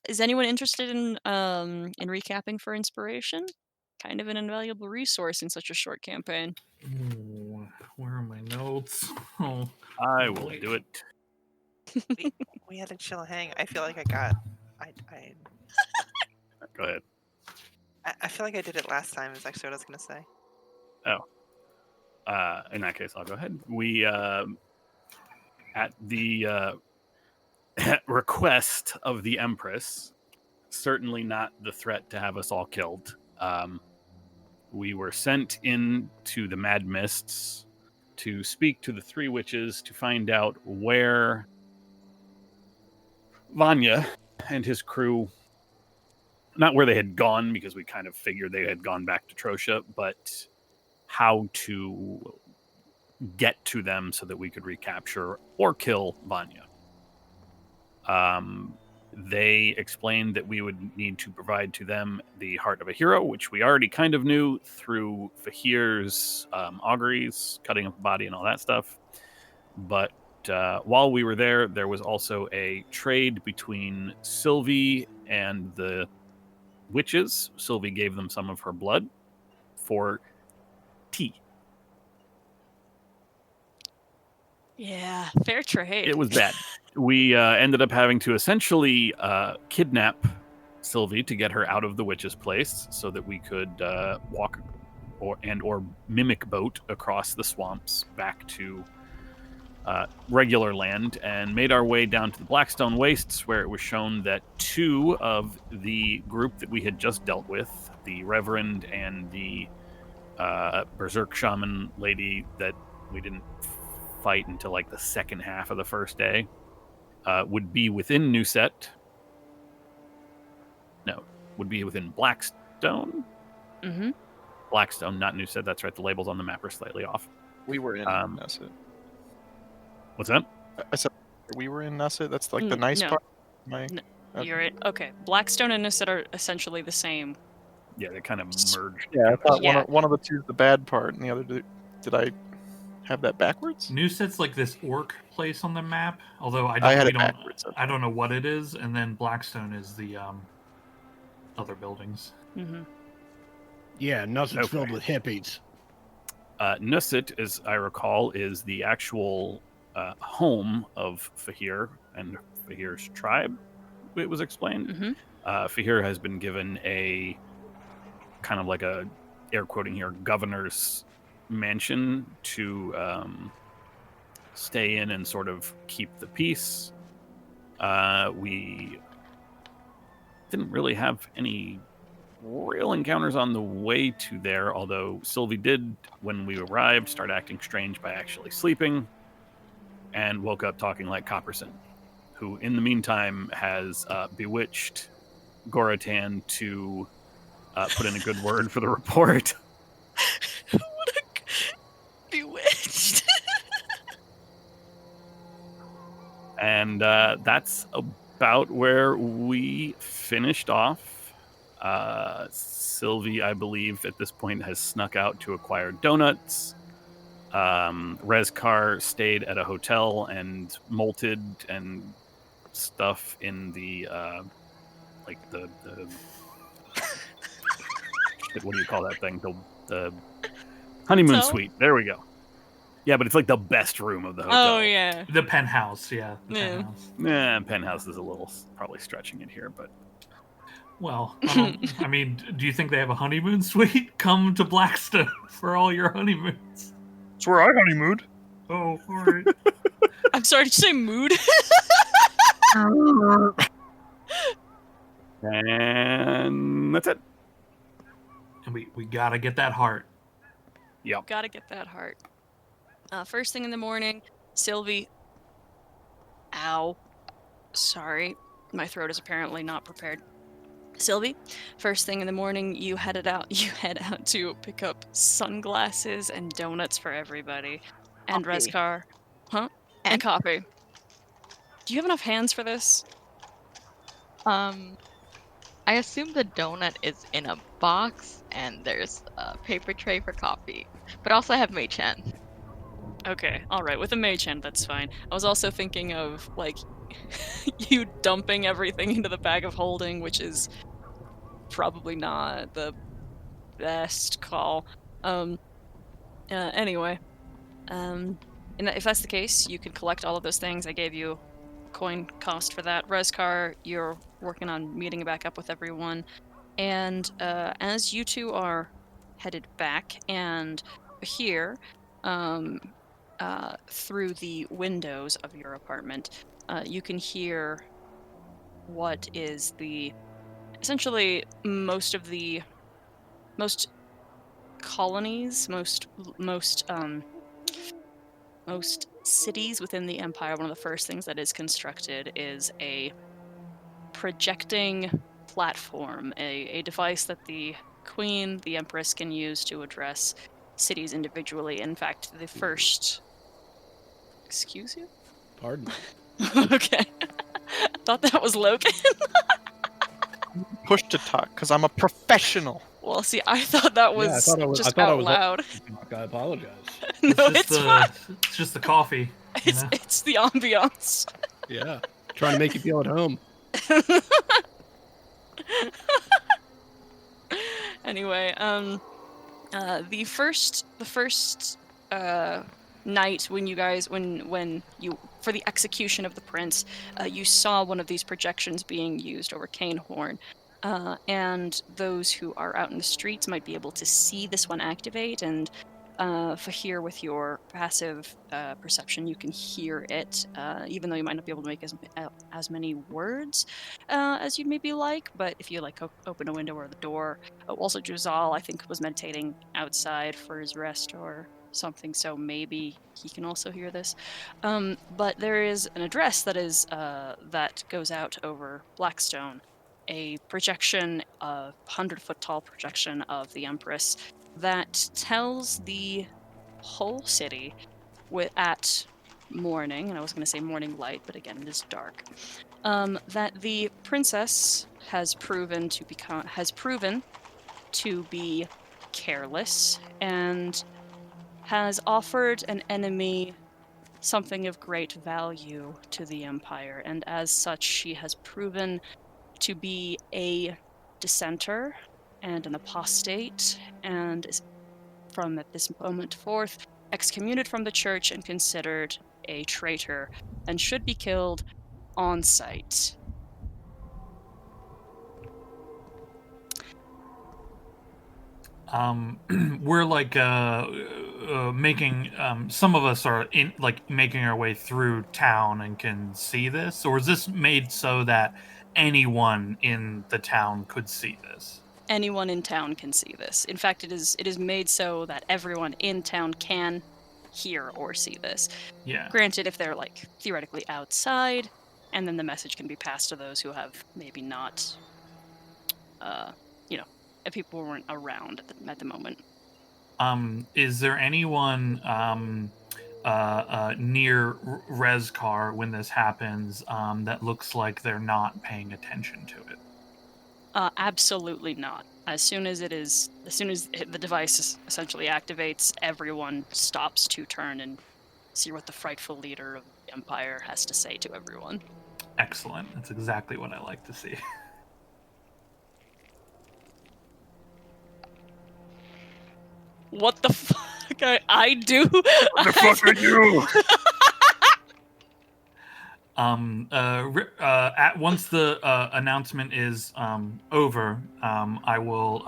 Is anyone interested in recapping for inspiration? Kind of an invaluable resource in such a short campaign. Ooh, where are my notes? Oh, I oh will boy. do it. We, we had a chill hang. I feel like I got. Go ahead. I feel like I did it last time. Is actually what I was gonna say. Oh. In that case, I'll go ahead. We, at the request of the Empress, certainly not the threat to have us all killed, we were sent into the Mad Mists to speak to the three witches to find out where Vanya and his crew, not where they had gone, because we kind of figured they had gone back to Trosha, but how to get to them so that we could recapture or kill Vanya. They explained that we would need to provide to them the Heart of a Hero, which we already kind of knew through Fahir's auguries, cutting up the body and all that stuff. But while we were there, there was also a trade between Sylvie and the witches. Sylvie gave them some of her blood for tea. Yeah, fair trade. It was bad. We ended up having to essentially kidnap Sylvie to get her out of the witch's place so that we could walk or mimic boat across the swamps back to regular land, and made our way down to the Blackstone Wastes, where it was shown that two of the group that we had just dealt with, the Reverend and the Berserk Shaman lady that we didn't fight until like the second half of the first day, would be within Newset. No, would be within Blackstone. Mm-hmm. Blackstone, not Newset. That's right. The labels on the map are slightly off. We were in Nusset. What's that? I said we were in Nusset. That's like the nice no. part. You're it. Okay, Blackstone and Nusset are essentially the same. Yeah, they kind of merged. Yeah, I thought Yeah. one of the two is the bad part, and the other did I have that backwards? Newset's like this orc place on the map, although I had it don't backwards. I don't know what it is, and then Blackstone is the other buildings. Mm-hmm. Yeah, Nusset's filled with hippies. Nusset, as I recall, is the actual home of Fahir and Fahir's tribe, it was explained. Mm-hmm. Fahir has been given a kind of like a, air quoting here, governor's mansion to stay in and sort of keep the peace. We didn't really have any real encounters on the way to there, although Sylvie did, when we arrived, start acting strange by actually sleeping, and woke up talking like Copperson, who in the meantime has bewitched Goratan to put in a good word for the report. Bewitched. And that's about where we finished off. Sylvie, I believe, at this point has snuck out to acquire donuts. Rezkar stayed at a hotel and molted and stuff in the what do you call that thing? The honeymoon Hotel? suite. There we go. Yeah, but it's like the best room of the hotel. Oh yeah. The penthouse, yeah. Yeah. Penthouse. Penthouse is a little probably stretching it here, but Well, I mean, do you think they have a honeymoon suite? Come to Blackstone for all your honeymoons. That's where I honeymooned. Oh, all right. I'm sorry, did you say mood? and that's it. And we gotta get that heart. Yep. Gotta get that heart. First thing in the morning, Sylvie. Ow. Sorry. My throat is apparently not prepared. Sylvie, first thing in the morning, you head out to pick up sunglasses and donuts for everybody. And Coffee. Rezkar. Huh? And coffee. Do you have enough hands for this? I assume the donut is in a box and there's a paper tray for coffee. But also I have Mei-chan. Okay, alright, with a mage hand, that's fine. I was also thinking of, like, you dumping everything into the bag of holding, which is probably not the best call. Anyway, and if that's the case, you can collect all of those things. I gave you coin cost for that. Rezkar, you're working on meeting back up with everyone. And as you two are headed back and here, through the windows of your apartment, you can hear what is essentially most colonies, most cities within the empire. One of the first things that is constructed is a projecting platform, a device that the queen, the empress, can use to address cities individually. In fact, the first... Excuse you? Pardon. Okay. I thought that was Logan. Push to talk, because I'm a professional. Well, see, I thought that was Yeah, I thought I was- I just thought I out was- loud. I apologize. No, it's fine. It's just the coffee. you know? It's the ambiance. Yeah. Trying to make you feel at home. Anyway, the first night when you for the execution of the prince, you saw one of these projections being used over Canehorn, and those who are out in the streets might be able to see this one activate. And Fahir, with your passive perception, you can hear it, even though you might not be able to make as many words as you'd maybe like. But if you open a window or the door, also Juzal, I think, was meditating outside for his rest or something, so maybe he can also hear this. But there is an address that goes out over Blackstone, a projection, a 100-foot tall projection of the Empress that tells the whole city at morning, and I was going to say morning light, but again, it is dark, that the princess has proven to be careless and has offered an enemy something of great value to the Empire, and as such, she has proven to be a dissenter and an apostate, and is from at this moment forth excommunicated from the church and considered a traitor, and should be killed on sight. We're making some of us are making our way through town and can see this, or is this made so that anyone in the town could see this? Anyone in town can see this. In fact, it is made so that everyone in town can hear or see this. Yeah. Granted, if they're theoretically outside, and then the message can be passed to those who have maybe not, if people weren't around at the moment. Is there anyone near Rezkar when this happens that looks like they're not paying attention to it? Absolutely not. As soon as the device essentially activates, everyone stops to turn and see what the frightful leader of the Empire has to say to everyone. Excellent. That's exactly what I like to see. What the fuck? I do? What the fuck are you? Once the announcement is over, I will,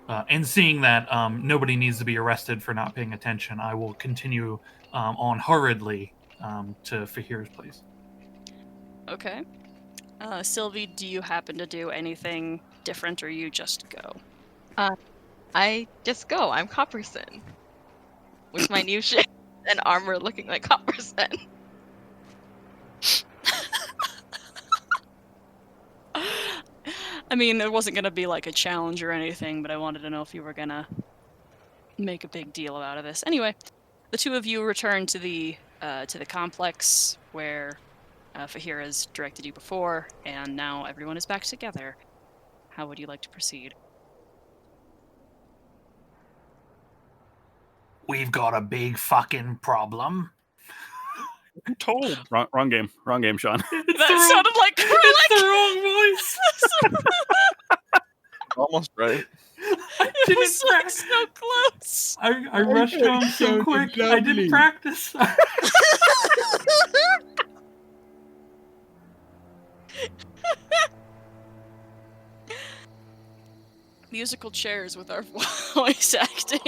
and seeing that nobody needs to be arrested for not paying attention, I will continue on hurriedly to Fahir's place. Okay. Sylvie, do you happen to do anything different, or you just go? I just go. I'm Copperson. With my new shit and armor looking like Copperson. I mean, there wasn't gonna be a challenge or anything, but I wanted to know if you were gonna make a big deal out of this. Anyway, the two of you return to the complex where Fahir has directed you before, and now everyone is back together. How would you like to proceed? We've got a big fucking problem. Who told? Wrong game, Sean. That sounded like It's the wrong voice. Almost right. I It didn't was like so close. I rushed home so sounds quick. I lovely. didn't practice. Musical chairs with our voice acting.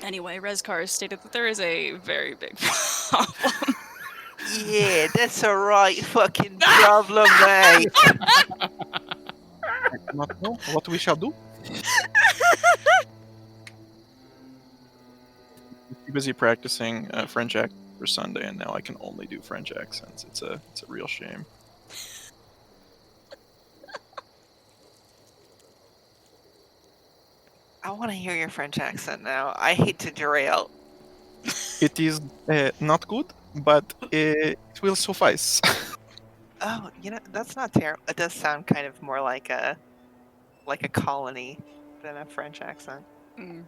Anyway, Rezcar has stated that there is a very big problem. Yeah, that's a right fucking problem, mate. I do not know what we shall do. I'm busy practicing French accent for Sunday, and now I can only do French accents. It's a real shame. I want to hear your French accent now. I hate to derail. It is not good, but it will suffice. Oh, that's not terrible. It does sound kind of more like a colony than a French accent. Mm.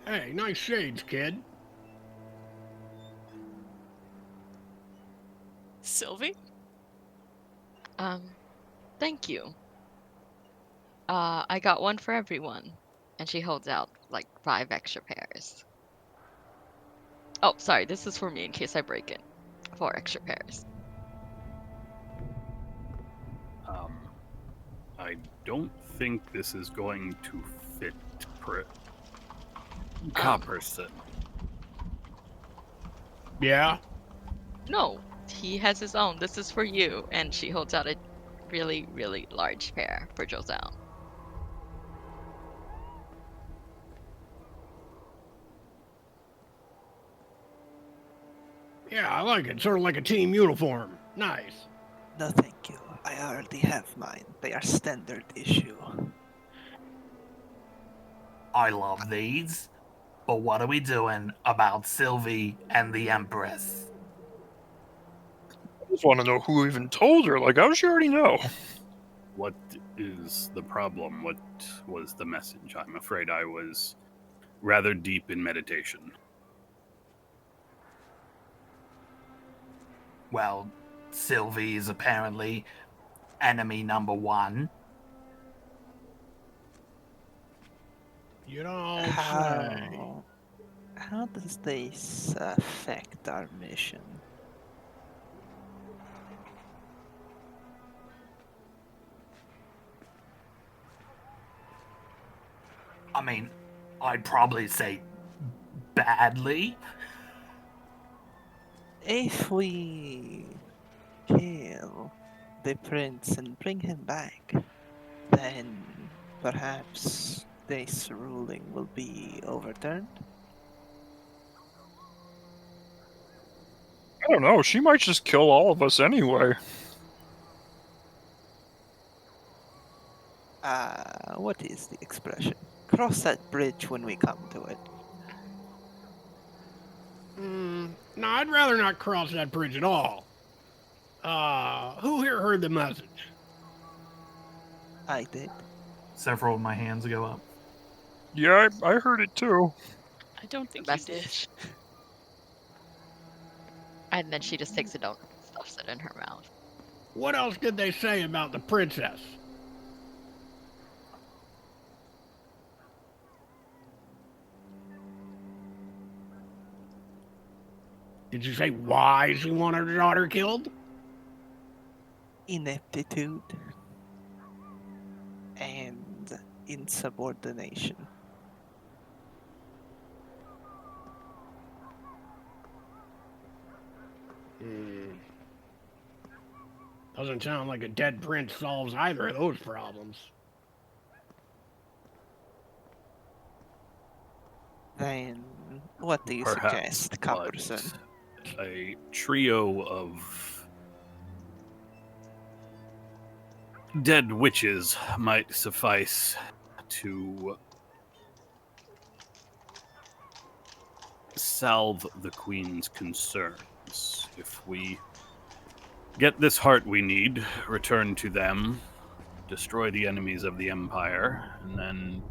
Hey, nice shades, kid. Sylvie? Thank you. I got one for everyone. And she holds out like 5 extra pairs. Oh, sorry, this is for me in case I break it. 4 extra pairs. I don't think this is going to fit Copperson. Yeah? No, he has his own. This is for you. And she holds out a really, really large pair for Joselle. Yeah, I like it. Sort of like a team uniform. Nice. No, thank you. I already have mine. They are standard issue. I love these, but what are we doing about Sylvie and the Empress? I just want to know who even told her. Like, how does she already know? What is the problem? What was the message? I'm afraid I was rather deep in meditation. Well, Sylvie is apparently enemy number 1. You don't say. How does this affect our mission? I mean, I'd probably say badly. If we kill the prince and bring him back, then perhaps this ruling will be overturned. I don't know. She might just kill all of us anyway. What is the expression? Cross that bridge when we come to it. No, I'd rather not cross that bridge at all. Who here heard the message? I did. Several of my hands go up. Yeah, I heard it too. I don't think you did. Message. And then she just takes it out and stuffs it in her mouth. What else did they say about the princess? Did you say why she wanted her daughter killed? Ineptitude and insubordination. Doesn't sound like a dead prince solves either of those problems. Then what do you suggest, Copperson? A trio of dead witches might suffice to salve the Queen's concerns. If we get this heart we need, return to them, destroy the enemies of the Empire, and then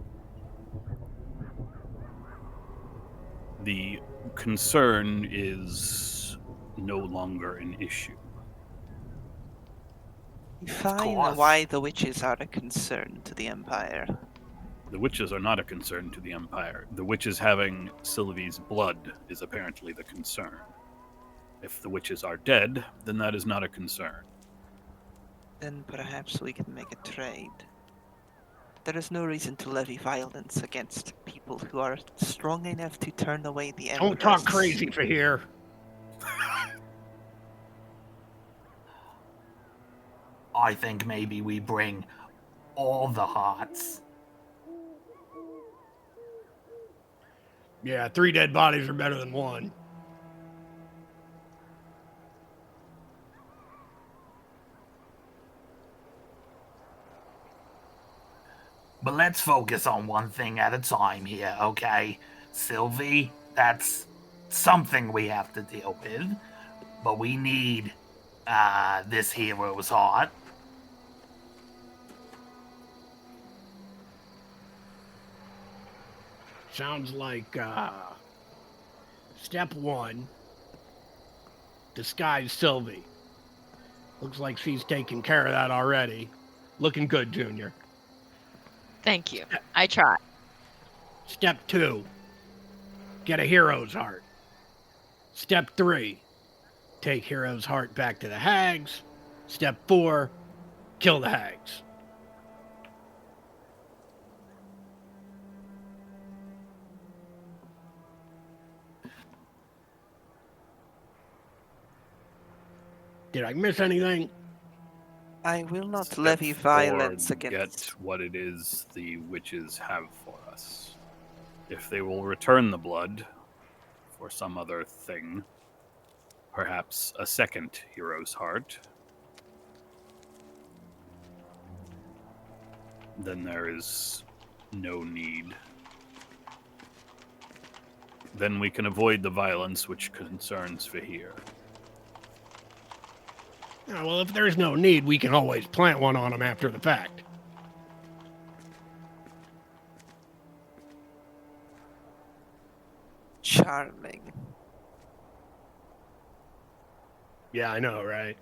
The concern is no longer an issue. Define course. why the witches are a concern to the Empire. The witches are not a concern to the Empire. The witches having Sylvie's blood is apparently the concern. If the witches are dead, then that is not a concern. Then perhaps we can make a trade. There is no reason to levy violence against people who are strong enough to turn away the Empress. Don't talk crazy for here. I think maybe we bring all the hearts. Yeah, 3 dead bodies are better than 1. But let's focus on one thing at a time here, okay? Sylvie, that's something we have to deal with. But we need this hero's heart. Sounds like step 1, disguise Sylvie. Looks like she's taking care of that already. Looking good, Junior. Thank you. I try. Step 2, get a hero's heart. Step 3, take hero's heart back to the hags. Step 4, kill the hags. Did I miss anything? I will not Step levy 4, violence against. Get what it is the witches have for us. If they will return the blood for some other thing, perhaps a second hero's heart, then there is no need. Then we can avoid the violence which concerns Vahir. Yeah, well, if there's no need, we can always plant one on them after the fact. Charming. Yeah, I know, right?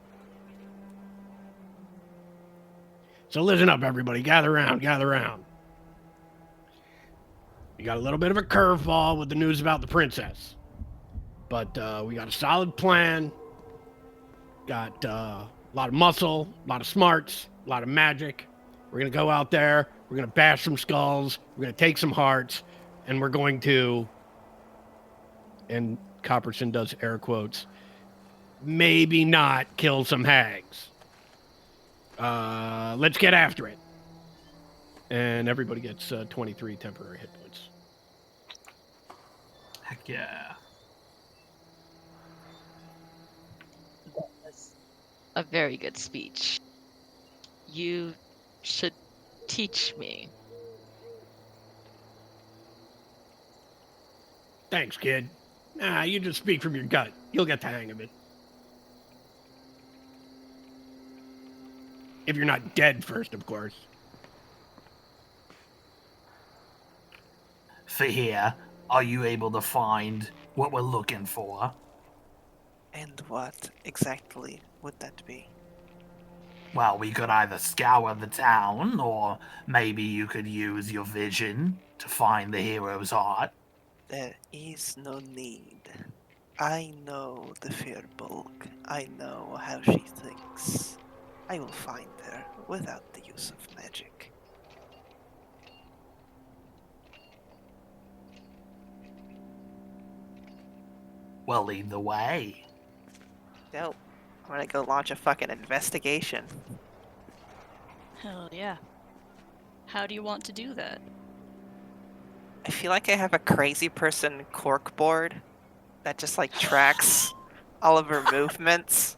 So listen up, everybody. Gather round, gather round. We got a little bit of a curveball with the news about the princess. But we got a solid plan. Got a lot of muscle, a lot of smarts, a lot of magic. We're going to go out there. We're going to bash some skulls. We're going to take some hearts. And we're going to, and Copperson does air quotes, maybe not kill some hags. Let's get after it. And everybody gets 23 temporary hit points. Heck yeah. That's a very good speech. You should teach me. Thanks, kid. Nah, you just speak from your gut. You'll get the hang of it. If you're not dead first, of course. For here, are you able to find what we're looking for? And what exactly would that be? Well, we could either scour the town, or maybe you could use your vision to find the hero's heart. There is no need. I know the Firbolg. I know how she thinks. I will find her without the use of magic. Well, lead the way. Dope. I'm gonna go launch a fucking investigation. Hell yeah. How do you want to do that? I feel like I have a crazy person cork board that just like tracks all of her movements.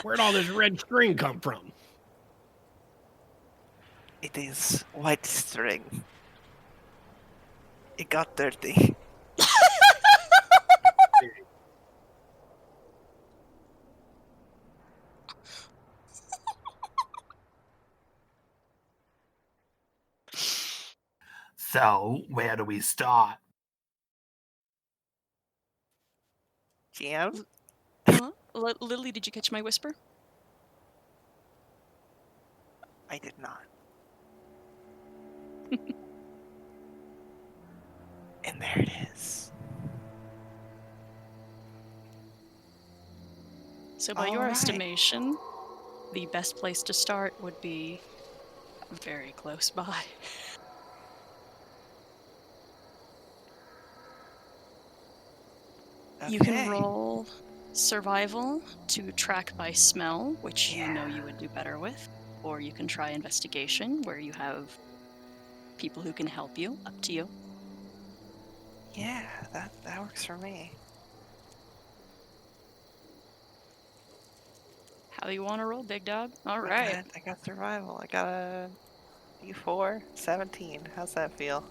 Where'd all this red string come from? It is white string. It got dirty. So, where do we start? GM? Lily, did you catch my whisper? I did not. And there it is. So, by your Alright. estimation, the best place to start would be very close by. You can Okay. roll survival to track by smell, which you know Yeah. you would do better with, or you can try investigation, where you have people who can help you. Up to you. Yeah, that works for me. How you want to roll, big dog? All right. I got survival. I got a D4, 17. How's that feel?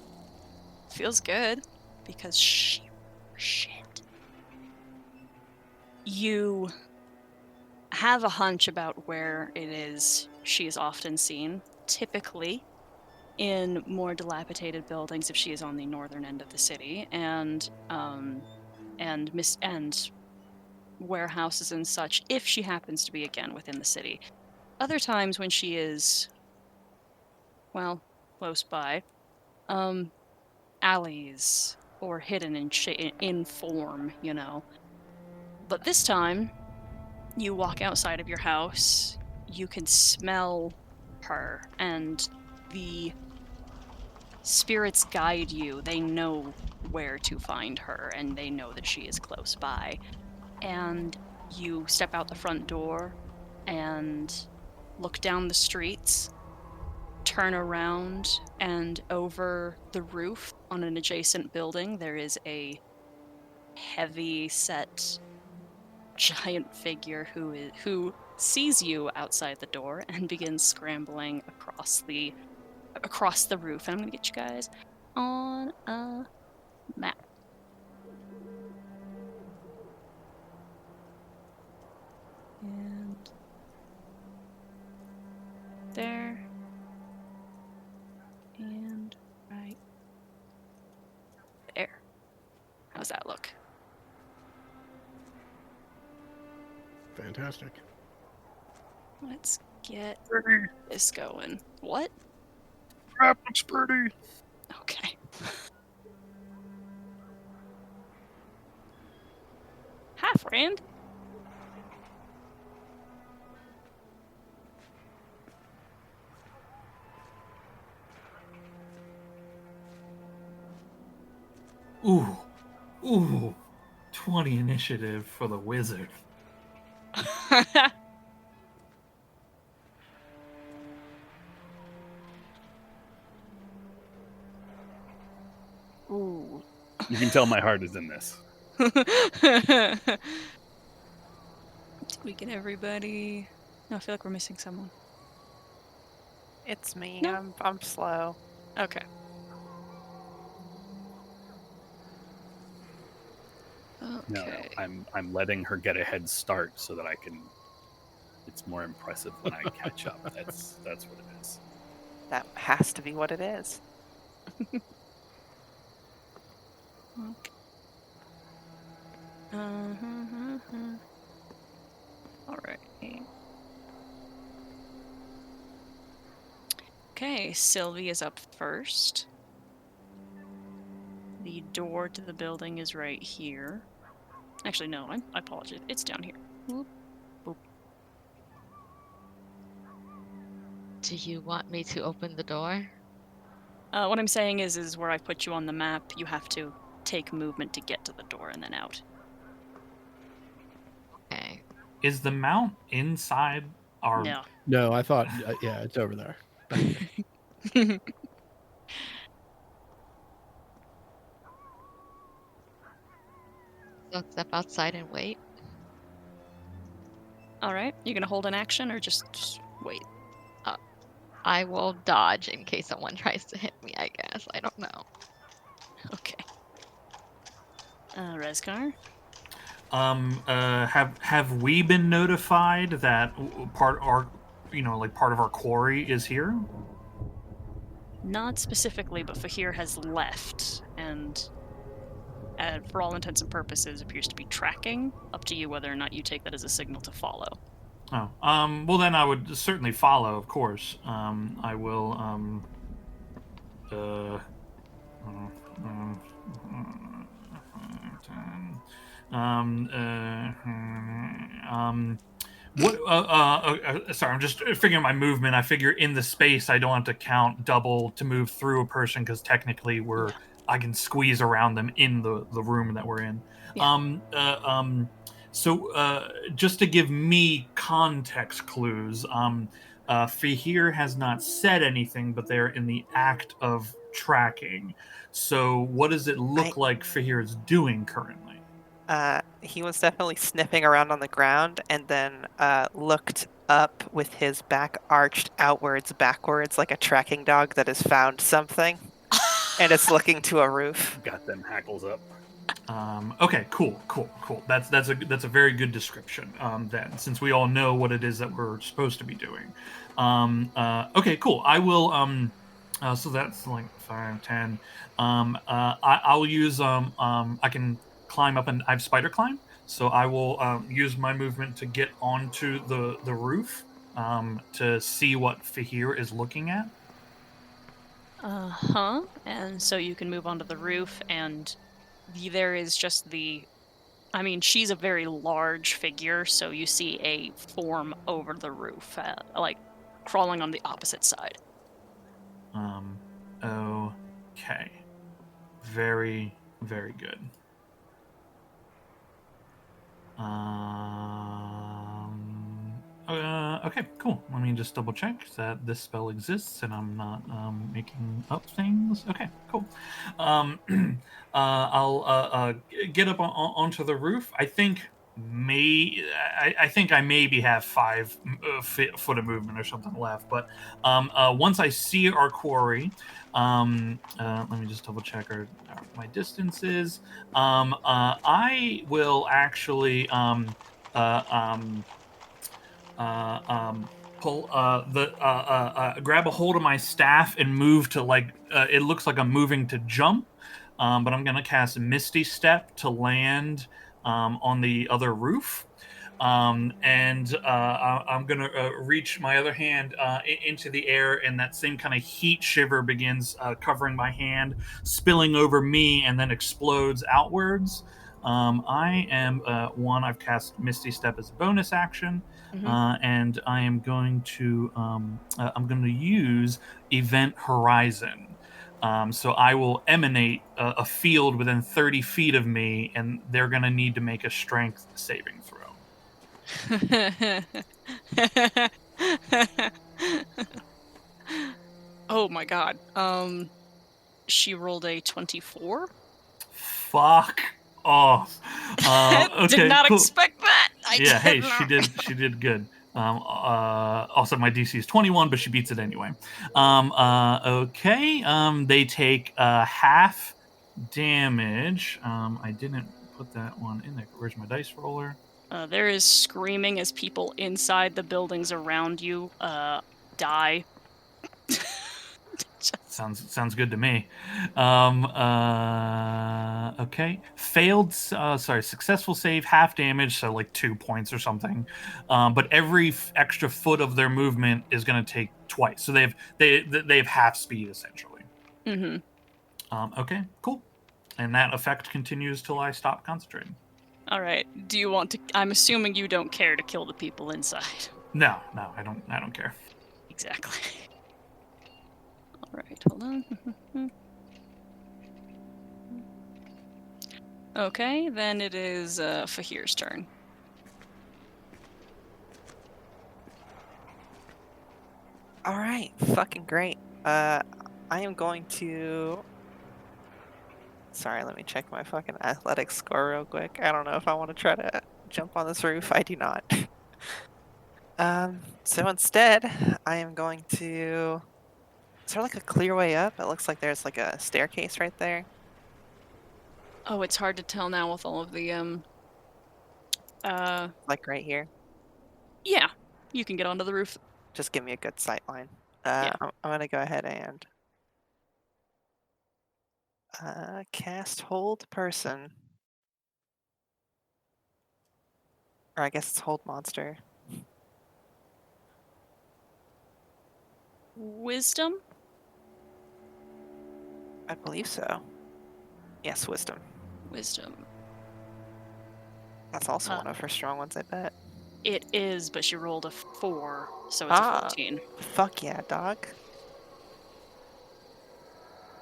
Feels good because shit. You have a hunch about where it is she is often seen, typically in more dilapidated buildings if she is on the northern end of the city, and warehouses and such if she happens to be again within the city. Other times when she is, well, close by, alleys or hidden in form, you know. But this time, you walk outside of your house, you can smell her, and the spirits guide you. They know where to find her, and they know that she is close by. And you step out the front door and look down the streets, turn around, and over the roof on an adjacent building, there is a heavy-set giant figure who sees you outside the door and begins scrambling across the roof. And I'm gonna get you guys on a map. And there. And right there. How's that look? Fantastic. Let's get this going. What? Crap, looks pretty. Okay. Hi, friend. Ooh, 20 initiative for the wizard. Ooh. You can tell my heart is in this. Did we get everybody? No, I feel like we're missing someone. It's me. No. I'm slow. Okay. No, Okay. I'm letting her get a head start so that I can. It's more impressive when I catch up. That's what it is. That has to be what it is. Okay. All right. Okay, Sylvie is up first. The door to the building is right here. Actually, no, I apologize. It's down here. Whoop, boop. Do you want me to open the door? What I'm saying is where I put you on the map, you have to take movement to get to the door and then out. Okay. Is the mount inside our... No. No, I thought, yeah, it's over there. So step outside and wait. All right. You gonna hold an action or just wait? I will dodge in case someone tries to hit me, I guess. I don't know. Okay. Rezkar? Have we been notified that part of our quarry is here? Not specifically, but Fahir has left, and for all intents and purposes appears to be tracking. Up to you whether or not you take that as a signal to follow. Oh, well then I would certainly follow, of course. I will, what, sorry, I'm just figuring my movement. I figure in the space I don't have to count double to move through a person, because technically I can squeeze around them in the room that we're in. Yeah. So, just to give me context clues, Fahir has not said anything, but they're in the act of tracking. So, what does it look like Fahir is doing currently? He was definitely sniffing around on the ground and then looked up with his back arched outwards, backwards, like a tracking dog that has found something, and it's looking to a roof. Got them hackles up. Okay, cool. That's a very good description. Then, since we all know what it is that we're supposed to be doing. Okay, cool. I will. So that's like 5, 10. I'll use. I can climb up, and I have spider climb. So I will use my movement to get onto the roof to see what Fahir is looking at. And so you can move onto the roof, and there is just she's a very large figure, so you see a form over the roof, like crawling on the opposite side. Okay. Very, very good. Okay, cool. Let me just double check that this spell exists and I'm not making up things. Okay, cool. I'll get up onto the roof. I think I maybe have 5 foot of movement or something left. But once I see our quarry, let me just double check my distances. I will actually pull grab a hold of my staff and move to it looks like I'm moving to jump, but I'm gonna cast Misty Step to land on the other roof, and I'm gonna reach my other hand into the air, and that same kind of heat shiver begins covering my hand, spilling over me, and then explodes outwards. I am I've cast Misty Step as a bonus action. And I am going to use Event Horizon. So I will emanate a field within 30 feet of me, and they're going to need to make a strength saving throw. Oh my god. She rolled a 24. Fuck off. Okay, did not cool. expect that. She did good. Also, my DC is 21, but she beats it anyway. Okay. They take half damage. I didn't put that one in there. Where's my dice roller? There is screaming as people inside the buildings around you die. Sounds good to me. Okay. Successful save, half damage, so like 2 points or something. But every extra foot of their movement is going to take twice. So they have half speed essentially. Okay, cool. And that effect continues till I stop concentrating. All right. Do you want to? I'm assuming you don't care to kill the people inside. No, I don't care. Exactly. All right, hold on. Okay, then it is Fahir's turn. All right, fucking great. I am going to. Sorry, let me check my fucking athletics score real quick. I don't know if I want to try to jump on this roof. I do not. So instead, I am going to. Is there like a clear way up? It looks like there's like a staircase right there. Oh, it's hard to tell now with all of the Like right here. Yeah, you can get onto the roof. Just give me a good sight line. Yeah. I'm gonna go ahead and Cast hold person. Or I guess it's hold monster. Wisdom? I believe so. Yes, wisdom. Wisdom. That's also Uh, one of her strong ones, I bet. It is, but she rolled a 4, so it's a 14. Fuck yeah, dog.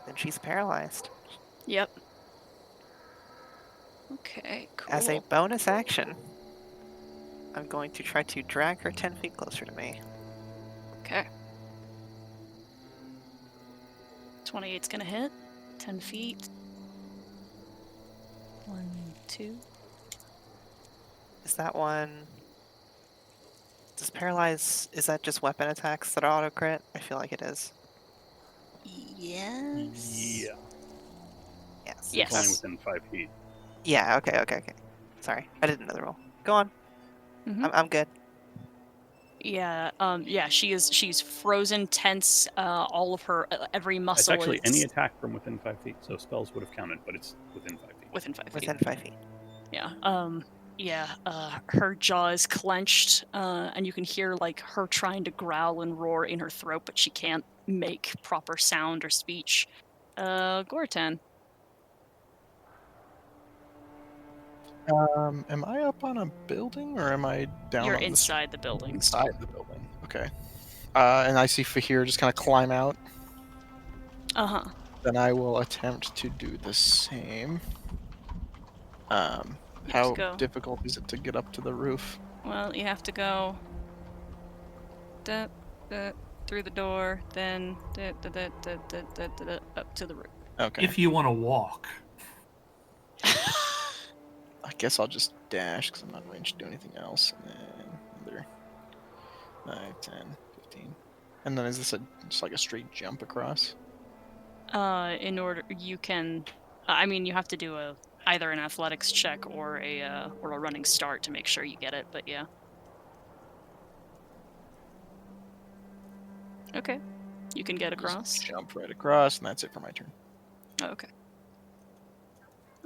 Then she's paralyzed. Yep. Okay, cool. As a bonus action, I'm going to try to drag her 10 feet closer to me. Okay. 28's gonna hit. 10 feet. 1, 2. Is that one... Does paralyze... Is that just weapon attacks that auto crit? I feel like it is. Yes. Yeah. Yes. Yes. It's only within 5 feet. Yeah, okay. Sorry, I didn't know the roll. Go on. Mhm. I'm good. Yeah. She's frozen, tense. All of her every muscle It's actually is any attack from within 5 feet, so spells would have counted, but it's within 5 feet. within 5 feet. Within 5 feet. Yeah. Her jaw is clenched, and you can hear like her trying to growl and roar in her throat, but she can't make proper sound or speech. Gortan. Am I up on a building or am I down You're on inside the building. inside the building? Okay. And I see Fahir just kind of climb out. Uh-huh. Then I will attempt to do the same. You have How to go. difficult is it to get up to the roof? Well, you have to go through the door, then up to the roof. Okay. If you want to walk. I guess I'll just dash because I'm not range to do anything else. And then another 5, 10, 15. And then is this just like a straight jump across? In order you can, I mean, you have to do either an athletics check or a running start to make sure you get it. But yeah. Okay, you can get Just across. jump right across, and that's it for my turn. Okay.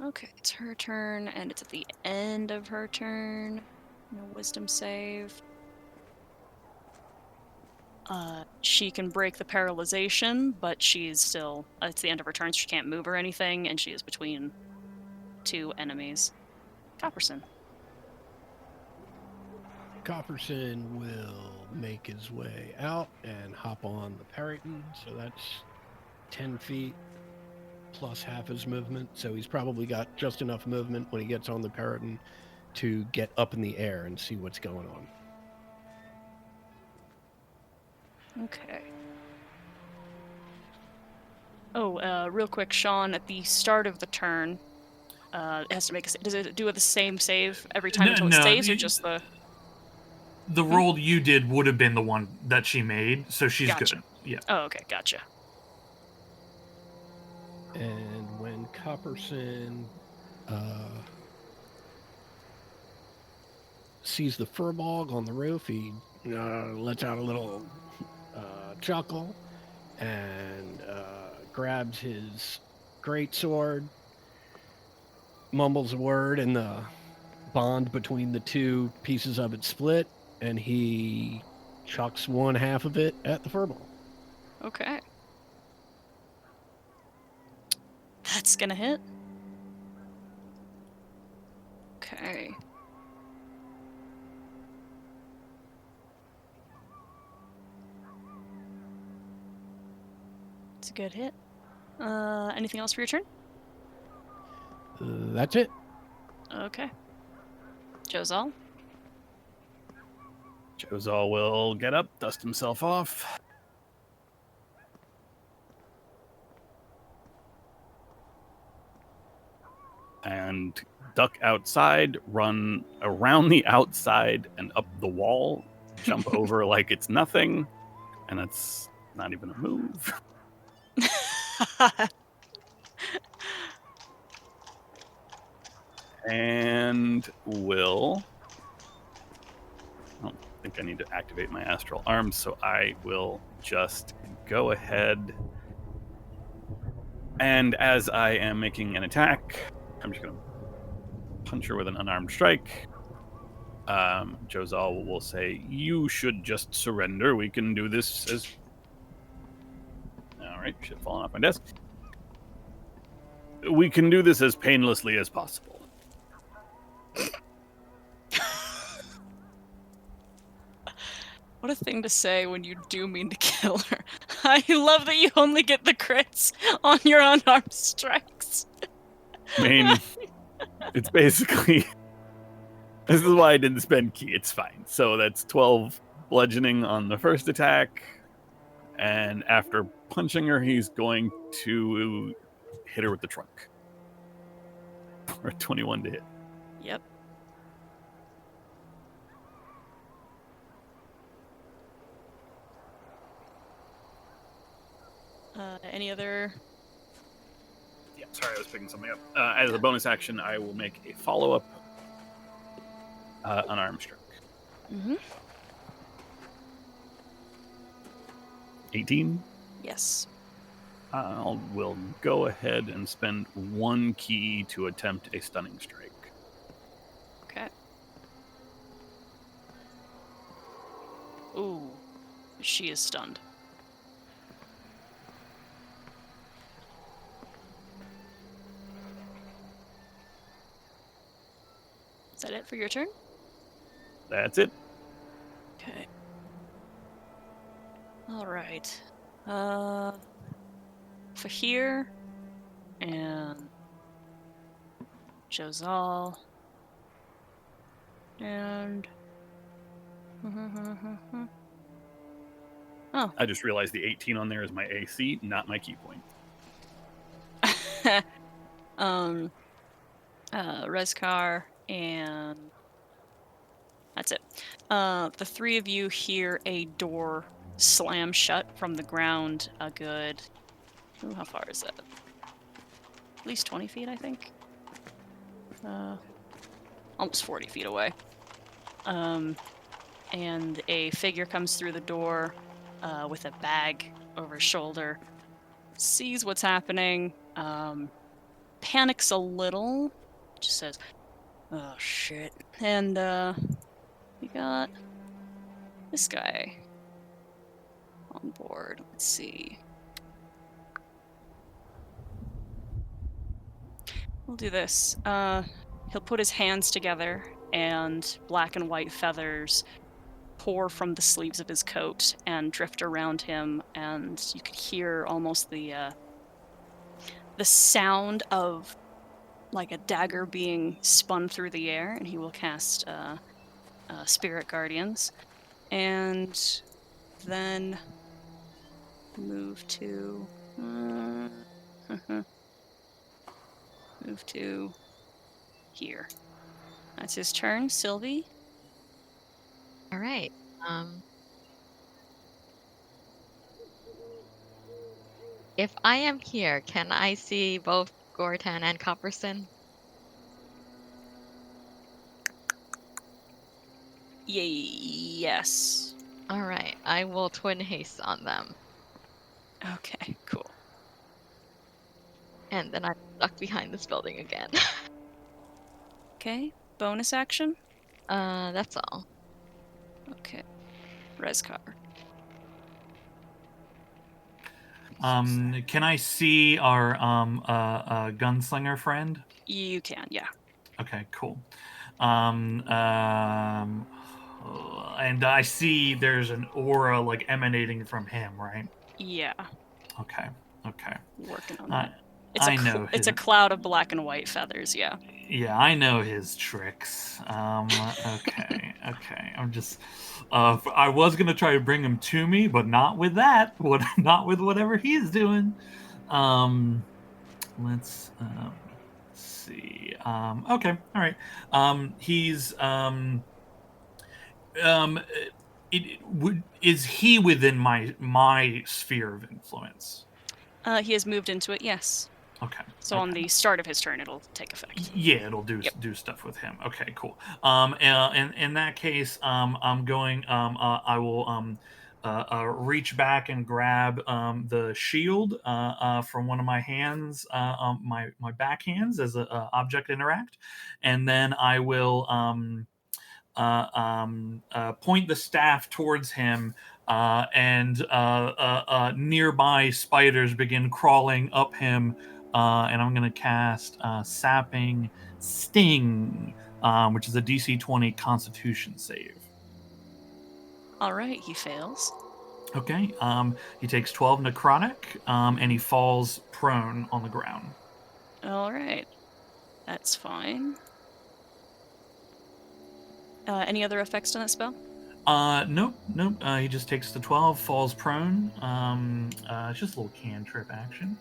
Okay, it's her turn, and it's at the end of her turn. No wisdom save. She can break the paralyzation, but she's still... it's the end of her turn, so she can't move or anything, and she is between 2 enemies. Copperson. Copperson will make his way out and hop on the Periton, so that's 10 feet plus half his movement, so he's probably got just enough movement when he gets on the Periton to get up in the air and see what's going on. Okay. Oh, real quick, Sean, at the start of the turn, it has to make a... Does it do the same save every time until it saves, or just the... The roll you did would have been the one that she made, so she's Gotcha. good. Yeah. Oh, okay, gotcha. And when Copperson sees the Furball on the roof, he lets out a little chuckle and grabs his great sword, mumbles a word, and the bond between the two pieces of it split, and he chucks one half of it at the Furball. Okay. That's gonna hit. Okay. It's a good hit. Anything else for your turn? That's it. Okay. Josal? Josal will get up, dust himself off. And duck outside, run around the outside and up the wall, jump over like it's nothing, and that's not even a move. And will... I don't think I need to activate my astral arms, so I will just go ahead And as I am making an attack, I'm just going to punch her with an unarmed strike. Jozal will say, "You should just surrender. We can do this as..." All right, shit falling off my desk. "We can do this as painlessly as possible." What a thing to say when you do mean to kill her. I love that you only get the crits on your unarmed strikes. I mean, it's basically... This is why I didn't spend key. It's fine. So that's 12 bludgeoning on the first attack. And after punching her, he's going to hit her with the trunk. For a 21 to hit. Yep. Any other? Yeah, sorry, I was picking something up. As a bonus action, I will make a follow-up unarmed strike. Mm-hmm. 18. Yes. I will go ahead and spend 1 key to attempt a stunning strike. Okay. Ooh. She is stunned. Is that it for your turn? That's it. Okay. All right. Fahir and Jozal and oh. I just realized the 18 on there is my AC, not my key point. Rezkar and that's it. The three of you hear a door slam shut from the ground a good... Ooh, how far is that? At least 20 feet, I think. Almost 40 feet away. And a figure comes through the door with a bag over his shoulder, sees what's happening, panics a little, just says, "Oh shit." And we got this guy on board. Let's see. We'll do this. He'll put his hands together and black and white feathers pour from the sleeves of his coat and drift around him, and you could hear almost the sound of like a dagger being spun through the air, and he will cast Spirit Guardians, and then move to move to here. That's his turn. Sylvie? All right. If I am here, can I see both Gortan and Copperson? Yes. All right. I will twin haste on them, Okay, cool. and then I'm stuck behind this building again. Okay, bonus action? That's all. Okay. Rezkar. Can I see our gunslinger friend? You can, yeah. Okay, cool. And I see there's an aura like emanating from him, right? Yeah, Okay. working on that. It's I know it's a his- cloud of black and white feathers, yeah. Yeah, I know his tricks. Okay. I'm just. I was gonna try to bring him to me, but not with that. Not with whatever he's doing. Let's see. Okay. All right. He's is he within my sphere of influence? He has moved into it, yes. Okay. So on the start of his turn, it'll take effect. Yeah, it'll do Yep. do stuff with him. Okay, cool. In that case, I'm going. I will reach back and grab the shield from one of my hands, my back hands as a object interact, and then I will point the staff towards him, and nearby spiders begin crawling up him, and I'm going to cast Sapping Sting, which is a DC 20 Constitution save. All right, he fails. Okay, he takes 12 necrotic, and he falls prone on the ground. All right, that's fine. Any other effects on that spell? Nope. He just takes the 12, falls prone. It's just a little cantrip action.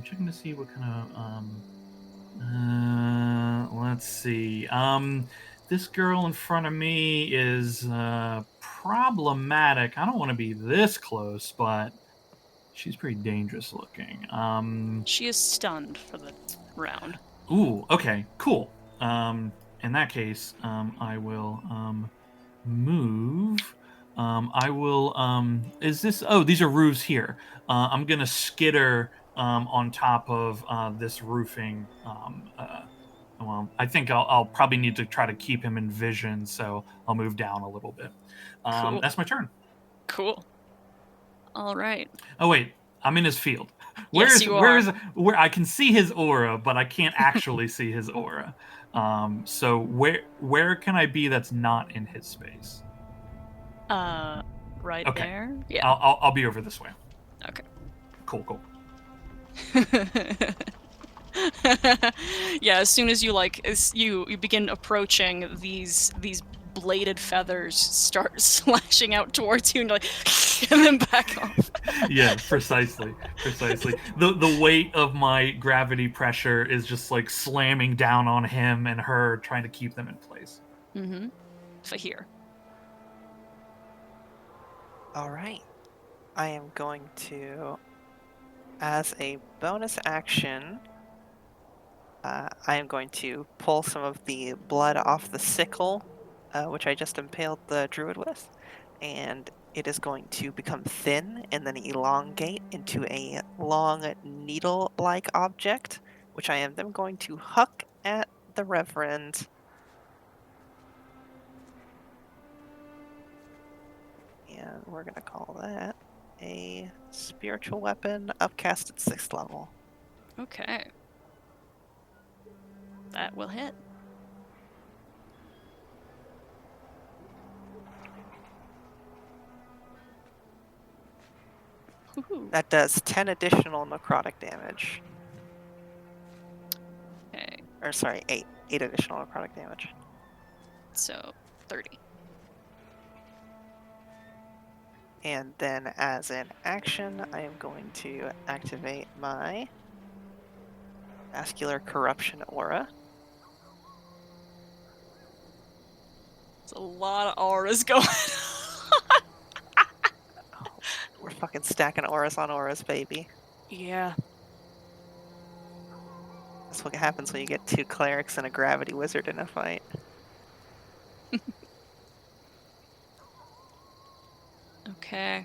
Checking to see what kind of. Let's see. This girl in front of me is problematic. I don't want to be this close, but she's pretty dangerous looking. She is stunned for the round. Ooh. Okay. Cool. In that case, I will move. I will. Is this? Oh, these are roofs here. I'm gonna skitter on top of this roofing. Well, I think I'll probably need to try to keep him in vision, so I'll move down a little bit. Cool. That's my turn. Cool. All right. Oh wait, I'm in his field. Yes, you are. Where I can see his aura, but I can't actually see his aura. So where can I be that's not in his space? Right Okay. there. Yeah. I'll be over this way. Okay. Cool. Yeah. As soon as you you begin approaching, these bladed feathers start slashing out towards you, and like, and then back off. Yeah, precisely. The weight of my gravity pressure is just like slamming down on him and her, trying to keep them in place. Mm-hmm. Fahir. All right. I am going to, as a bonus action, I am going to pull some of the blood off the sickle, which I just impaled the druid with, and it is going to become thin and then elongate into a long needle-like object, which I am then going to huck at the Reverend. And we're going to call that a spiritual weapon upcast at 6th level. Okay. That will hit. Woohoo. That does 10 additional necrotic damage. Okay. Or sorry, 8 additional necrotic damage. So 30. And then as an action, I am going to activate my Vascular Corruption Aura. There's a lot of auras going on. We're fucking stacking auras on auras, baby. Yeah. That's what happens when you get 2 clerics and a gravity wizard in a fight. Okay.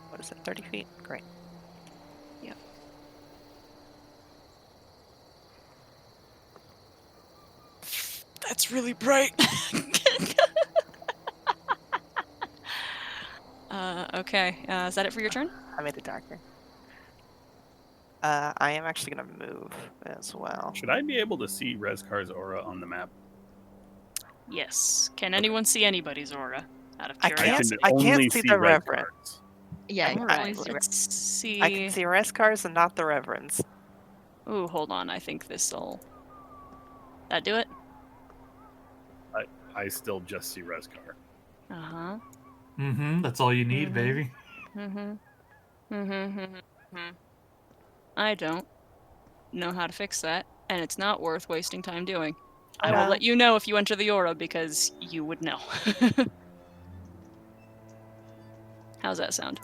What is it, 30 feet? Great. Yep. That's really bright. Okay. Is that it for your turn? I made it darker. I am actually going to move as well. Should I be able to see Rezkar's aura on the map? Yes. Can anyone see anybody's aura? Out of I curiosity. I can't only see the Reverend. Rezkar's. Yeah, All you right. only see Let's see. I can see Reskars and not the Reverends. Ooh, hold on. I think this'll. That do it? I still just see Rezkar. Uh huh. That's all you need, Mhm. baby. I don't know how to fix that, and it's not worth wasting time doing. I No. will let you know if you enter the aura because you would know. How's that sound?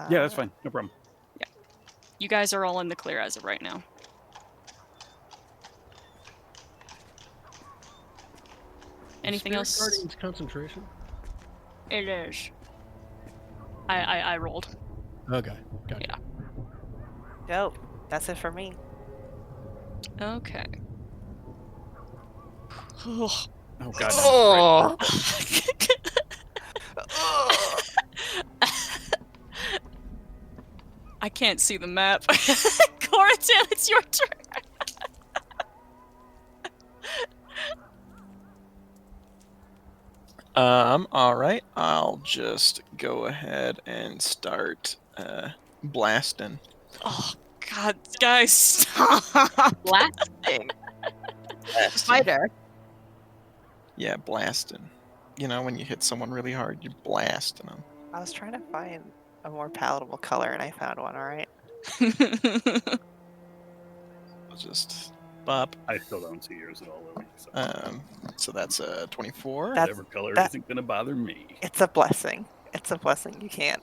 Yeah, that's fine. No problem. You guys are all in the clear as of right now. Anything Spirit else? Guardian's concentration? It is. I rolled. Okay, gotcha. Yeah. Dope. That's it for me. Okay. Oh god. no, I can't see the map. Coratan, it's your turn. All right. I'll just go ahead and start blasting. Oh God, guys, stop! Blasting. Blasting. Spider. Yeah, blasting. You know, when you hit someone really hard, you're blasting them. I was trying to find a more palatable color, and I found one. All right. I'll just bop. I still don't see yours at all, Lily. So So that's a 24. That- whatever color that- isn't gonna bother me. It's a blessing. It's a blessing. You can't.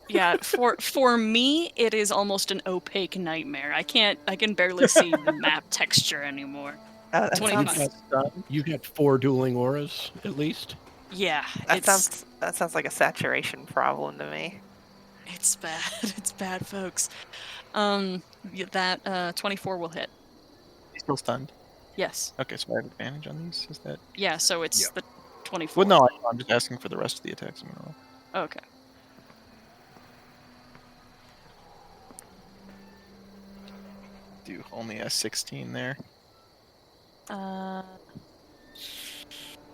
Yeah, for me, it is almost an opaque nightmare. I can barely see the map texture anymore. That 25. sounds, You get 4 dueling auras at least. Yeah, that sounds like a saturation problem to me. it's bad. It's bad, folks. That 24 will hit. He's still stunned. Yes. Okay, so I have advantage on these. Is that? Yeah, so it's Yeah. the 24. Well, no, I'm just asking for the rest of the attacks I'm gonna roll. Okay. Do only a 16 there.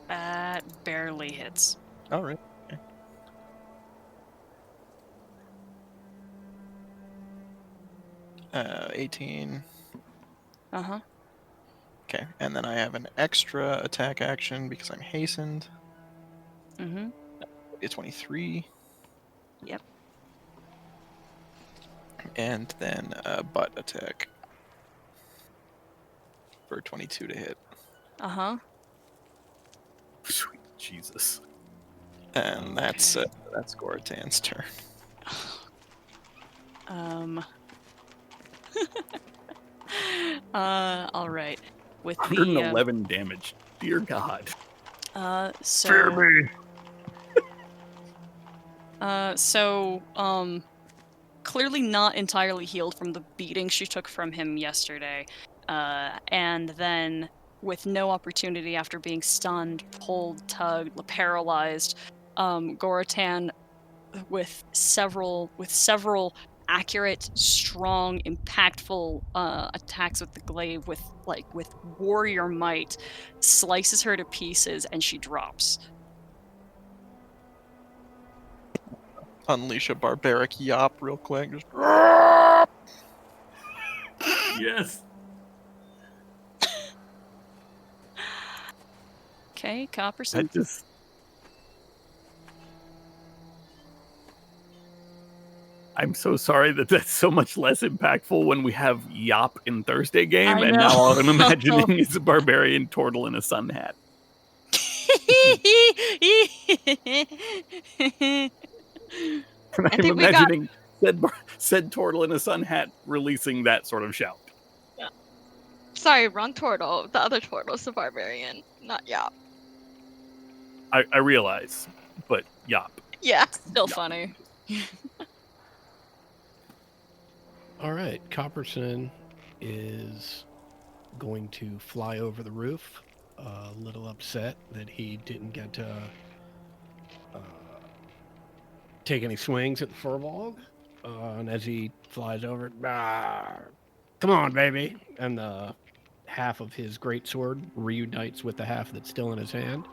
That barely hits. All right. Okay. Uh, 18. Uh-huh. Okay, and then I have an extra attack action because I'm hastened. Mm-hmm. A 23. Yep. And then a butt attack for 22 to hit. Uh-huh. Sweet Jesus. And that's Okay. Goratan's turn. All right. With the 111 damage. Dear God. so clearly not entirely healed from the beating she took from him yesterday. And then with no opportunity after being stunned, pulled, tugged, paralyzed, Goratan with several accurate, strong, impactful attacks with the glaive with warrior might, slices her to pieces and she drops. Unleash a barbaric yop real quick. Just Yes. Okay, Copperson. I'm so sorry that that's so much less impactful when we have Yop in Thursday game, I and know. now all I'm imagining is a barbarian turtle in a sun hat. And I I'm think we got- imagining said turtle in a sun hat releasing that sort of shout. Sorry, wrong turtle. The other turtle's the barbarian, not Yop. I realize, but Yop. Yeah. Still funny. All right, Copperson is going to fly over the roof, a little upset that he didn't get to take any swings at the Furbolg. And as he flies over, come on, baby! And the half of his greatsword reunites with the half that's still in his hand.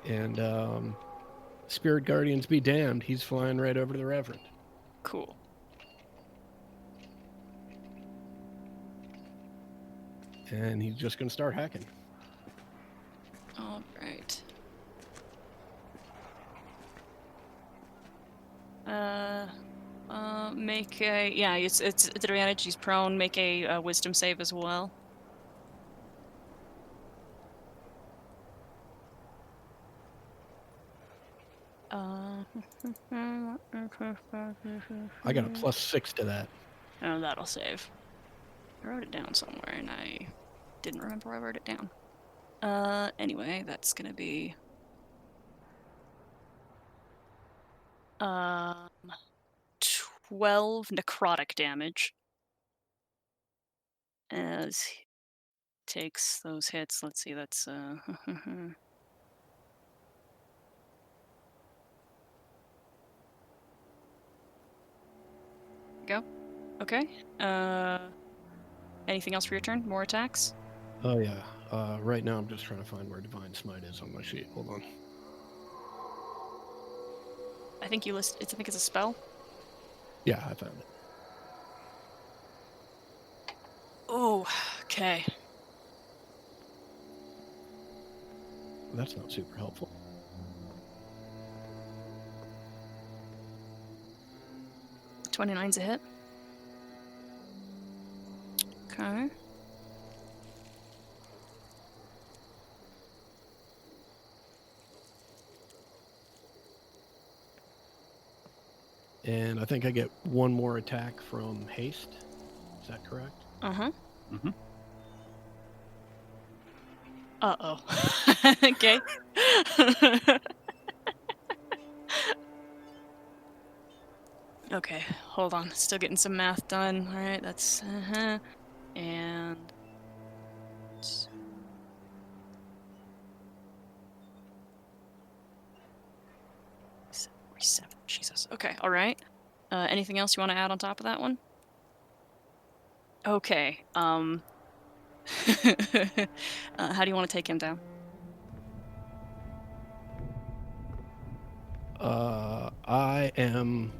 And Spirit Guardians be damned, he's flying right over to the Reverend. Cool. And he's just going to start hacking. All right. Make a it's advantage. He's prone. Make a wisdom save as well. I got a +6 to that. Oh, that'll save. I wrote it down somewhere and I didn't remember I wrote it down. Anyway, that's gonna be Um, 12 necrotic damage. As he takes those hits. Let's see, that's go. Okay. Anything else for your turn? More attacks? Oh yeah. Right now I'm just trying to find where Divine Smite is on my sheet. Hold on. I think I think it's a spell. Yeah, I found it. Oh, okay. That's not super helpful. $29's a hit. Okay. And I think I get one more attack from haste. Is that correct? Uh-huh. Mhm. Uh-oh. Okay. Okay, hold on. Still getting some math done. All right, that's and 47. Jesus. Okay. All right. Anything else you want to add on top of that one? Okay. How do you want to take him down? I am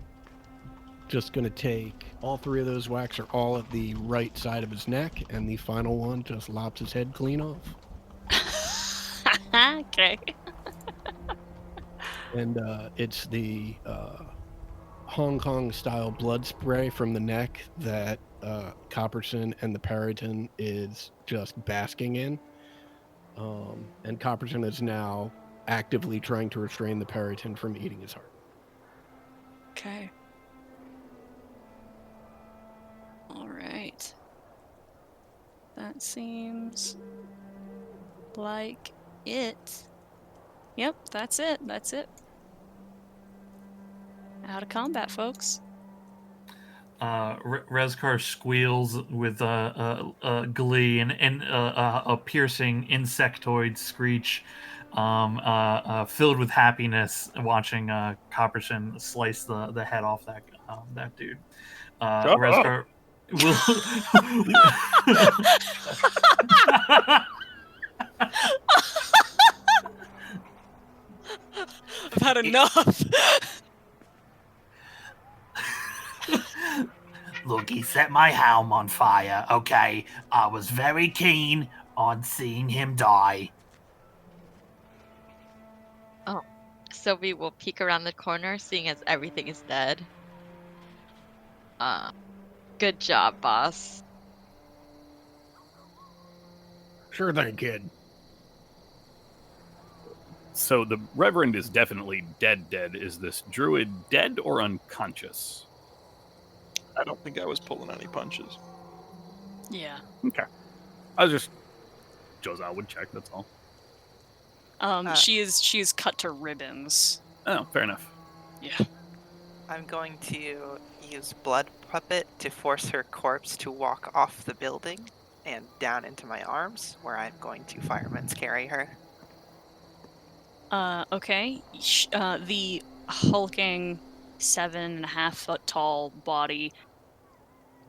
just going to take all three of those whacks are all at the right side of his neck, and the final one just lops his head clean off. Okay. And it's the Hong Kong style blood spray from the neck that Copperson and the Periton is just basking in. And Copperson is now actively trying to restrain the Periton from eating his heart. Okay. All right. That seems like it. Yep, that's it. That's it. Out of combat, folks. Rezkar squeals with glee and a piercing insectoid screech, filled with happiness, watching Copperson slice the head off that dude. Rezkar will. I've had enough. Look, he set my helm on fire, okay? I was very keen on seeing him die. Sylvie will peek around the corner, seeing as everything is dead. Good job, boss. Sure thing, kid. So the Reverend is definitely dead. Is this druid dead or unconscious? I don't think I was pulling any punches. Yeah. Okay. I was just... Josiah would check, that's all. She is cut to ribbons. Oh, fair enough. Yeah. I'm going to use Blood Puppet to force her corpse to walk off the building and down into my arms, where I'm going to fireman's carry her. Okay. The hulking 7.5 foot tall body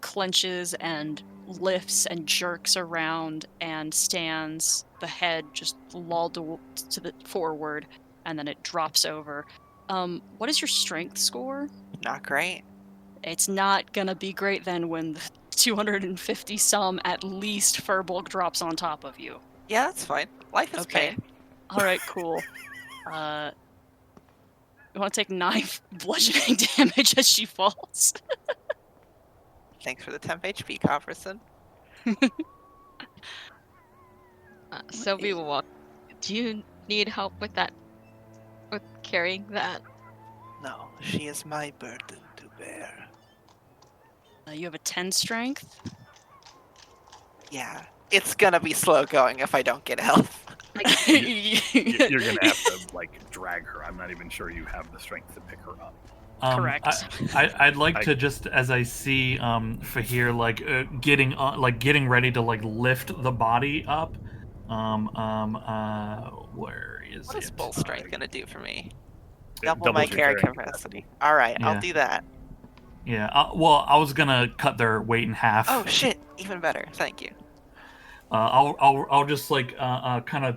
clenches and lifts and jerks around and stands, the head just lolled to the forward, and then it drops over. What is your strength score? Not great. It's not gonna be great then when the 250 some at least Furbulk drops on top of you. Yeah, that's fine. Life is Okay. pain. All right, cool. You want to take 9 bludgeoning damage as she falls. Thanks for the temp HP, Copperson. Sylvie will walk. Do you need help with that? With carrying that? No, she is my burden to bear. You have a 10 strength. Yeah, it's gonna be slow going if I don't get help. You're gonna have to, like, drag her. I'm not even sure you have the strength to pick her up. Correct. I'd like I- to just as I see Fahir getting ready to like lift the body up. Where is What is it? bull strength gonna do for me? It Double my doubles your carry carrying capacity. All right, I'll Yeah. do that. Yeah. Well, I was gonna cut their weight in half. Oh shit! Even better. Thank you. I'll just like kind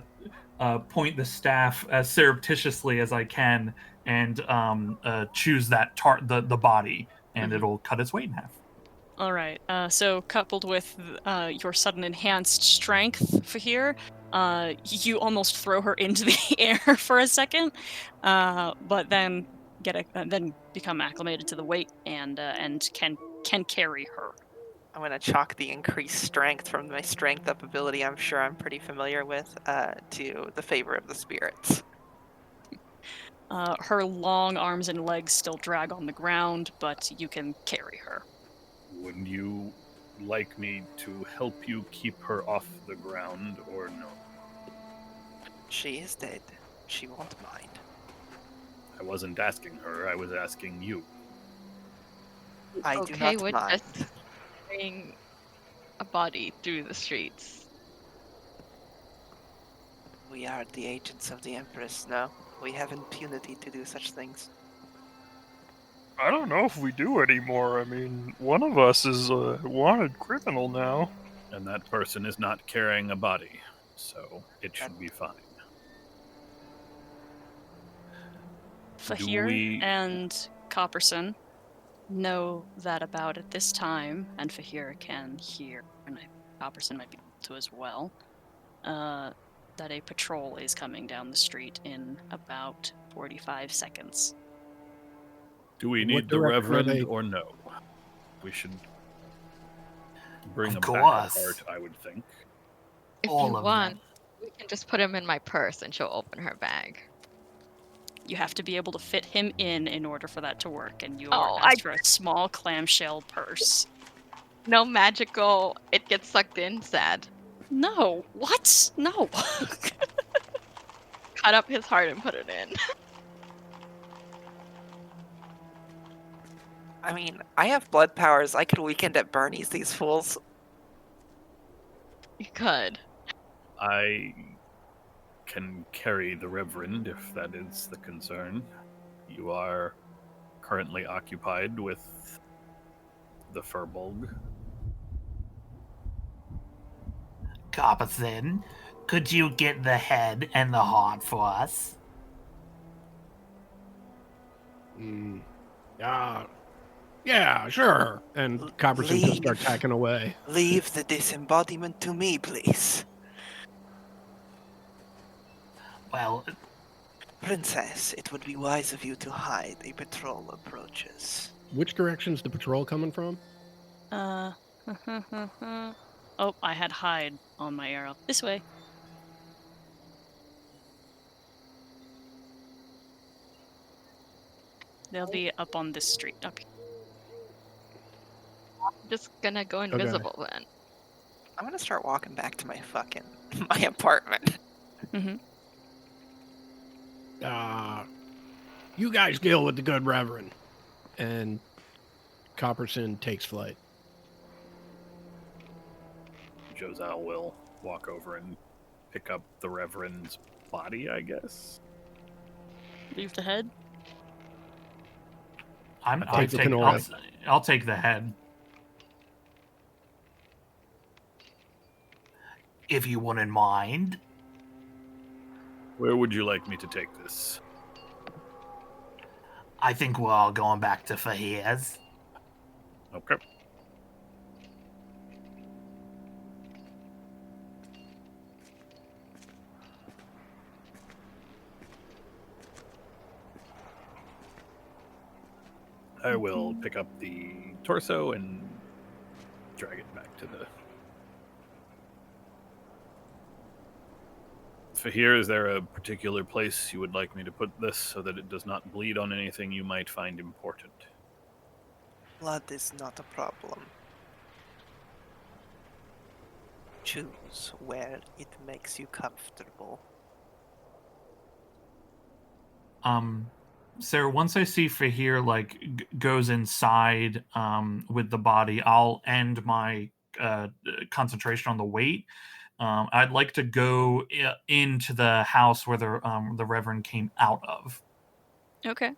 of point the staff as surreptitiously as I can and choose that the body, and Mhm. it'll cut its weight in half. All right. So coupled with your sudden enhanced strength for here, you almost throw her into the air for a second, but then then become acclimated to the weight and can carry her. I'm gonna chalk the increased strength from my strength up ability. I'm sure I'm pretty familiar with to the favor of the spirits. Her long arms and legs still drag on the ground, but you can carry her. Would you like me to help you keep her off the ground or no? She is dead. She won't mind. I wasn't asking her, I was asking you. I do Okay, not we're mind. just carrying a body through the streets. We are the agents of the Empress now. We have impunity to do such things. I don't know if we do anymore. I mean, one of us is a wanted criminal now. And that person is not carrying a body, so it should be fine. Fahir we- and Copperson know that about at this time, and Fahir can hear, and Copperson might be able to as well, that a patrol is coming down the street in about 45 seconds. Do we What need the direction are Reverend they- or no? We should bring Of him back course. apart, I would think. If All you of them. want, we can just put him in my purse and she'll open her bag. You have to be able to fit him in order for that to work, and you Oh, are asked for a small clamshell purse. No magical, it gets sucked in, sad. No, what? No. Cut up his heart and put it in. I mean, I have blood powers. I could weekend at Bernie's these fools. You could. I can carry the Reverend if that is the concern. You are currently occupied with the Furbolg. Copperson, could you get the head and the heart for us? Yeah, sure. And Copperson just start Leave. tacking away. Leave the disembodiment to me, please. Well, Princess, it would be wise of you to hide. A patrol approaches. Which direction's the patrol coming from? Oh, I had hide on my arrow. This way. They'll be up on this street. Up here. Just gonna go invisible then. I'm gonna start walking back to my fucking my apartment. You guys deal with the good Reverend. And Copperson takes flight. Josal will walk over and pick up the Reverend's body, I guess. Leave the head. Take the cannoli. I'll take the head. if you wouldn't mind. Where would you like me to take this? I think we're all going back to Fahir's. Okay. I will pick up the torso and drag it back to the... Fahir, is there a particular place you would like me to put this so that it does not bleed on anything you might find important? Blood is not a problem. Choose where it makes you comfortable. Sarah, once I see Fahir like goes inside with the body, I'll end my concentration on the weight. I'd like to go into the house where the Reverend came out of. Okay.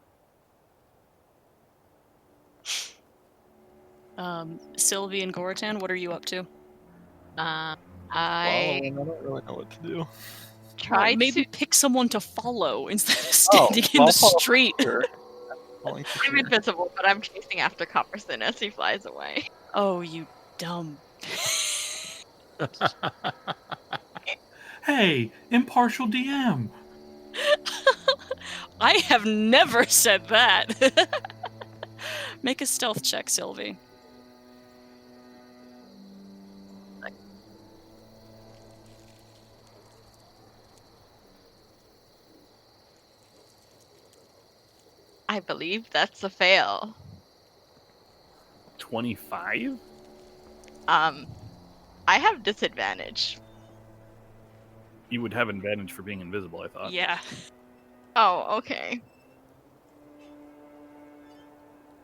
Sylvie and Gorotan, what are you up to? I Following, I don't really know what to do. tried maybe to. pick someone to follow instead of standing in I'll the follow street. Fear. Following I'm Fear. invisible, but I'm chasing after Copperson as he flies away. Oh, you dumb. Hey, impartial DM. I have never said that. Make a stealth check, Sylvie. I believe that's a fail. 25? I have disadvantage. You would have advantage for being invisible, I thought. Yeah. Oh, okay.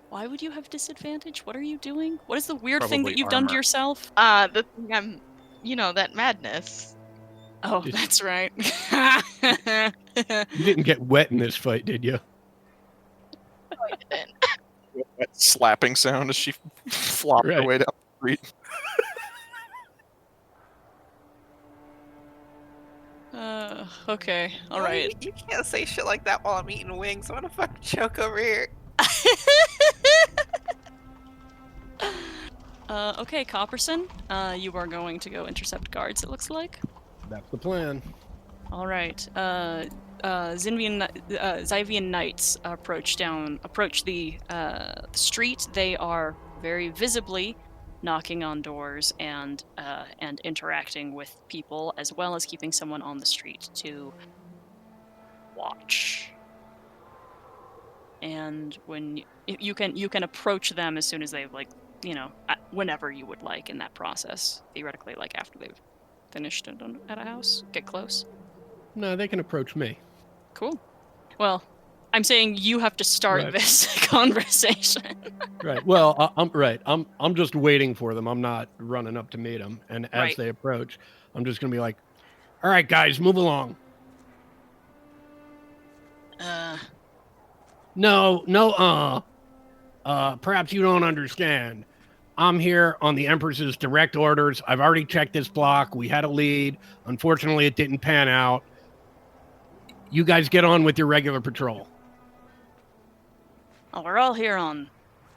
Why would you have disadvantage? What are you doing? What is the weird thing that Probably you've done to armor. yourself? The thing that madness. Oh, Just- that's right. You didn't get wet in this fight, did you? No, I didn't. That slapping sound as she flopped her Right. way down the street. Okay, No, alright. You can't say shit like that while I'm eating wings. I'm gonna fucking choke over here. Okay, Copperson, you are going to go intercept guards, it looks like. That's the plan. Alright, Zyvian Knights approach the street. They are very visibly knocking on doors and interacting with people, as well as keeping someone on the street to watch. And when you can approach them as soon as they've whenever you would like in that process. Theoretically, like after they've finished at a house, get close. No, they can approach me. Cool. Well, I'm saying you have to start Right. this conversation. Right. Well, I'm right. I'm just waiting for them. I'm not running up to meet them. And as Right. they approach, I'm just gonna be like, "All right, guys, move along." No. Perhaps you don't understand. I'm here on the Empress's direct orders. I've already checked this block. We had a lead. Unfortunately, it didn't pan out. You guys get on with your regular patrol. Oh, we're all here on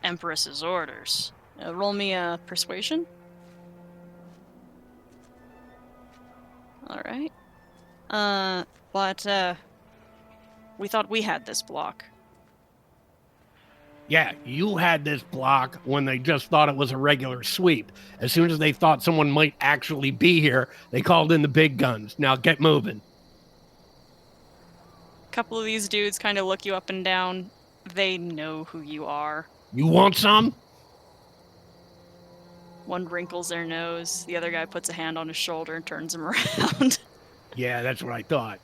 Empress's orders. Roll me a persuasion. Alright. But we thought we had this block. Yeah, you had this block when they just thought it was a regular sweep. As soon as they thought someone might actually be here, they called in the big guns. Now get moving. A couple of these dudes kind of look you up and down. They know who you are. You want some? One wrinkles their nose. The other guy puts a hand on his shoulder and turns him around. Yeah, that's what I thought.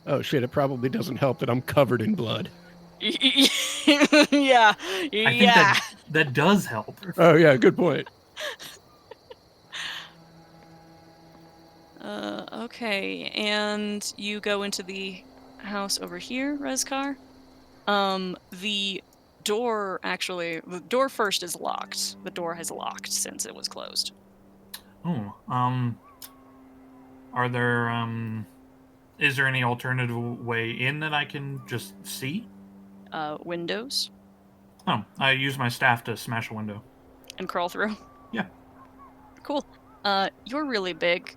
Oh shit, it probably doesn't help that I'm covered in blood. Yeah. I think that does help. Oh yeah, good point. Okay, and you go into the house over here, Rezkar. The door first is locked. The door has locked since it was closed. Oh, are there is there any alternative way in that I can just see? Windows Oh, I use my staff to smash a window. and crawl through. Yeah. Cool. You're really big.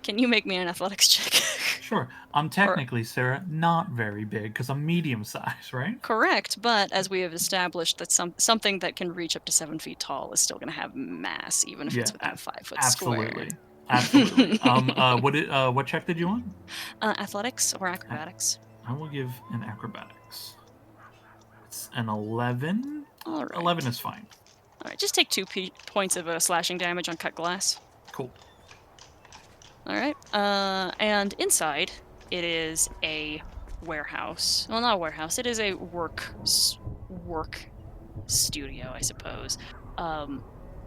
Can you make me an athletics check? Sure. I'm technically, Sarah, not very big because I'm medium size, right? Correct, but as we have established, that something that can reach up to 7 feet tall is still going to have mass, even if it's Yeah, within 5 foot Absolutely. square. Absolutely. What check did you want? Athletics or acrobatics? I will give an acrobatics. It's an 11. All right. 11 is fine. All right, just take 2 points of slashing damage on cut glass. Cool. All right. And inside it is a warehouse. Well, not a warehouse. It is a work studio, I suppose.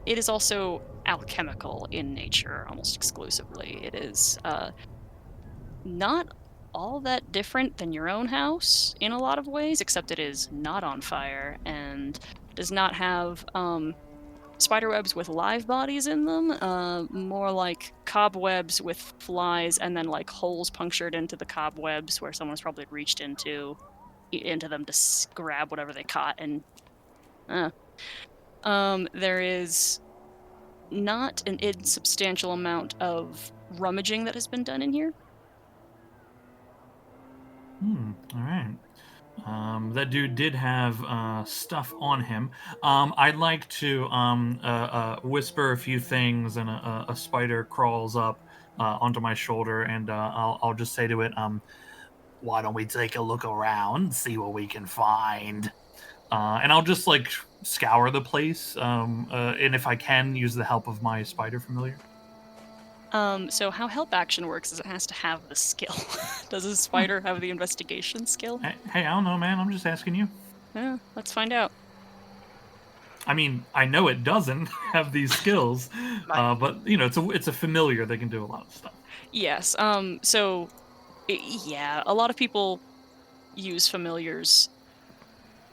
It is also alchemical in nature, almost exclusively. It is not all that different than your own house in a lot of ways, except it is not on fire and does not have spiderwebs with live bodies in them, more like cobwebs with flies and then like holes punctured into the cobwebs where someone's probably reached into them to grab whatever they caught. And there is not an insubstantial amount of rummaging that has been done in here. All right. That dude did have stuff on him. I'd like to whisper a few things, and a spider crawls up onto my shoulder, and I'll just say to it, Why don't we take a look around, see what we can find? and I'll just like scour the place, and if I can, use the help of my spider familiar. So how help action works is it has to have the skill. Does a spider have the investigation skill? Hey, I don't know, man. I'm just asking you. Yeah, let's find out. I mean, I know it doesn't have these skills, but you know, it's a familiar that can do a lot of stuff. Yes. Yeah, a lot of people use familiars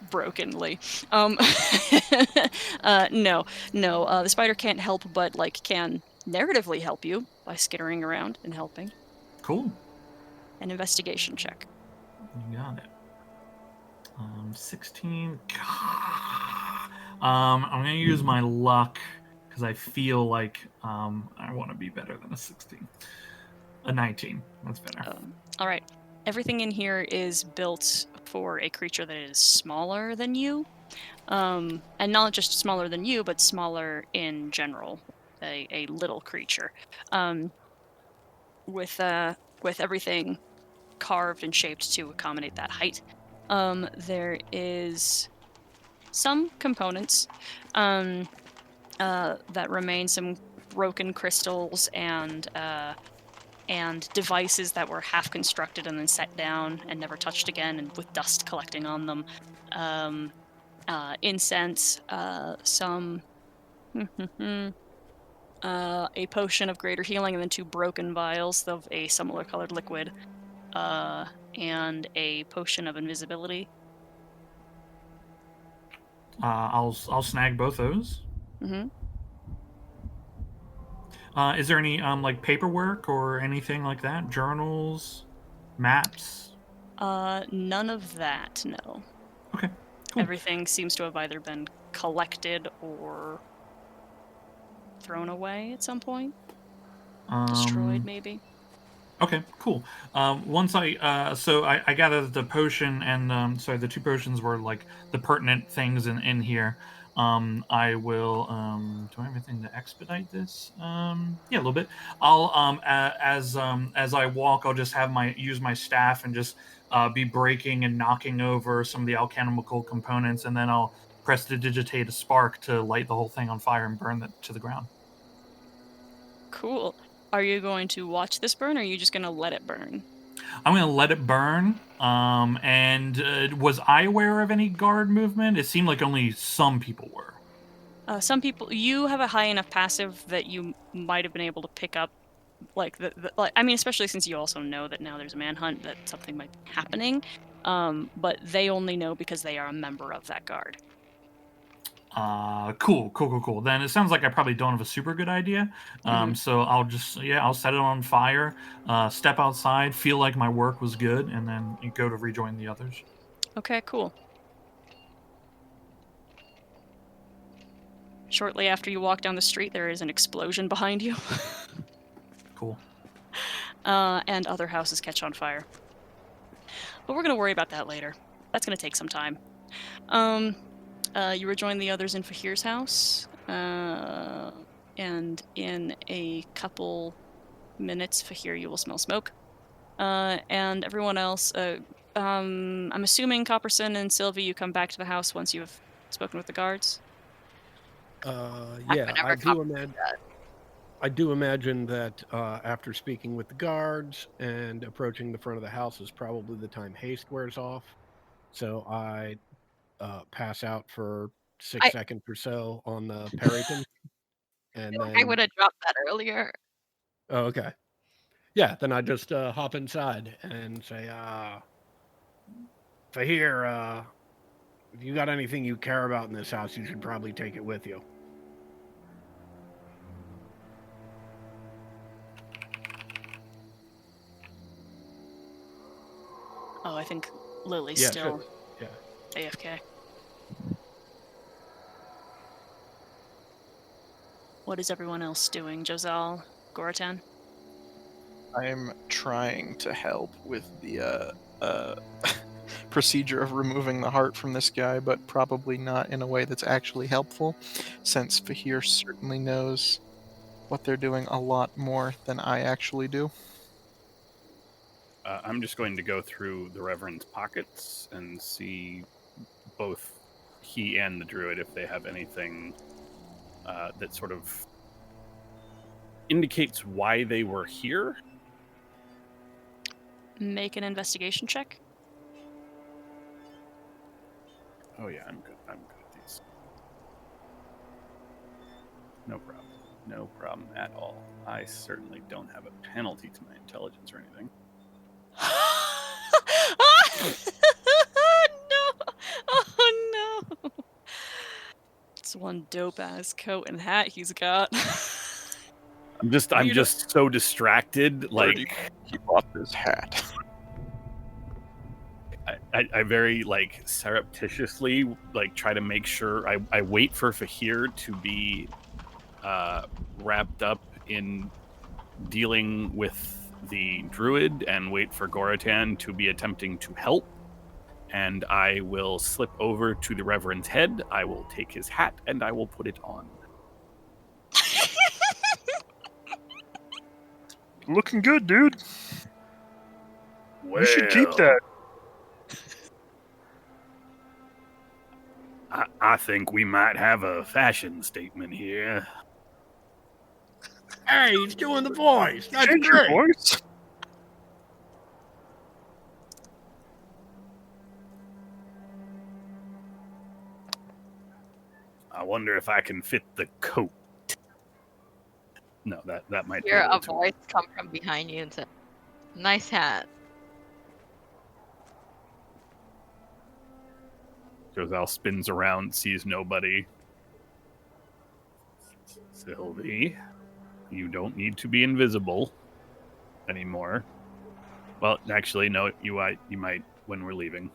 brokenly. No. The spider can't help but can narratively help you by skittering around and helping. Cool. An investigation check. You got it. 16. I'm gonna use my luck because I feel like I want to be better than a 16. A 19. That's better. All right. Everything in here is built for a creature that is smaller than you, and not just smaller than you, but smaller in general. A little creature, with everything carved and shaped to accommodate that height. There is some components that remain, some broken crystals and devices that were half constructed and then set down and never touched again, and with dust collecting on them. Incense, some. A potion of greater healing, and then 2 broken vials of a similar colored liquid, and a potion of invisibility. I'll snag both those. Mm-hmm. Is there any like paperwork or anything like that? Journals, maps? None of that. No. Okay. Cool. Everything seems to have either been collected or thrown away at some point. Destroyed, maybe. Okay, cool. Once I gather the potion and the 2 potions were like the pertinent things in here. I will. Do I have anything to expedite this? Yeah, a little bit. I'll as I walk, I'll just use my staff and just be breaking and knocking over some of the alchemical components, and then I'll prestidigitate a spark to light the whole thing on fire and burn it to the ground. Cool. Are you going to watch this burn, or are you just going to let it burn? I'm going to let it burn. Was I aware of any guard movement? It seemed like only some people were. Some people. You have a high enough passive that you might have been able to pick up, especially since you also know that now there's a manhunt, that something might be happening. But they only know because they are a member of that guard. Cool. Then it sounds like I probably don't have a super good idea. So I'll set it on fire, step outside, feel like my work was good, and then go to rejoin the others. Okay, cool. Shortly after you walk down the street, there is an explosion behind you. Cool. And other houses catch on fire. But we're going to worry about that later. That's going to take some time. You rejoin the others in Fahir's house, and in a couple minutes, Fahir, you will smell smoke. And everyone else, I'm assuming Copperson and Sylvie, you come back to the house once you have spoken with the guards? Yeah, I do imagine. I do imagine that after speaking with the guards and approaching the front of the house is probably the time haste wears off. So I pass out for 6 I- seconds or so on the Perryton. And I then, would have dropped that earlier. oh, okay. Yeah, then I just hop inside and say, Fahir, if you got anything you care about in this house, you should probably take it with you. Oh, I think Lily's Yeah, still sure. Yeah. AFK. What is everyone else doing? Josal, Goratan? I'm trying to help with the procedure of removing the heart from this guy, but probably not in a way that's actually helpful, since Fahir certainly knows what they're doing a lot more than I actually do. I'm just going to go through the Reverend's pockets and see both he and the druid if they have anything that sort of indicates why they were here. Make an investigation check. Oh yeah, I'm good. I'm good at these. No problem. No problem at all. I certainly don't have a penalty to my intelligence or anything. No! Oh no! It's one dope ass coat and hat he's got. I'm just so distracted. Like He bought this hat. I very like surreptitiously like try to make sure I wait for Fahir to be wrapped up in dealing with the druid and wait for Goratan to be attempting to help. And I will slip over to the Reverend's head. I will take his hat and I will put it on. Looking good, dude. You should keep that. I think we might have a fashion statement here. Hey, he's doing the voice. That's Change your great. voice. I wonder if I can fit the coat. No, that might Hear be a too voice come from behind you and say, "Nice hat." Josal spins around, sees nobody. Sylvie, you don't need to be invisible anymore. Well, actually, no, you might when we're leaving.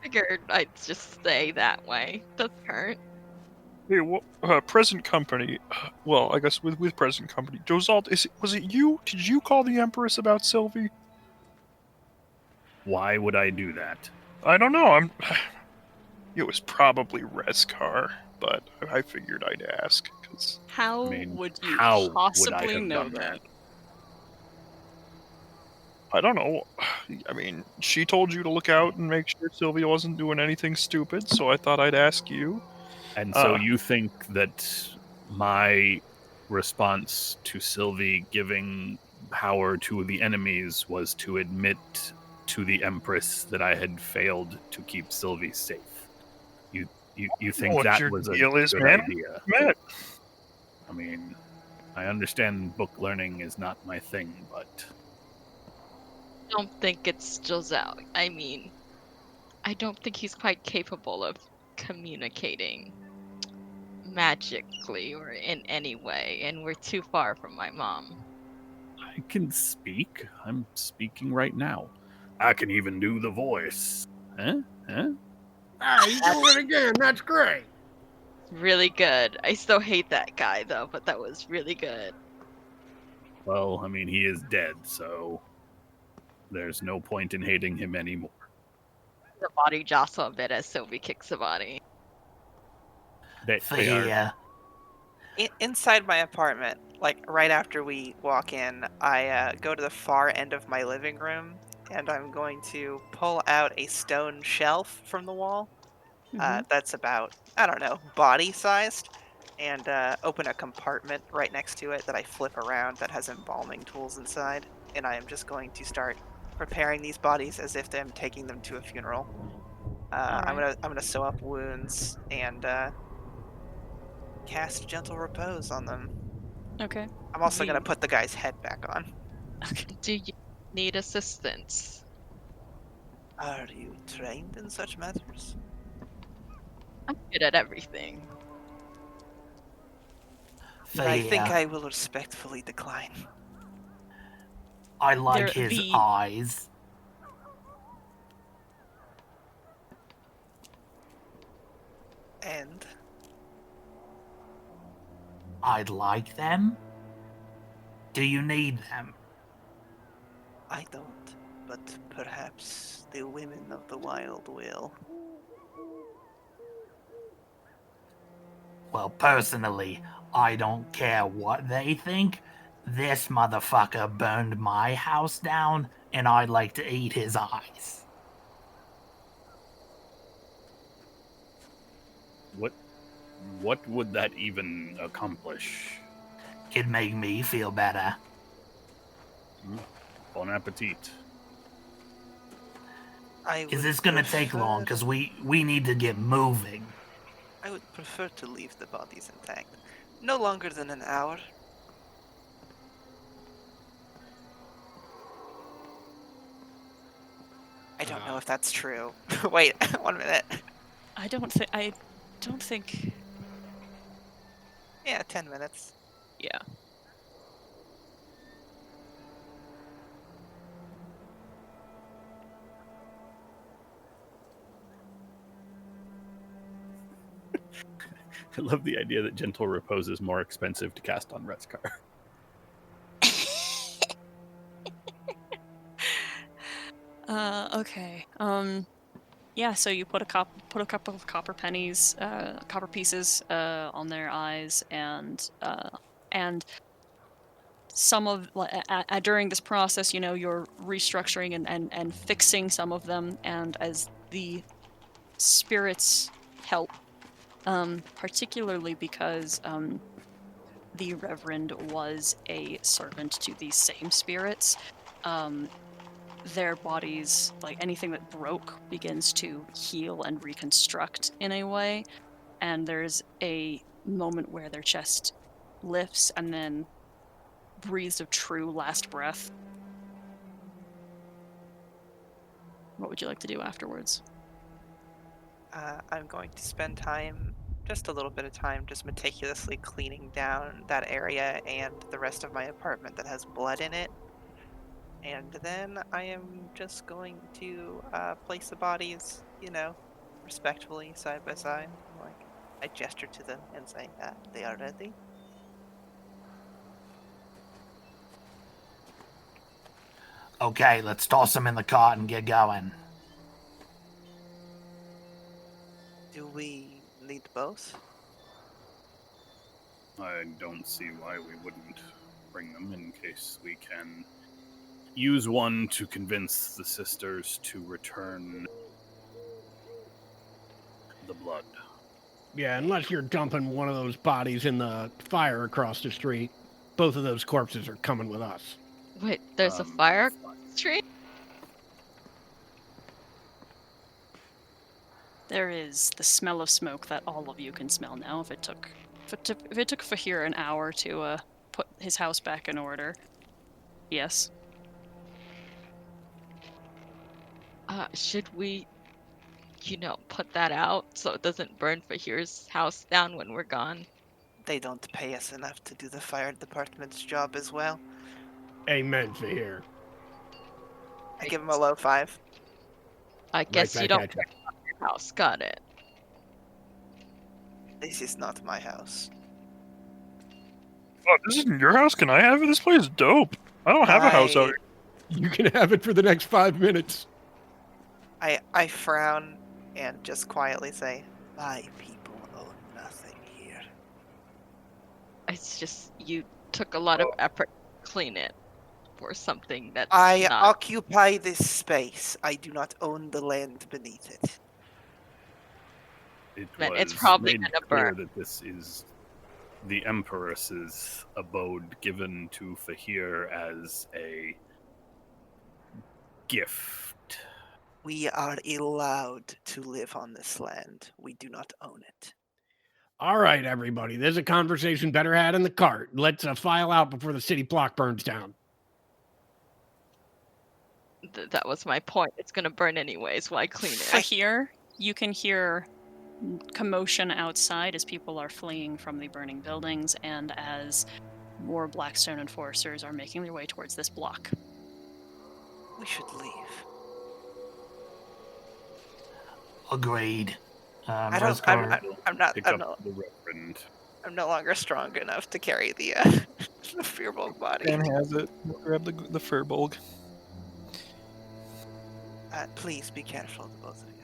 Figured I'd just stay that way. Doesn't hurt. Hey, present company. Well, I guess with present company. Josald, was it you? Did you call the Empress about Sylvie? Why would I do that? I don't know. It was probably Reskar, but I figured I'd ask because How I mean, would you how would I possibly have know done that? I don't know. I mean, she told you to look out and make sure Sylvia wasn't doing anything stupid, so I thought I'd ask you. And so you think that my response to Sylvie giving power to the enemies was to admit to the Empress that I had failed to keep Sylvie safe? You think What that your was a deal is, good man? idea? Man, I mean, I understand book learning is not my thing, but Don't think it's Josel. I mean, I don't think he's quite capable of communicating magically or in any way, and we're too far from my mom. I can speak. I'm speaking right now. I can even do the voice. Huh? Hey, he's doing it again. That's great. Really good. I still hate that guy though, but that was really good. Well, I mean, he is dead, so there's no point in hating him anymore. The body jostle a bit as Sylvie kicks the body. They are Fahir. Inside my apartment, like right after we walk in, I go to the far end of my living room and I'm going to pull out a stone shelf from the wall. Mhm. That's about, I don't know, body sized. and open a compartment right next to it that I flip around that has embalming tools inside. And I am just going to start preparing these bodies as if I'm taking them to a funeral. I'm gonna sew up wounds and cast gentle repose on them. Okay. I'm also Do gonna you- put the guy's head back on. Do you need assistance? Are you trained in such matters? I'm good at everything. I think Fear. I will respectfully decline. I like They're his the- eyes. And I'd like them. Do you need them? I don't, but perhaps the women of the wild will. Well, personally, I don't care what they think. This motherfucker burned my house down, and I'd like to eat his eyes. What would that even accomplish? It'd make me feel better. Bon appetit. Is this gonna take long? Because we need to get moving. I would prefer to leave the bodies intact. No longer than an hour. I don't know if that's true. Wait, 1 minute. I don't think. Yeah, 10 minutes. Yeah. I love the idea that Gentle Repose is more expensive to cast on Retskar. Okay. Yeah. So you put a couple of copper pennies, copper pieces, on their eyes, and some of during this process, you know, you're restructuring and fixing some of them, and as the spirits help, particularly because the Reverend was a servant to these same spirits. Their bodies, like anything that broke, begins to heal and reconstruct in a way. And there's a moment where their chest lifts and then breathes a true last breath. What would you like to do afterwards? I'm going to spend time, just a little bit of time, just meticulously cleaning down that area and the rest of my apartment that has blood in it. And then I am just going to place the bodies, you know, respectfully, side by side. Like, I gesture to them and say, they are ready. Okay, let's toss them in the cart and get going. Do we need both? I don't see why we wouldn't bring them in case we can use one to convince the sisters to return the blood. Yeah, unless you're dumping one of those bodies in the fire across the street, both of those corpses are coming with us. Wait, there's a fire street? There is the smell of smoke that all of you can smell now. If it took Fahir an hour to put his house back in order, yes. Should we, put that out so it doesn't burn Fahir's house down when we're gone? They don't pay us enough to do the fire department's job as well. Amen for here. I give him a low 5. I guess Right you back don't at ya. burn your house. Got it. This is not my house. Oh, this isn't your house? Can I have it? This place is dope. I don't have a house out here. You can have it for the next 5 minutes. I frown and just quietly say, my people own nothing here. It's just you took a lot of effort to clean it for something that's I not. occupy this space. I do not own the land beneath it. It Then it's was probably made gonna clear burn. that this is the Empress's abode given to Fahir as a gift. We are allowed to live on this land. We do not own it. All right, everybody. There's a conversation better had in the cart. Let's file out before the city block burns down. That was my point. It's gonna burn anyways. Why clean it? Fahir, you can hear commotion outside as people are fleeing from the burning buildings and as more Blackstone enforcers are making their way towards this block. We should leave. Agreed. I don't. Rosgar, I'm not. Pick I'm up no, the Reverend. I'm no longer strong enough to carry the the Fearbulk body. Ben has it. Grab the Firbolg. Please be careful, the both of you.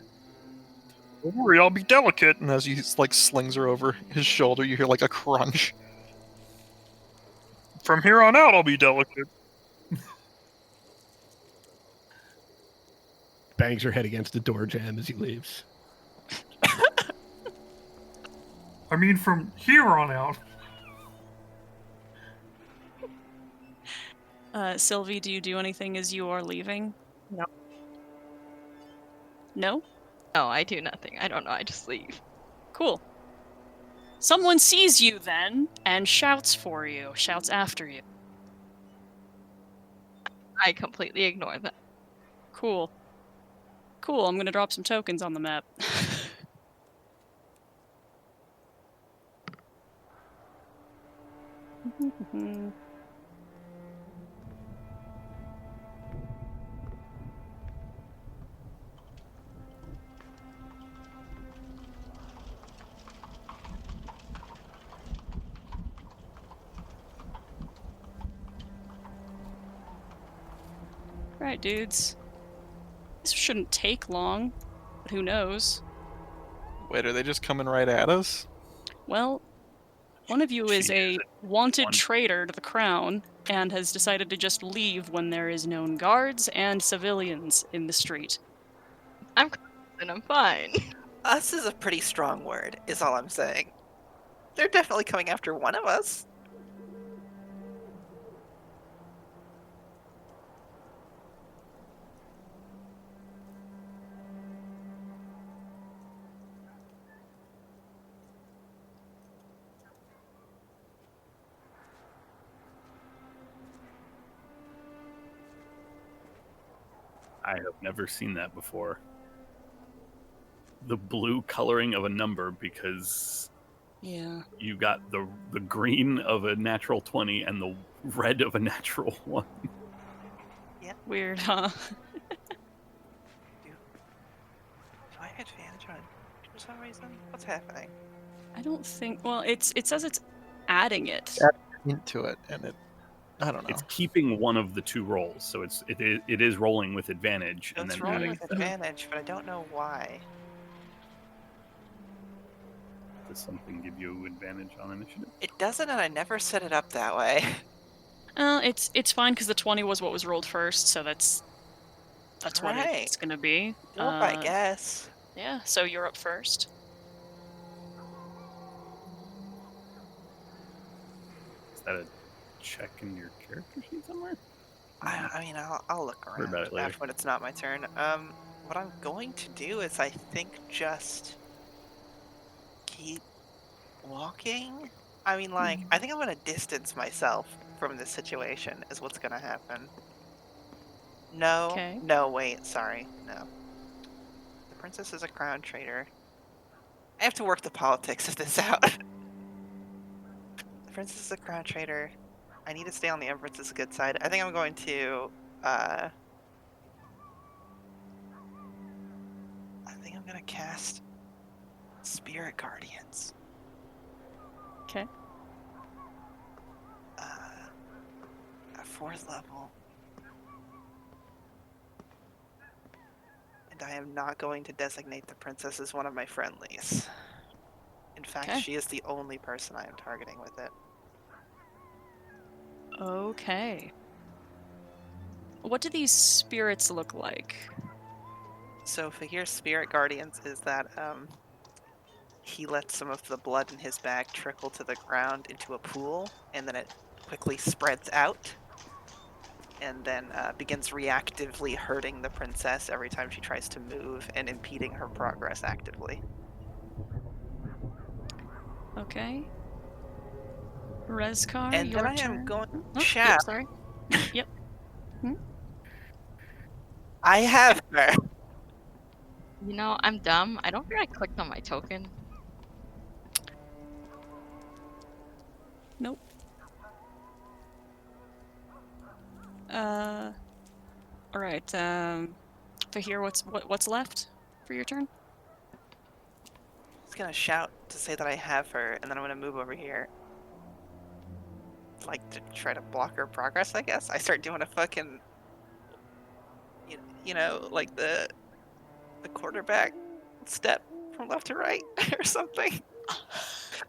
Don't worry, I'll be delicate. And as he like slings her over his shoulder, you hear like a crunch. From here on out, I'll be delicate. Bangs her head against the door jam as he leaves. I mean, from here on out. Sylvie, do you do anything as you are leaving? No. No? No, I do nothing. I don't know. I just leave. Cool. Someone sees you then and shouts for you, shouts after you. I completely ignore that. Cool. Cool, I'm gonna drop some tokens on the map. Right, dudes. This shouldn't take long, but who knows? Wait, are they just coming right at us? Well, one of you is She a is wanted one. traitor to the crown and has decided to just leave when there is known guards and civilians in the street. I'm and I'm fine. Us is a pretty strong word, is all I'm saying. They're definitely coming after one of us. I have never seen that before. The blue coloring of a number because Yeah. you got the green of a natural 20 and the red of a natural 1. Weird, huh? Do I have advantage on it for some reason? What's happening? I don't think. Well, it says it's adding it. Into it, and it. I don't know. It's keeping one of the two rolls, so it is rolling with advantage and It's then rolling adding. with advantage, but I don't know why. Does something give you advantage on initiative? It doesn't, and I never set it up that way. It's fine because the 20 was what was rolled first, so that's what Right. it's gonna be. Nope, I guess. Yeah. So you're up first. Is that a check in your character sheet somewhere? I mean, I'll look Worry around about it later. after when it's not my turn. What I'm going to do is I think just keep walking. I mean, like, I think I'm gonna distance myself from this situation. Is what's gonna happen. No, Okay. no, wait, sorry, no. The princess is a crown traitor. I have to work the politics of this out. The princess is a crown traitor. I need to stay on the Empress's good side. I think I'm going to, I think I'm gonna cast Spirit Guardians. Okay. At 4th level. And I am not going to designate the princess as one of my friendlies. In fact, Okay. she is the only person I am targeting with it. Okay. What do these spirits look like? So Fahir's Spirit Guardians is that he lets some of the blood in his bag trickle to the ground into a pool, and then it quickly spreads out, and then begins reactively hurting the princess every time she tries to move and impeding her progress actively. Okay. Rezkar, And your then I turn. am going Oh, Shaft. yep, sorry. Yep. I have her. You know, I'm dumb. I don't think I clicked on my token. Nope. All right. Fahir, what's left for your turn? I'm just gonna shout to say that I have her, and then I'm gonna move over here. Like to try to block her progress, I guess. I start doing a fucking, you know, like the quarterback step from left to right or something.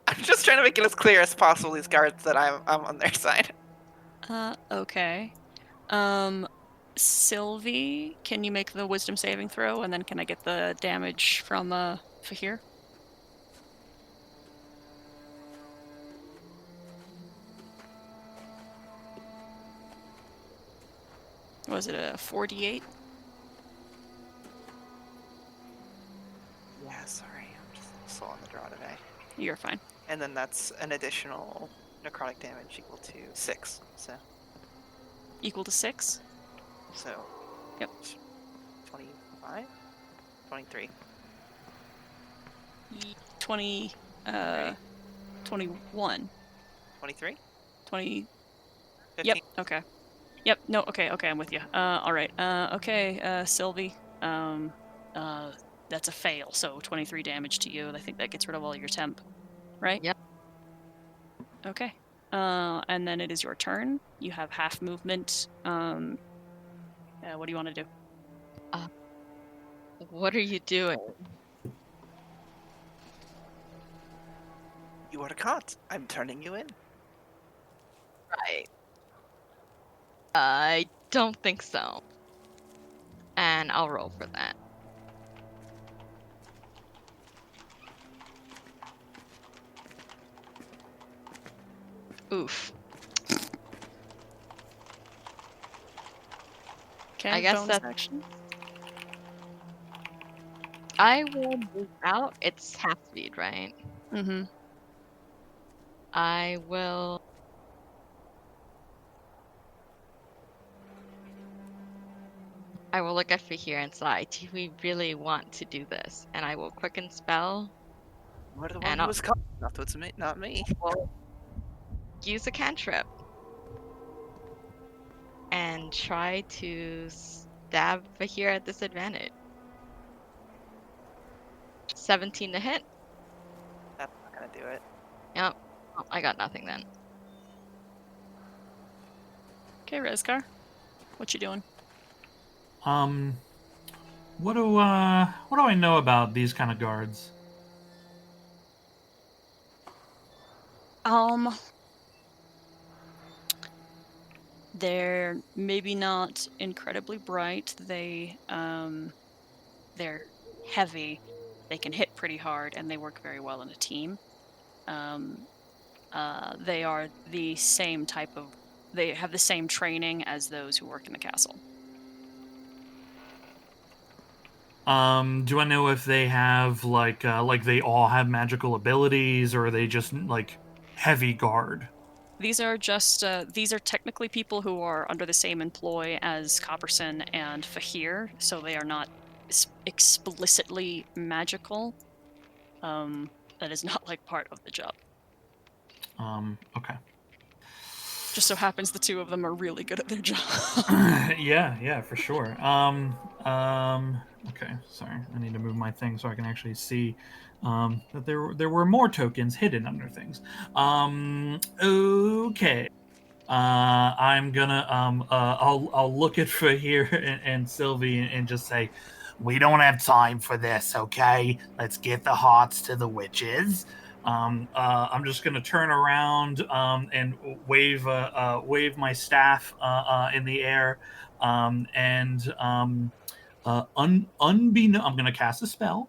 I'm just trying to make it as clear as possible, these guards, that I'm on their side. Okay. Sylvie, can you make the wisdom saving throw, and then can I get the damage from Fahir? Was it a 48? Yeah, sorry, I'm just slow on the draw today. You're fine. And then that's an additional necrotic damage equal to 6. Equal to 6? So. Yep. 25? 23. 20, 21. 23? 20. 15. Yep, okay. Yep, no, okay, I'm with you. Alright, okay, Sylvie, that's a fail, so 23 damage to you. I think that gets rid of all your temp, right? Yep. Okay. And then it is your turn. You have half movement. What do you want to do? What are you doing? You are caught. I'm turning you in. Right. I don't think so. And I'll roll for that. Oof. Okay, I guess bonus that's- action. I will move out. It's half speed, right? Mm-hmm. I will. I will look at Fahir and say, do we really want to do this? And I will quicken spell. You're the one And who I'll- was caught. Not me. Well, use a cantrip. And try to stab Fahir at disadvantage. 17 to hit. That's not gonna do it. Yep. Oh, I got nothing then. Okay, Rezkar, what you doing? What do I know about these kind of guards? They're maybe not incredibly bright. They're heavy. They can hit pretty hard, and they work very well in a team. They are the same type of. They have the same training as those who work in the castle. Do I know if they have like they all have magical abilities, or are they just like heavy guard? These are technically people who are under the same employ as Copperson and Fahir, so they are not explicitly magical. That is not like part of the job. Okay. Just so happens the two of them are really good at their job. yeah, for sure. Okay, sorry. I need to move my thing so I can actually see that there were more tokens hidden under things. Okay. I'm gonna I'll look at Fahir and Sylvie and just say, We don't have time for this, okay? Let's get the hearts to the witches. I'm just gonna turn around and wave my staff in the air, and I'm gonna cast a spell.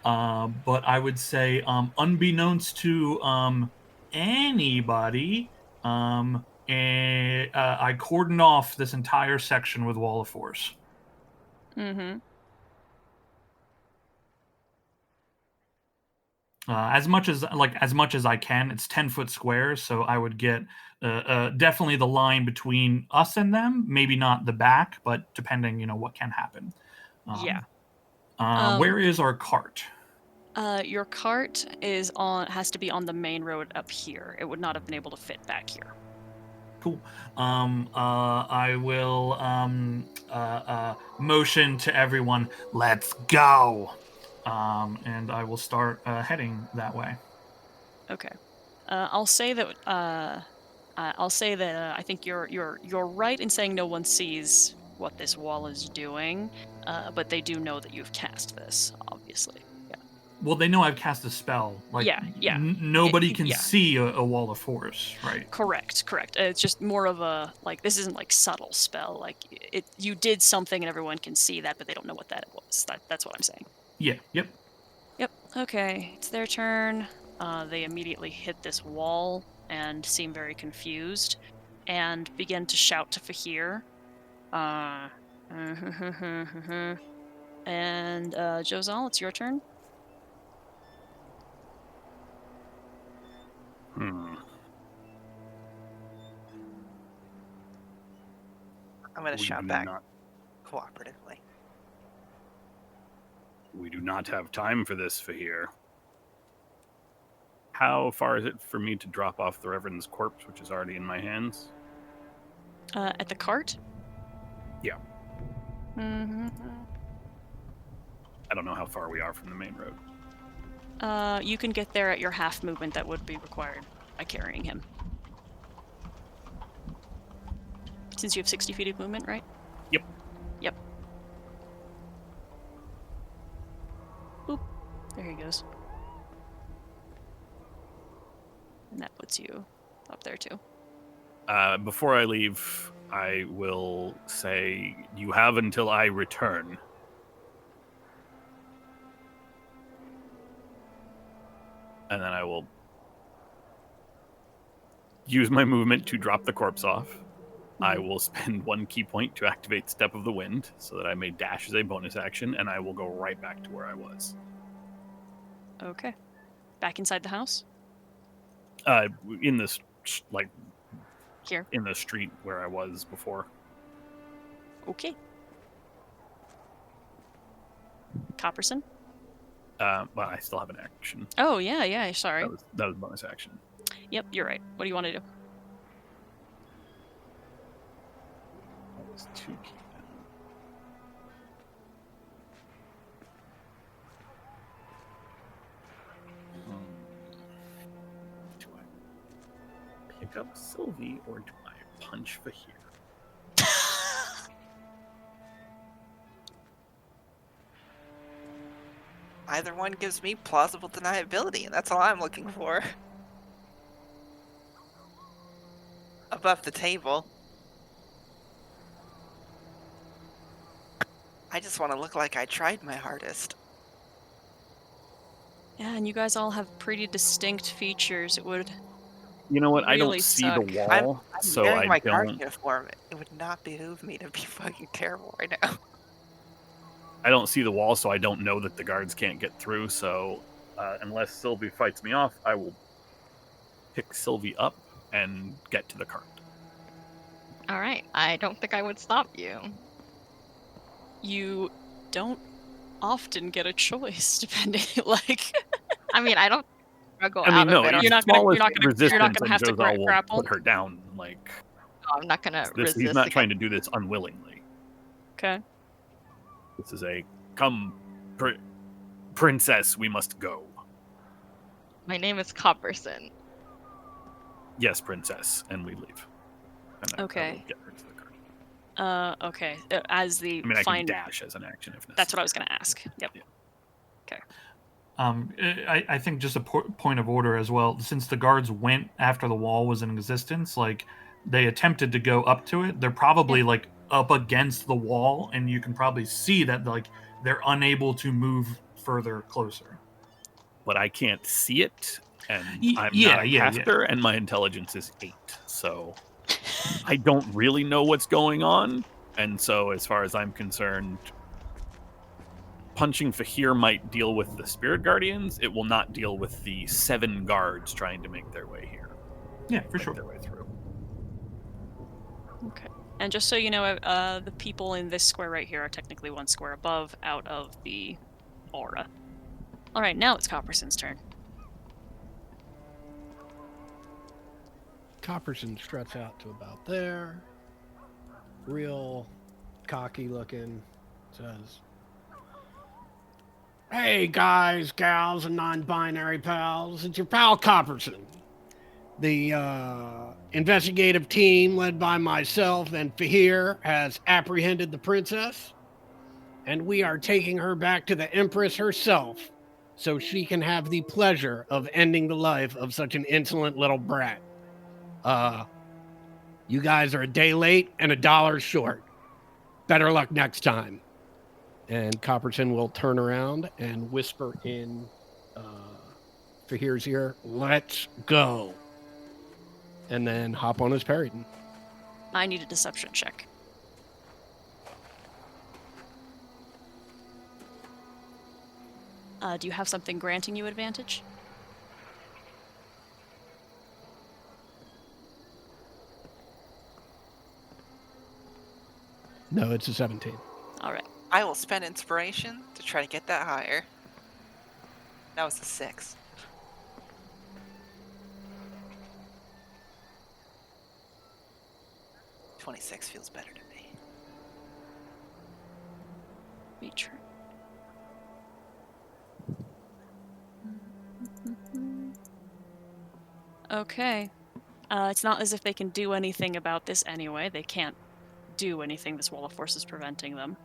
But I would say, unbeknownst to anybody, I cordoned off this entire section with wall of force. Mm-hmm. As much as I can. It's 10-foot squares, so I would get definitely the line between us and them. Maybe not the back, but depending, what can happen. Yeah. Where is our cart? Your cart has to be on the main road up here. It would not have been able to fit back here. Cool. I will motion to everyone, let's go. And I will start heading that way. Okay. I'll say that I think you're right in saying no one sees what this wall is doing, but they do know that you've cast this, obviously. Yeah. Well, they know I've cast a spell. Like, yeah. Nobody can yeah. see a wall of force, right? Correct. It's just more of a this isn't like subtle spell. Like you did something and everyone can see that, but they don't know what that was. That's what I'm saying. Yeah. Yep. Okay, it's their turn. They immediately hit this wall and seem very confused, and begin to shout to Fahir. And Jozal, it's your turn. Hmm. I'm going to We shout do back not- cooperatively. We do not have time for this, Fahir. How far is it for me to drop off the Reverend's corpse, which is already in my hands? At the cart? Yeah. Mm-hmm. I don't know how far we are from the main road. You can get there at your half movement that would be required by carrying him. Since you have 60 feet of movement, right? Yep. Boop. There he goes. And that puts you up there too. Before I leave, I will say you have until I return. And then I will use my movement to drop the corpse off. I will spend 1 key point to activate Step of the Wind so that I may dash as a bonus action, and I will go right back to where I was. Okay. Back inside the house? In this, Here. in the street where I was before. Okay. Copperson? But I still have an action. Oh, yeah, sorry. That was bonus action. Yep, you're right. What do you want to do? That was 2 key down. Do I pick up Sylvie or do I punch Fahir? Either one gives me plausible deniability, and that's all I'm looking for. Above the table. I just want to look like I tried my hardest. Yeah, and you guys all have pretty distinct features. It would... You know what? I Really don't see suck. the I'm wall, so wearing I my guard don't. uniform. It would not behoove me to be fucking terrible right now. I don't see the wall, so I don't know that the guards can't get through. So, unless Sylvie fights me off, I will pick Sylvie up and get to the cart. All right. I don't think I would stop you. You don't often get a choice, depending, I mean, I don't struggle I mean, out no, of it. You're not gonna- smallest you're not gonna resistance, have to and Jozal will grapple? put her down. Like I'm not gonna resist. he's not against- trying to do this unwillingly. Okay. This is a come, princess. We must go. My name is Copperson. Yes, princess, and we leave. And I will Okay. get her to the cart. Okay. As the I mean, I can find... dash as an action if necessary. That's what I was going to ask. Yep. I think just a point of order as well. Since the guards went after the wall was in existence, like they attempted to go up to it. They're probably like up against the wall, and you can probably see that like they're unable to move further closer. But I can't see it, and I'm yeah, not a yeah. caster, and my intelligence is 8. So I don't really know what's going on. And so, as far as I'm concerned, punching Fahir might deal with the spirit guardians. It will not deal with the 7 guards trying to make their way here. Yeah, for Make sure. their way through. Okay. And just so you know, the people in this square right here are technically one square above, out of the aura. All right, now it's Copperson's turn. Copperson struts out to about there. Real cocky looking. Says, "Hey guys, gals, and non-binary pals. It's your pal Copperson. The investigative team led by myself and Fahir has apprehended the princess, and we are taking her back to the Empress herself so she can have the pleasure of ending the life of such an insolent little brat. You guys are a day late and $1 short. Better luck next time." And Copperton will turn around and whisper in Fahir's ear, "Let's go." And then hop on his Peryton. I need a deception check. Do you have something granting you advantage? No, it's a 17. All right. I will spend inspiration to try to get that higher. That was a 6. $26 feels better to me. Be true. Okay. It's not as if they can do anything about this anyway. They can't do anything. This wall of force is preventing them.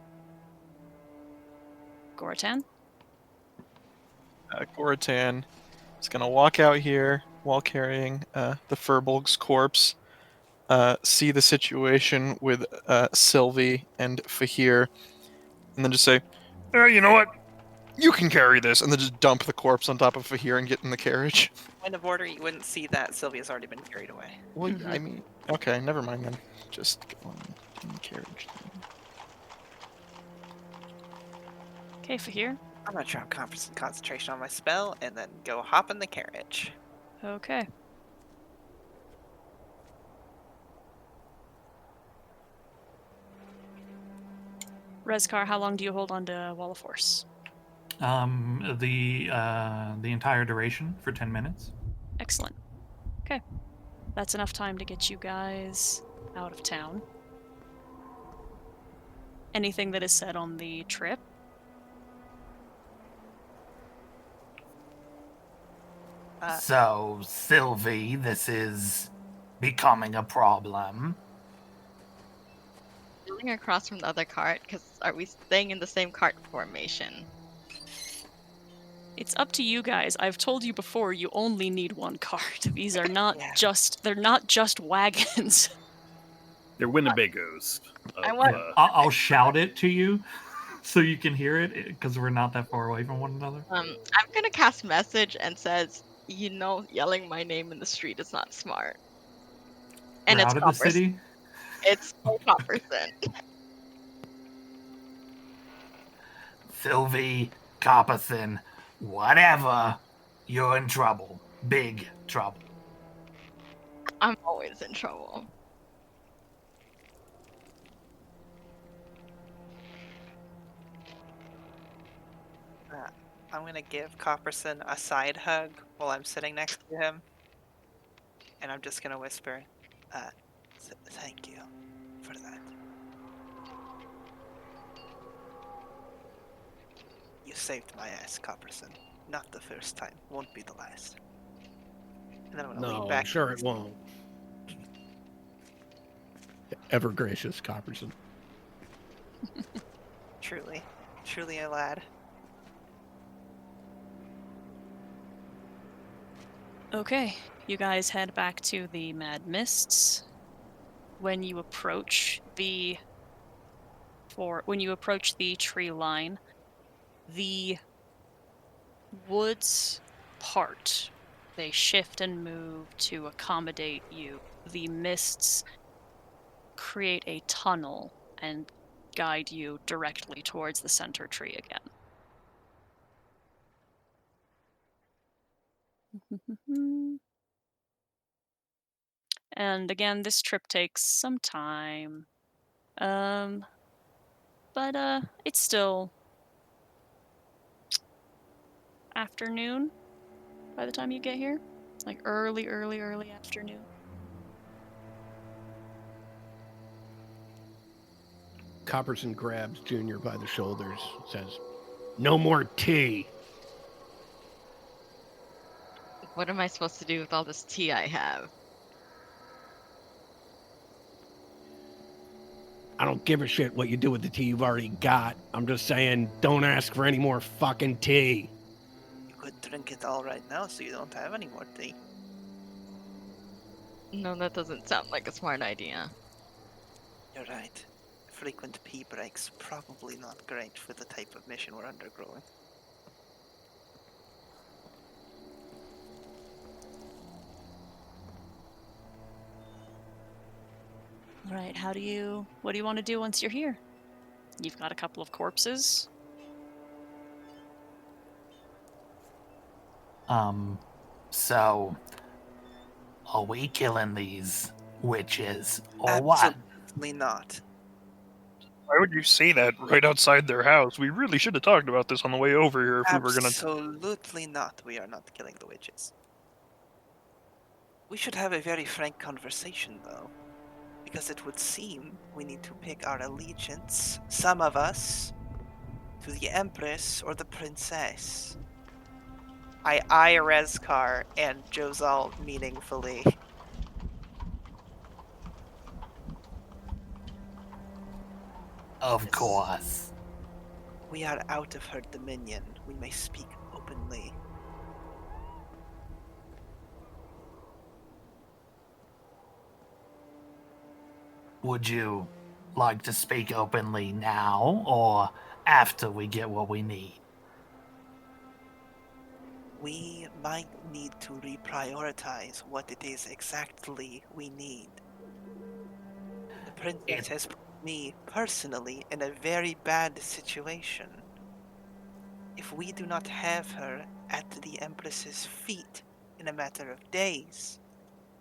Goratan? Goratan is going to walk out here while carrying the Furbolg's corpse, see the situation with Sylvie and Fahir, and then just say, You know what? You can carry this, and then just dump the corpse on top of Fahir and get in the carriage. Point of order, you wouldn't see that Sylvia's already been carried away. Well, I mean, okay, never mind then. Just go on in the carriage. Okay, Fahir. I'm gonna drop concentration on my spell and then go hop in the carriage. Okay. Rezkar, how long do you hold on to Wall of Force? The entire duration for 10 minutes. Excellent. Okay. That's enough time to get you guys out of town. Anything that is said on the trip? So, Sylvie, this is becoming a problem. Going across from the other cart, because are we staying in the same cart formation? It's up to you guys. I've told you before, you only need one cart. These are not Yeah. they're not just wagons. They're Winnebagos. I want- I'll shout it to you so you can hear it because we're not that far away from one another. I'm gonna cast message and says, you know, yelling my name in the street is not smart. And We're it's out of the Copperson. city. It's Copperson. Sylvie, Copperson, whatever, you're in trouble. Big trouble. I'm always in trouble. I'm gonna give Copperson a side hug while I'm sitting next to him. And I'm just gonna whisper, thank you for that. You saved my ass, Copperson. Not the first time, won't be the last. And then I'm gonna No, lean I'm back. sure it won't. Ever gracious Copperson. Truly, truly a lad. Okay, you guys head back to the Mad Mists. When you approach the tree line, the woods part. They shift and move to accommodate you. The mists create a tunnel and guide you directly towards the center tree again. And again, this trip takes some time. But it's still afternoon by the time you get here. Like early afternoon. Copperson grabs Junior by the shoulders, says, "No more tea." What am I supposed to do with all this tea I have? I don't give a shit what you do with the tea you've already got. I'm just saying, don't ask for any more fucking tea. You could drink it all right now so you don't have any more tea. No, that doesn't sound like a smart idea. You're right. Frequent pee breaks probably not great for the type of mission we're undergoing. Alright, what do you want to do once you're here? You've got a couple of corpses. So, are we killing these witches or what? Absolutely not. Why would you say that right outside their house? We really should have talked about this on the way over here if we were gonna. Absolutely not. We are not killing the witches. We should have a very frank conversation, though. Because it would seem we need to pick our allegiance, some of us, to the Empress or the Princess. I eye Rezkar and Jozal meaningfully. Of course. We are out of her dominion. We may speak openly. Would you like to speak openly now or after we get what we need? We might need to reprioritize what it is exactly we need. The Princess has put me personally in a very bad situation. If we do not have her at the Empress's feet in a matter of days,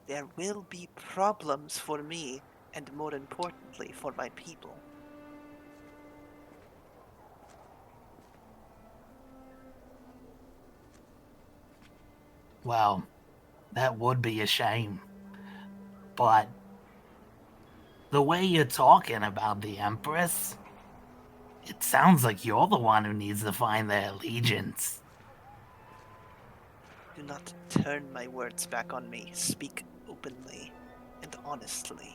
there will be problems for me and, more importantly, for my people. Well, that would be a shame. But the way you're talking about the Empress, it sounds like you're the one who needs to find their allegiance. Do not turn my words back on me. Speak openly and honestly.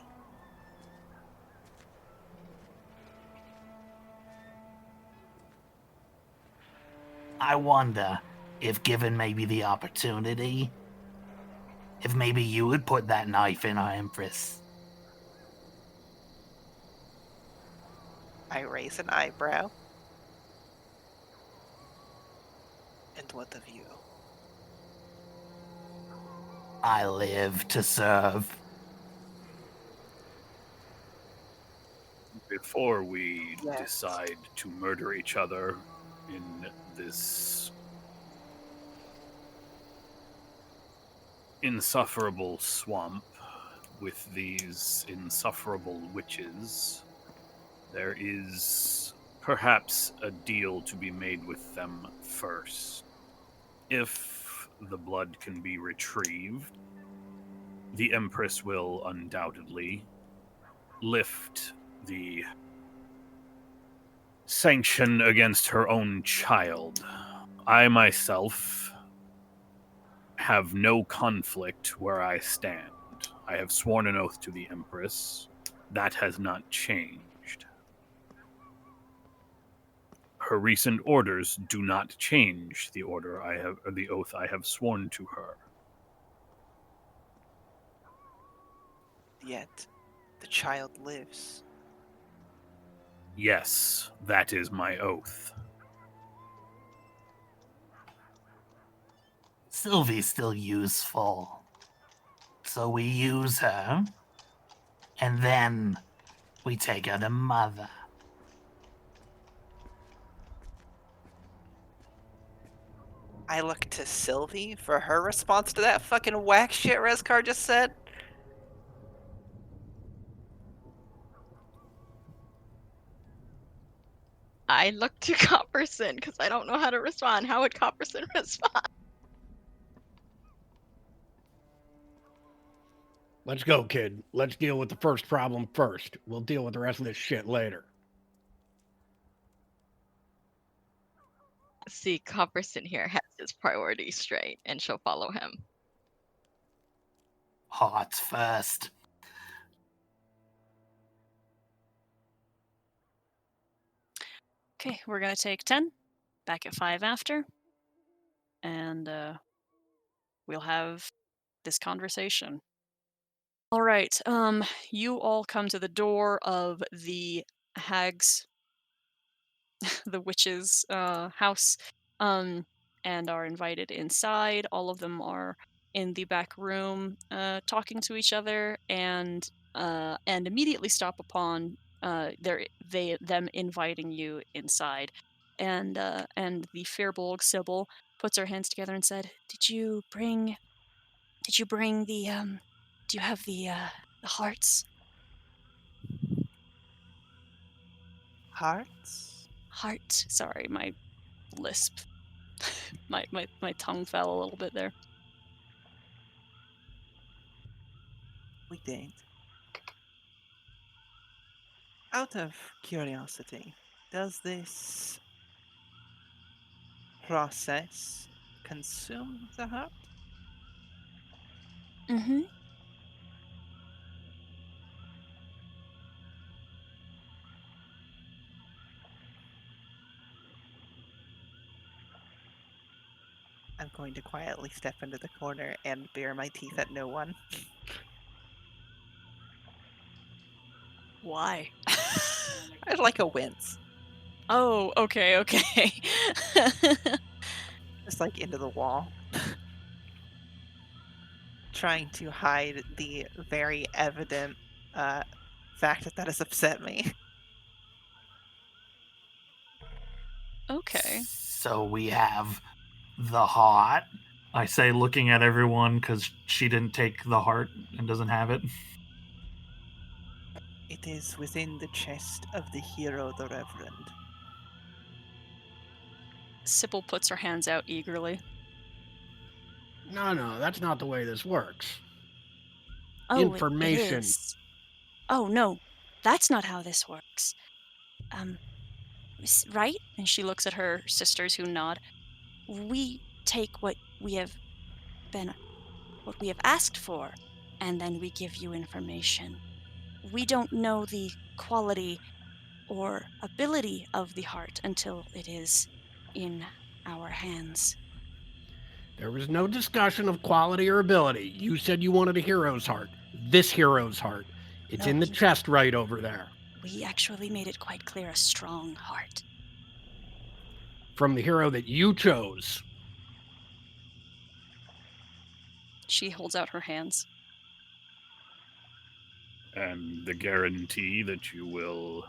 I wonder if given maybe the opportunity, if maybe you would put that knife in our Empress. I raise an eyebrow. And what of you? I live to serve. Before we Yes. decide to murder each other in this insufferable swamp with these insufferable witches, there is perhaps a deal to be made with them first. If the blood can be retrieved, the Empress will undoubtedly lift the sanction against her own child. I myself have no conflict where I stand. I have sworn an oath to the Empress. That has not changed. Her recent orders do not change the order I have, or the oath I have sworn to her. Yet, the child lives. Yes, that is my oath. Sylvie's still useful. So we use her, and then we take her to Mother. I look to Sylvie for her response to that fucking whack shit Rezkar just said. I look to Copperson because I don't know how to respond. How would Copperson respond? Let's go, kid. Let's deal with the first problem first. We'll deal with the rest of this shit later. See, Copperson here has his priorities straight, and she'll follow him. Hearts first. Okay, we're gonna take 10, back at 5 after, and we'll have this conversation. All right, you all come to the door of the hag's, the witch's house, and are invited inside. All of them are in the back room, talking to each other, and immediately stop upon them inviting you inside. And the Firbolg Sybil puts her hands together and said, "Did you bring the do you have the hearts?" Hearts? Heart. Sorry, my lisp. my tongue fell a little bit there. We did. Out of curiosity, does this process consume the heart? Mm-hmm. I'm going to quietly step into the corner and bare my teeth at no one. Why? I'd like a wince. Oh, okay. Just like into the wall. Trying to hide the very evident fact that has upset me. Okay. So we have the heart. I say, looking at everyone, because she didn't take the heart and doesn't have it. It is within the chest of the hero, the Reverend. Sybil puts her hands out eagerly. No, that's not the way this works. Oh, Information. It is. Oh no, that's not how this works. Right? And she looks at her sisters, who nod. We take what we have asked for, and then we give you information. We don't know the quality or ability of the heart until it is in our hands. There was no discussion of quality or ability. You said you wanted a hero's heart. This hero's heart. It's No, in the chest right over there. We actually made it quite clear, a strong heart. From the hero that you chose. She holds out her hands. And the guarantee that you will.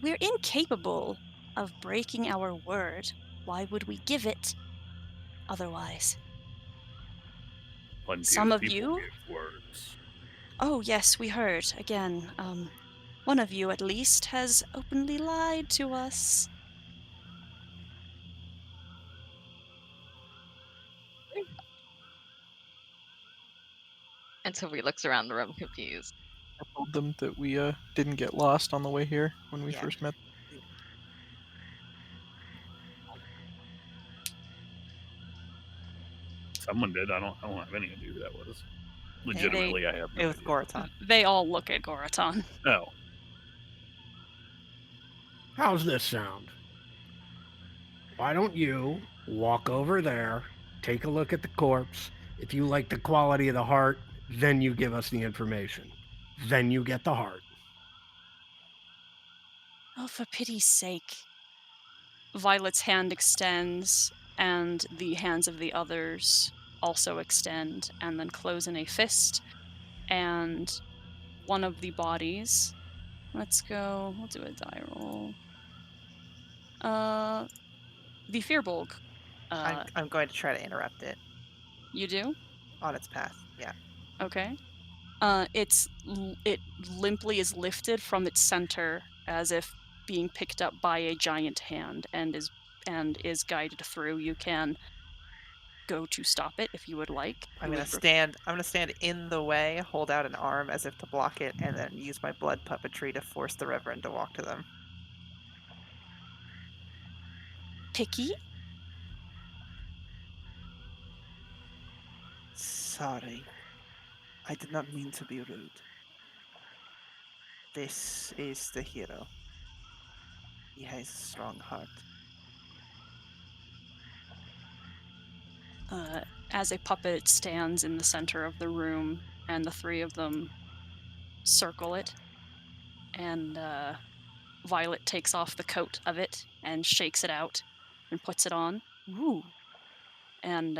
We're incapable of breaking our word. Why would we give it otherwise? Plenty Some of people you? give words. Oh, yes, we heard. Again, one of you at least has openly lied to us. And Sylvie looks around the room confused. I told them that we didn't get lost on the way here when we Yeah. first met. Someone did. I don't have any idea who that was. Legitimately, I have no It was idea. Goraton. They all look at Goraton. Oh. How's this sound? Why don't you walk over there, take a look at the corpse. If you like the quality of the heart, then you give us the information. Then you get the heart. Oh, for pity's sake. Violet's hand extends, and the hands of the others also extend and then close in a fist. And one of the bodies, let's go, we'll do a die roll. The Firbolg. I'm going to try to interrupt it You do? on its path. Yeah. Okay. It limply is lifted from its center as if being picked up by a giant hand and is guided through. You can go to stop it if you would like. I'm You gonna would pref- stand. I'm gonna stand in the way, hold out an arm as if to block it, and then use my blood puppetry to force the Reverend to walk to them. Picky? Sorry, I did not mean to be rude. This is the hero. He has a strong heart. As a puppet stands in the center of the room, and the three of them circle it, and Violet takes off the coat of it and shakes it out and puts it on. Ooh. And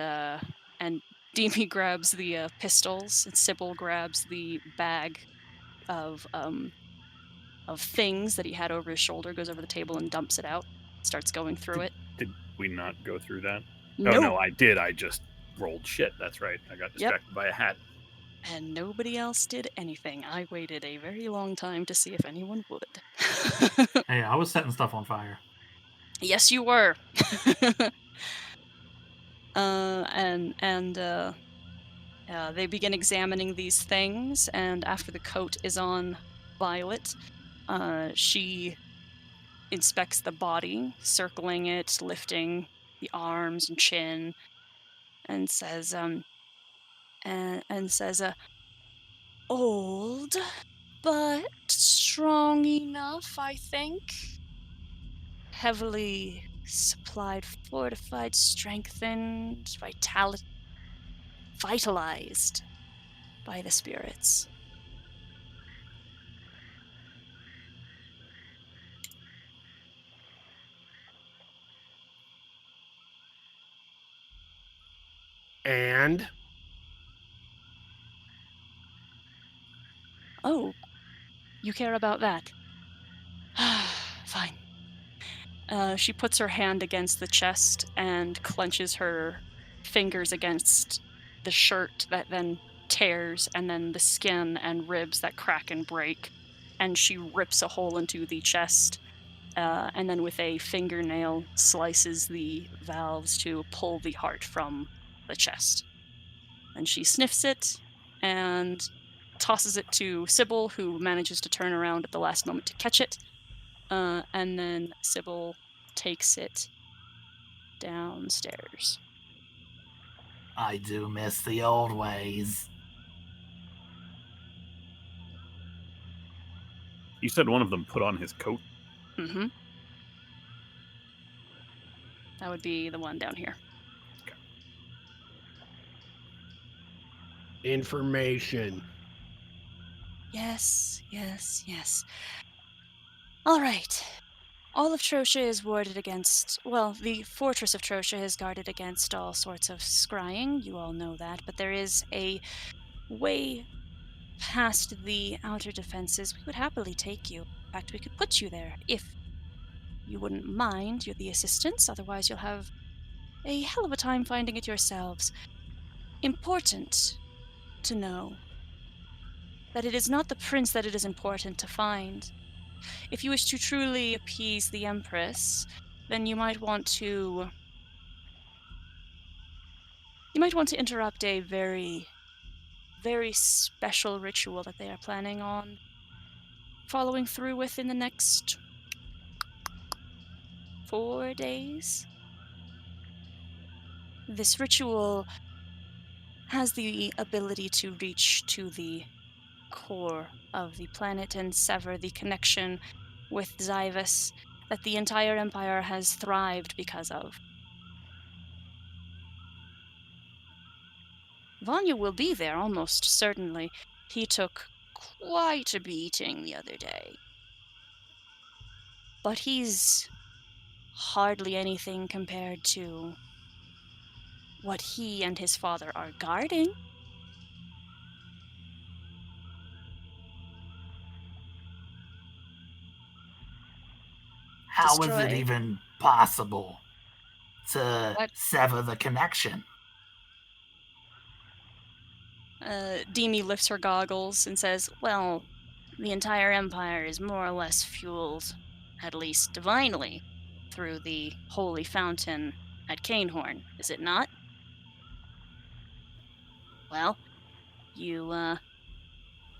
Demi grabs the pistols, and Sybil grabs the bag of things that he had over his shoulder, goes over the table and dumps it out, starts going through it. Did we not go through that? No. Oh, no, I did. I just rolled shit. That's right. I got distracted by a hat. And nobody else did anything. I waited a very long time to see if anyone would. Hey, I was setting stuff on fire. Yes, you were. They begin examining these things, and after the coat is on Violet, she inspects the body, circling it, lifting the arms and chin, and says, old, but strong enough, I think. Heavily supplied, fortified, strengthened, vitalized by the spirits. And Oh, you care about that? Fine. She puts her hand against the chest and clenches her fingers against the shirt that then tears, and then the skin and ribs that crack and break. And she rips a hole into the chest, and then with a fingernail slices the valves to pull the heart from the chest. And she sniffs it and tosses it to Sybil, who manages to turn around at the last moment to catch it. And then Sybil takes it downstairs. I do miss the old ways. You said one of them put on his coat. Mm-hmm. That would be the one down here. information. Yes, yes, yes. All right. All of Trosha is warded against, well, the fortress of Trosha is guarded against all sorts of scrying. You all know that. But there is a way past the outer defenses. We would happily take you. In fact, we could put you there if you wouldn't mind. You're the assistants. Otherwise, you'll have a hell of a time finding it yourselves. Important to know that it is not the prince that it is important to find. If you wish to truly appease the Empress, then you might want to interrupt a very, very special ritual that they are planning on following through with in the next 4 days. This ritual has the ability to reach to the core of the planet and sever the connection with Zivus that the entire Empire has thrived because of. Vanya will be there, almost certainly. He took quite a beating the other day. But he's hardly anything compared to what he and his father are guarding. How is it Destroy. even possible to What? sever the connection? Demi lifts her goggles and says, well, the entire empire is more or less fueled, at least divinely, through the holy fountain at Canehorn, is it not? Well, you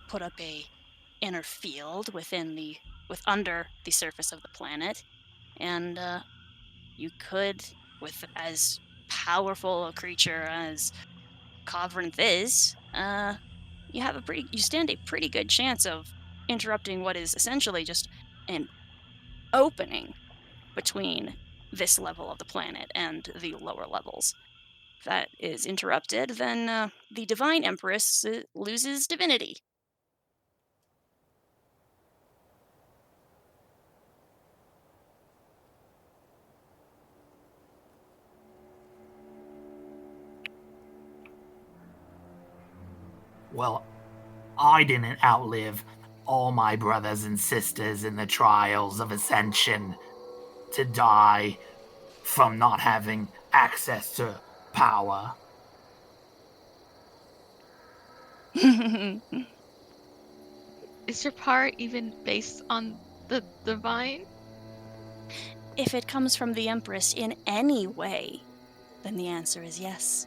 put up a inner field under the surface of the planet, and you could, with as powerful a creature as Coverinth is, you stand a pretty good chance of interrupting what is essentially just an opening between this level of the planet and the lower levels. If that is interrupted, then the Divine Empress loses divinity. Well, I didn't outlive all my brothers and sisters in the trials of Ascension to die from not having access to power. Is your power even based on the divine? If it comes from the Empress in any way, then the answer is yes.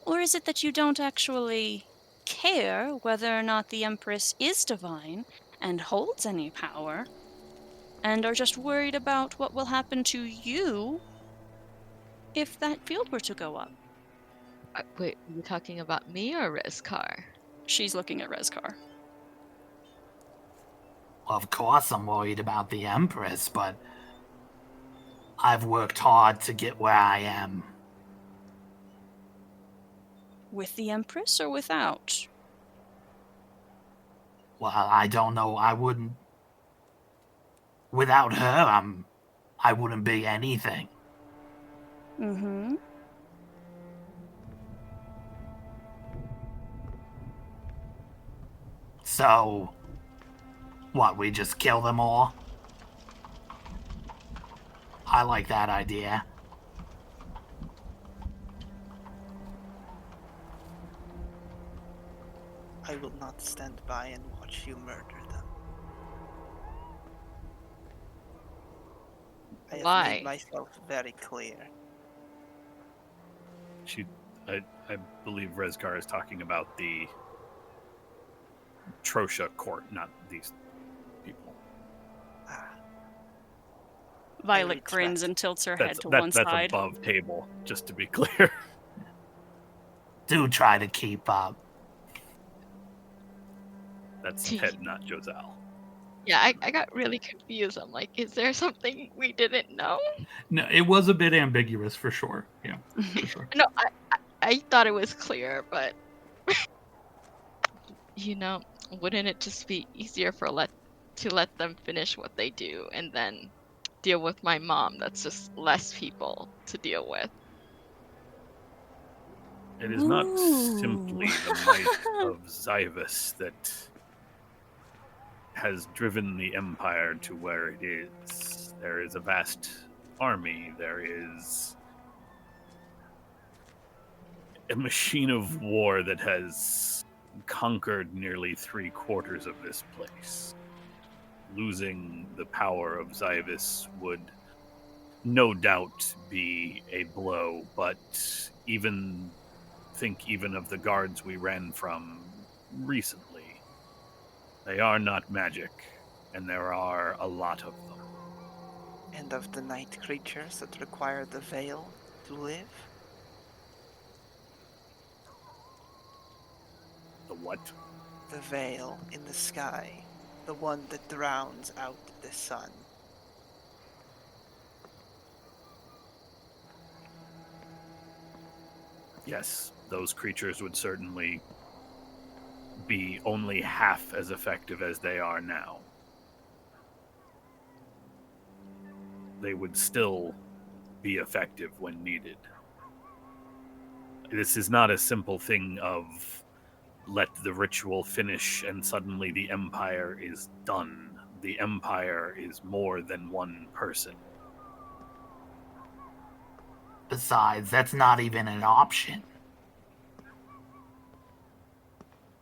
Or is it that you don't actually care whether or not the Empress is divine and holds any power, and are just worried about what will happen to you if that field were to go up? Wait, are you talking about me or Rezkar? She's looking at Rezkar. Well, of course I'm worried about the Empress, but I've worked hard to get where I am. With the Empress or without? Well, I don't know. Without her, I wouldn't be anything. Mm-hmm. So, what, we just kill them all? I like that idea. I will not stand by and watch you murder them. I have Why? made myself very clear. I believe Rezkar is talking about the Trosha court, not these people. Ah, Violet retract. grins and tilts her head That's to one that's side. above table, just to be clear. Do try to keep up. That's Ted, not Josal. Yeah, I got really confused. I'm like, is there something we didn't know? No, it was a bit ambiguous for sure. Yeah, for sure. No, I thought it was clear, but wouldn't it just be easier to let them finish what they do and then deal with my mom? That's just less people to deal with. It is not simply the might of Zivus that has driven the Empire to where it is. There is a vast army. There is a machine of war that has conquered nearly 3/4 of this place. Losing the power of Zivus would no doubt be a blow, but even of the guards we ran from recently, they are not magic, and there are a lot of them. and of the night creatures that require the veil to live. The what? The veil in the sky, the one that drowns out the sun. Yes, those creatures would certainly be only half as effective as they are now. they would still be effective when needed. This is not a simple thing of let the ritual finish and suddenly the Empire is done. The Empire is more than one person. Besides, that's not even an option.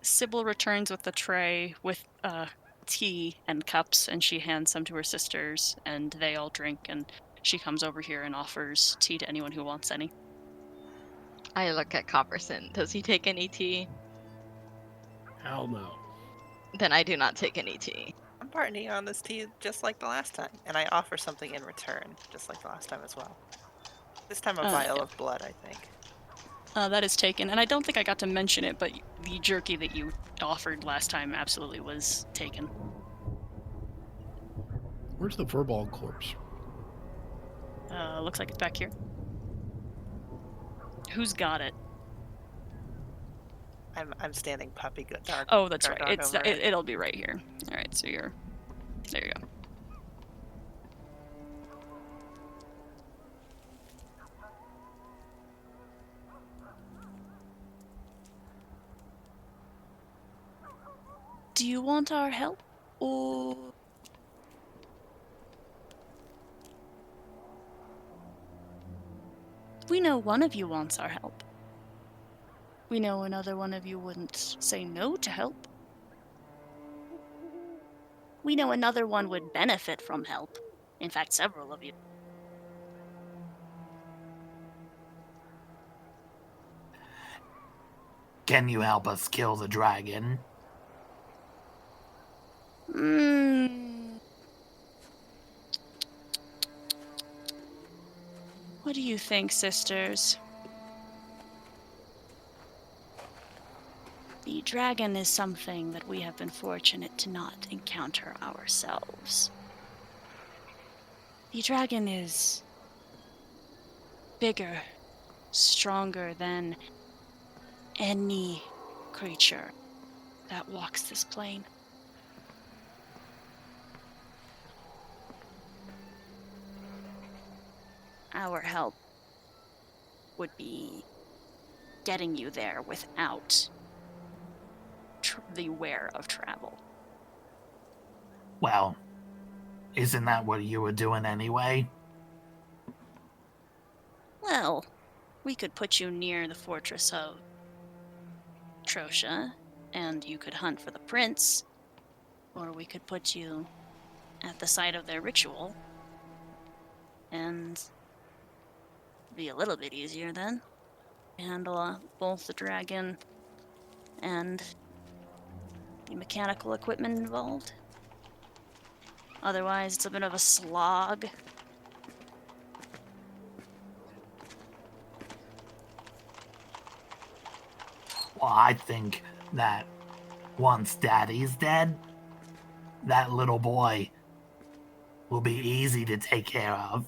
Sybil returns with the tray with tea and cups, and she hands some to her sisters, and they all drink, and she comes over here and offers tea to anyone who wants any. I look at Copperson. Does he take any tea? Hell no. Then I do not take any tea. I'm partnering on this tea just like the last time, and I offer something in return, just like the last time as well. This time a vial of blood, I think. That is taken, and I don't think I got to mention it, but the jerky that you offered last time absolutely was taken. Where's the Furball corpse? Looks like it's back here. Who's got it? I'm standing puppy good dog. Oh, that's guard right. dog over it. It'll be right here. All right, so you're there. You go. Do you want our help, or we know one of you wants our help. We know another one of you wouldn't say no to help. We know another one would benefit from help. In fact, several of you. Can you help us kill the dragon? What do you think, sisters? The dragon is something that we have been fortunate to not encounter ourselves. The dragon is bigger, stronger than any creature that walks this plane. Our help would be getting you there without the wear of travel. Well, isn't that what you were doing anyway? Well, we could put you near the fortress of Trosha, and you could hunt for the prince, or we could put you at the site of their ritual, and be a little bit easier then. Handle both the dragon and the mechanical equipment involved. Otherwise, it's a bit of a slog. Well, I think that once Daddy's dead, that little boy will be easy to take care of.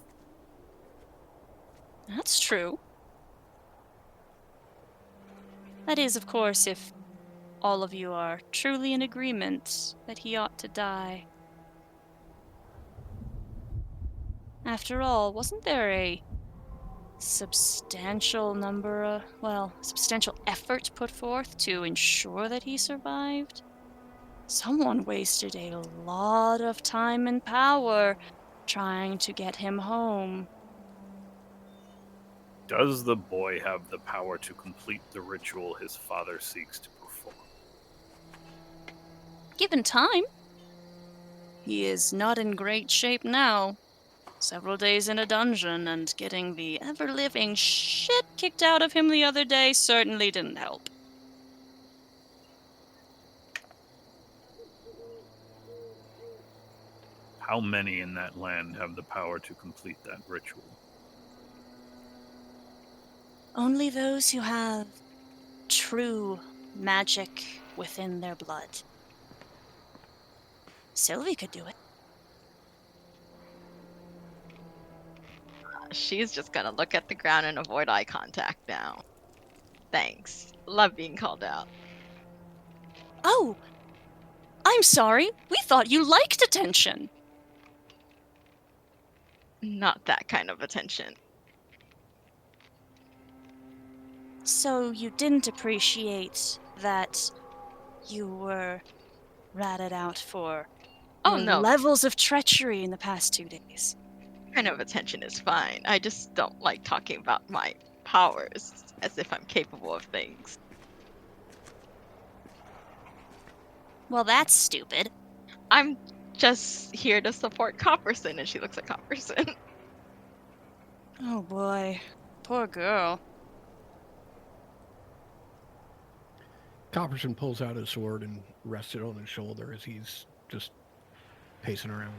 That's true. That is, of course, if all of you are truly in agreement that he ought to die. After all, wasn't there a substantial substantial effort put forth to ensure that he survived? Someone wasted a lot of time and power trying to get him home. Does the boy have the power to complete the ritual his father seeks to perform? Given time. He is not in great shape now. Several days in a dungeon and getting the ever-living shit kicked out of him the other day certainly didn't help. How many in that land have the power to complete that ritual? Only those who have true magic within their blood. Sylvie could do it. She's just gonna look at the ground and avoid eye contact now. Thanks. Love being called out. Oh! I'm sorry. We thought you liked attention. Not that kind of attention. So you didn't appreciate that you were ratted out for Oh your no, levels of treachery in the past 2 days. kind of attention is fine. I just don't like talking about my powers as if I'm capable of things. Well, that's stupid. I'm just here to support Copperson, and she looks at Copperson. Oh boy. Poor girl. Copperson pulls out his sword and rests it on his shoulder as he's just pacing around.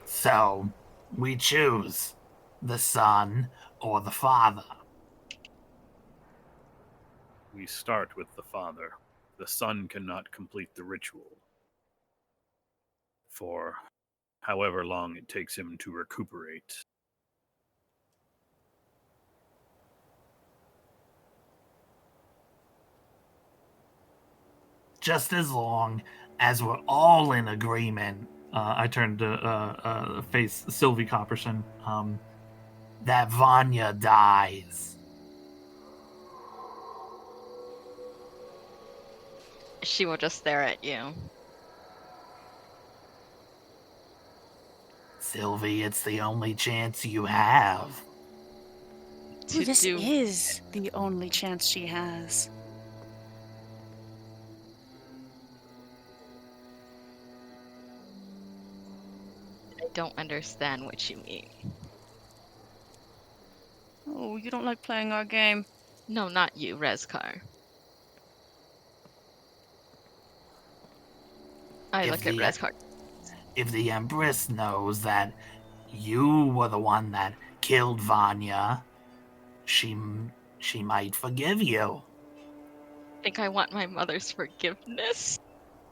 So, we choose the son or the father. We start with the father. The son cannot complete the ritual for however long it takes him to recuperate. Just as long as we're all in agreement, I turned to face Sylvie Copperson. that Vanya dies. She will just stare at you. Sylvie, it's the only chance you have. To This do is the only chance she has. I don't understand what you mean. Oh, you don't like playing our game. No, not you, Rezkar. I If look at the- Rezkar. If the Empress knows that you were the one that killed Vanya, she might forgive you. Think I want my mother's forgiveness?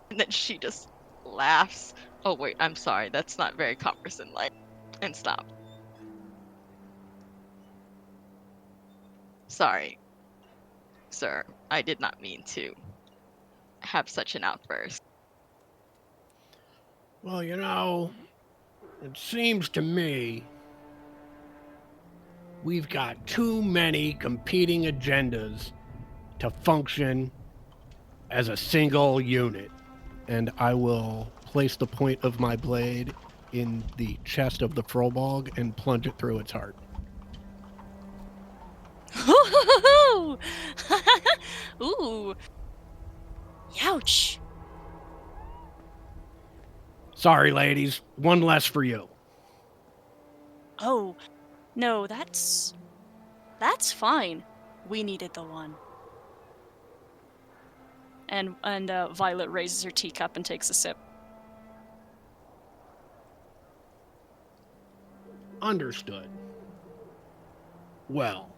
And then she just laughs. Oh wait, I'm sorry, that's not very Copperson-like. And stop. Sorry, sir. I did not mean to have such an outburst. Well, you know, it seems to me we've got too many competing agendas to function as a single unit. And I will place the point of my blade in the chest of the Frobog and plunge it through its heart. Ooh. Youch. Sorry, ladies. One less for you. Oh, no, that's fine. We needed the one. And Violet raises her teacup and takes a sip. Understood. Well,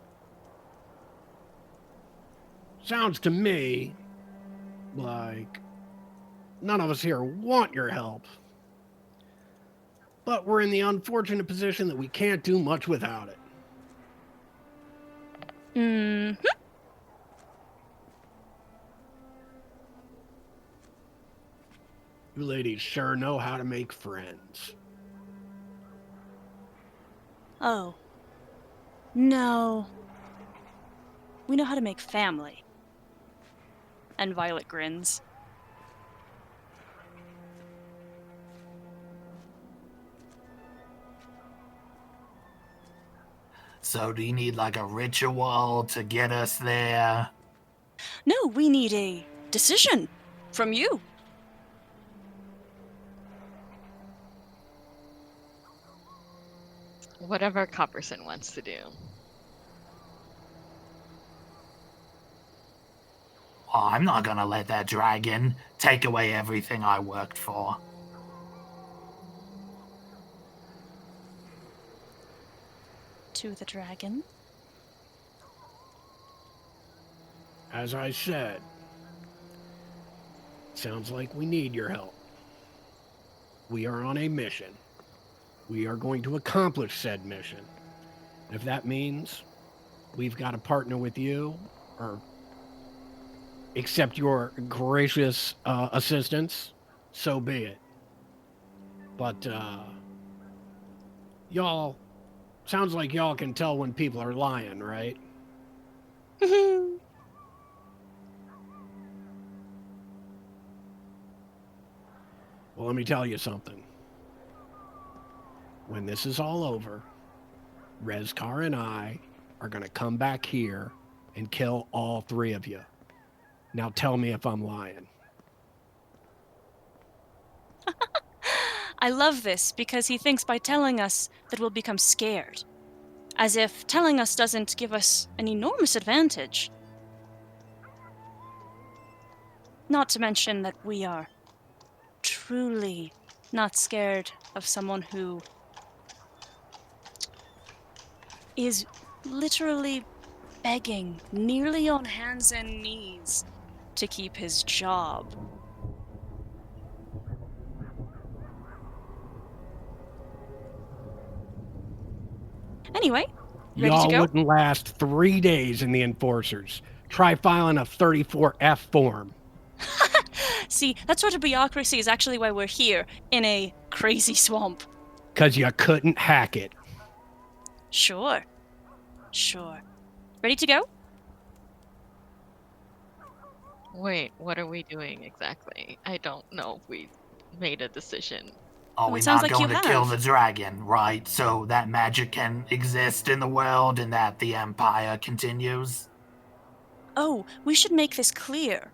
sounds to me like none of us here want your help. But we're in the unfortunate position that we can't do much without it. Mm-hmm. You ladies sure know how to make friends. Oh. No. We know how to make family. And Violet grins. So do you need like a ritual to get us there? No, we need a decision from you. Whatever Copperson wants to do. Oh, I'm not gonna let that dragon take away everything I worked for. To the dragon. As I said, sounds like we need your help. We are on a mission. We are going to accomplish said mission. If that means we've got to partner with you or accept your gracious assistance, so be it. But, y'all, sounds like y'all can tell when people are lying, right? Well, let me tell you something. When this is all over, Rezkar and I are going to come back here and kill all three of you. Now tell me if I'm lying. I love this because he thinks by telling us that we'll become scared. As if telling us doesn't give us an enormous advantage. Not to mention that we are truly not scared of someone who is literally begging, nearly on hands and knees, to keep his job. Anyway, ready Y'all to go? wouldn't last 3 days in the Enforcers. Try filing a 34F form. See, that sort of bureaucracy is actually why we're here, in a crazy swamp. 'Cause you couldn't hack it. Sure. Ready to go? Wait, what are we doing exactly? I don't know if we made a decision. Are Well, we it sounds not like you going to kill have. the dragon, right? So that magic can exist in the world and that the Empire continues? Oh, we should make this clear.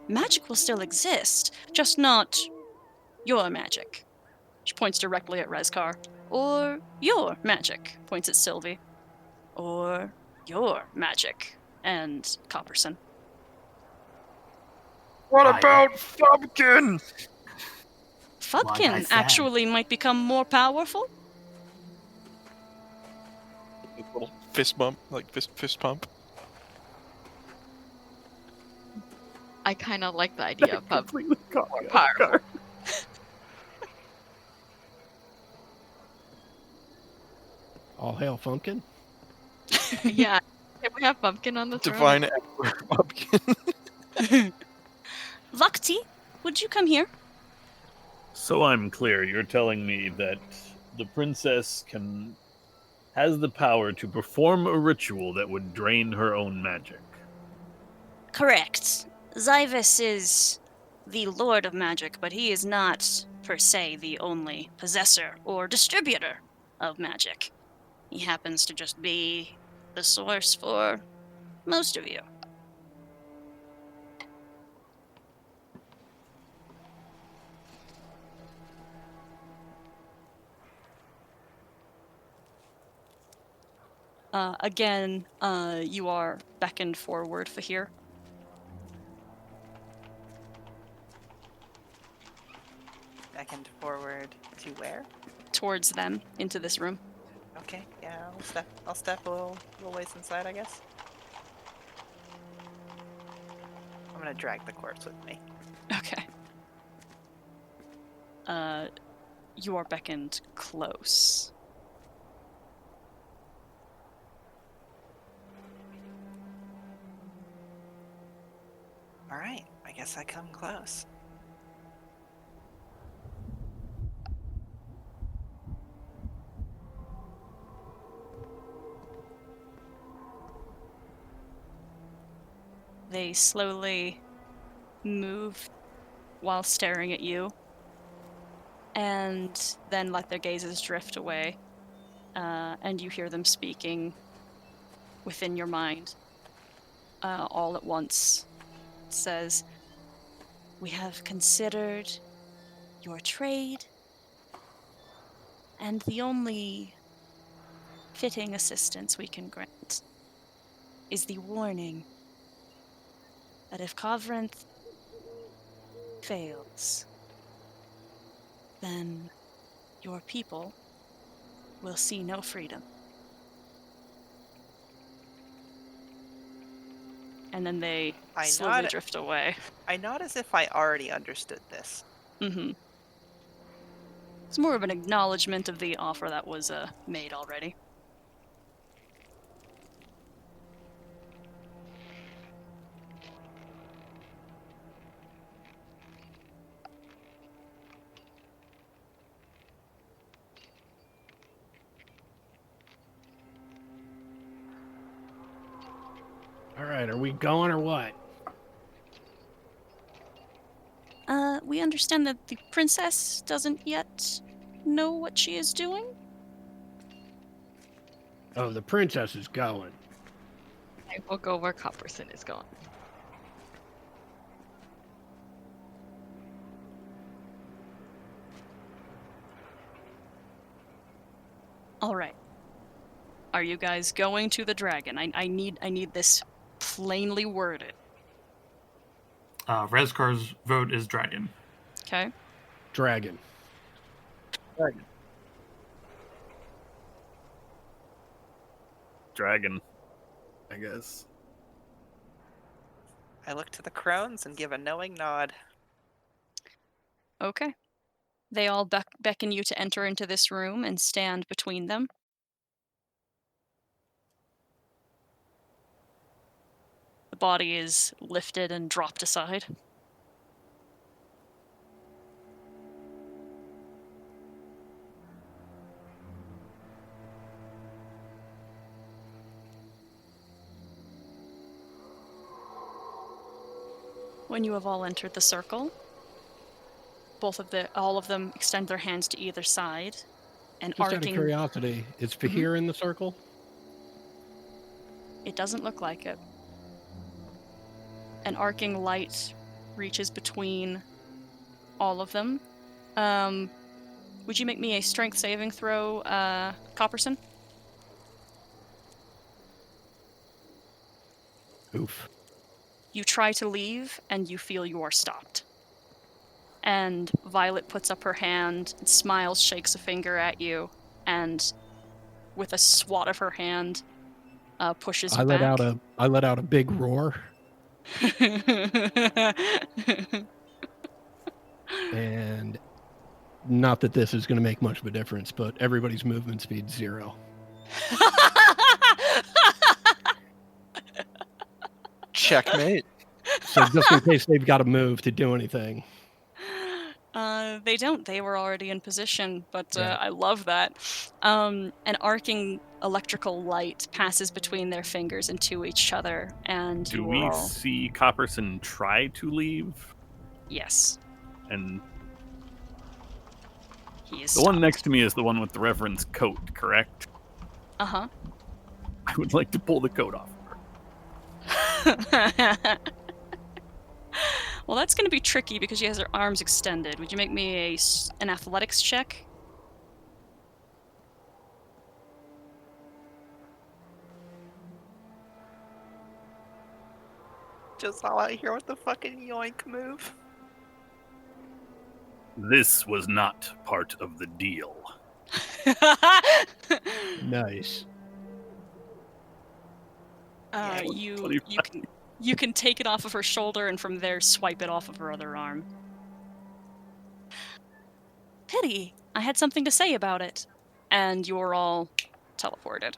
Magic will still exist, just not your magic. She points directly at Rezkar. Or your magic, points at Sylvie. Or your magic, and Copperson. What Fire. about Thumbkin? Fudkin Like I said. actually might become more powerful. Little fist bump, like fist pump. I kind of like the idea of Completely caught me off powerful. guard. All hail Funkin'. Yeah. Can we have Pumpkin on the throne? Divine Emperor Pumpkin. Vakti, would you come here? So I'm clear. You're telling me that the princess has the power to perform a ritual that would drain her own magic. Correct. Zyvis is the Lord of Magic, but he is not, per se, the only possessor or distributor of magic. He happens to just be the source for most of you. Again, you are beckoned forward for here. Beckoned forward to where? Towards them, into this room. Okay, yeah, I'll step a little ways inside, I guess. I'm gonna drag the corpse with me. Okay. You are beckoned close. Alright, I guess I come close. They slowly move while staring at you, and then let their gazes drift away, and you hear them speaking within your mind, all at once. It says, "We have considered your trade, and the only fitting assistance we can grant is the warning that if Kovrinth fails, then your people will see no freedom." And then they I slowly nod- drift away. I nod as if I already understood this. Mm-hmm. It's more of an acknowledgement of the offer that was made already. All right, are we going or what? We understand that the princess doesn't yet know what she is doing. Oh, the princess is going. I will go where Copperson is going. All right. Are you guys going to the dragon? I need this plainly worded. Rezkar's vote is dragon. Okay. Dragon. Dragon, I guess. I look to the crones and give a knowing nod. Okay. They all beckon you to enter into this room and stand between them. The body is lifted and dropped aside. When you have all entered the circle, all of them extend their hands to either side, and Just out of arcing. curiosity, is Fahir in the circle? It doesn't look like it. An arcing light reaches between all of them. Would you make me a strength saving throw, Copperson? Oof. You try to leave, and you feel you are stopped. And Violet puts up her hand, smiles, shakes a finger at you, and with a swat of her hand, pushes you back. I let out a big roar, and not that this is going to make much of a difference, but everybody's movement speed 0. Checkmate. So just in case they've got to move to do anything. They don't. They were already in position, but Yeah. I love that. An arcing electrical light passes between their fingers and to each other, and Do you we all... see Copperson try to leave? Yes, And he is the one next to me is the one with the Reverend's coat, correct? Uh-huh. I would like to pull the coat off. Well, that's going to be tricky because she has her arms extended. Would you make me an athletics check? Just all out here with the fucking yoink move. This was not part of the deal. Nice. You can take it off of her shoulder and from there swipe it off of her other arm. Pity. I had something to say about it. And you're all teleported.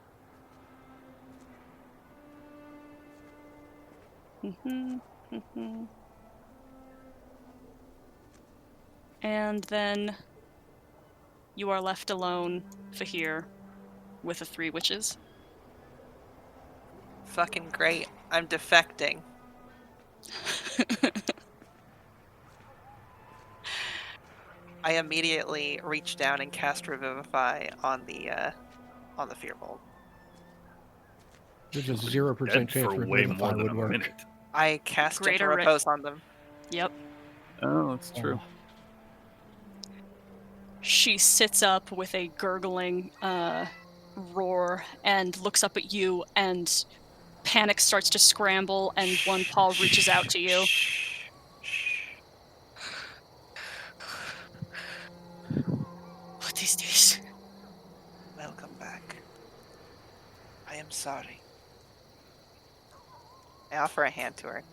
And then you are left alone, Fahir, with the 3 witches. Fucking great. I'm defecting. I immediately reach down and cast Revivify on the Fearbolt. There's a 0% Dead chance for way Revivify more than would a work. minute. I cast Greater Gentle Repose on them. Yep. Oh, that's true. She sits up with a gurgling roar and looks up at you, and panic starts to scramble, and one paw reaches out to you. What is this? Welcome back. I am sorry. I offer a hand to her.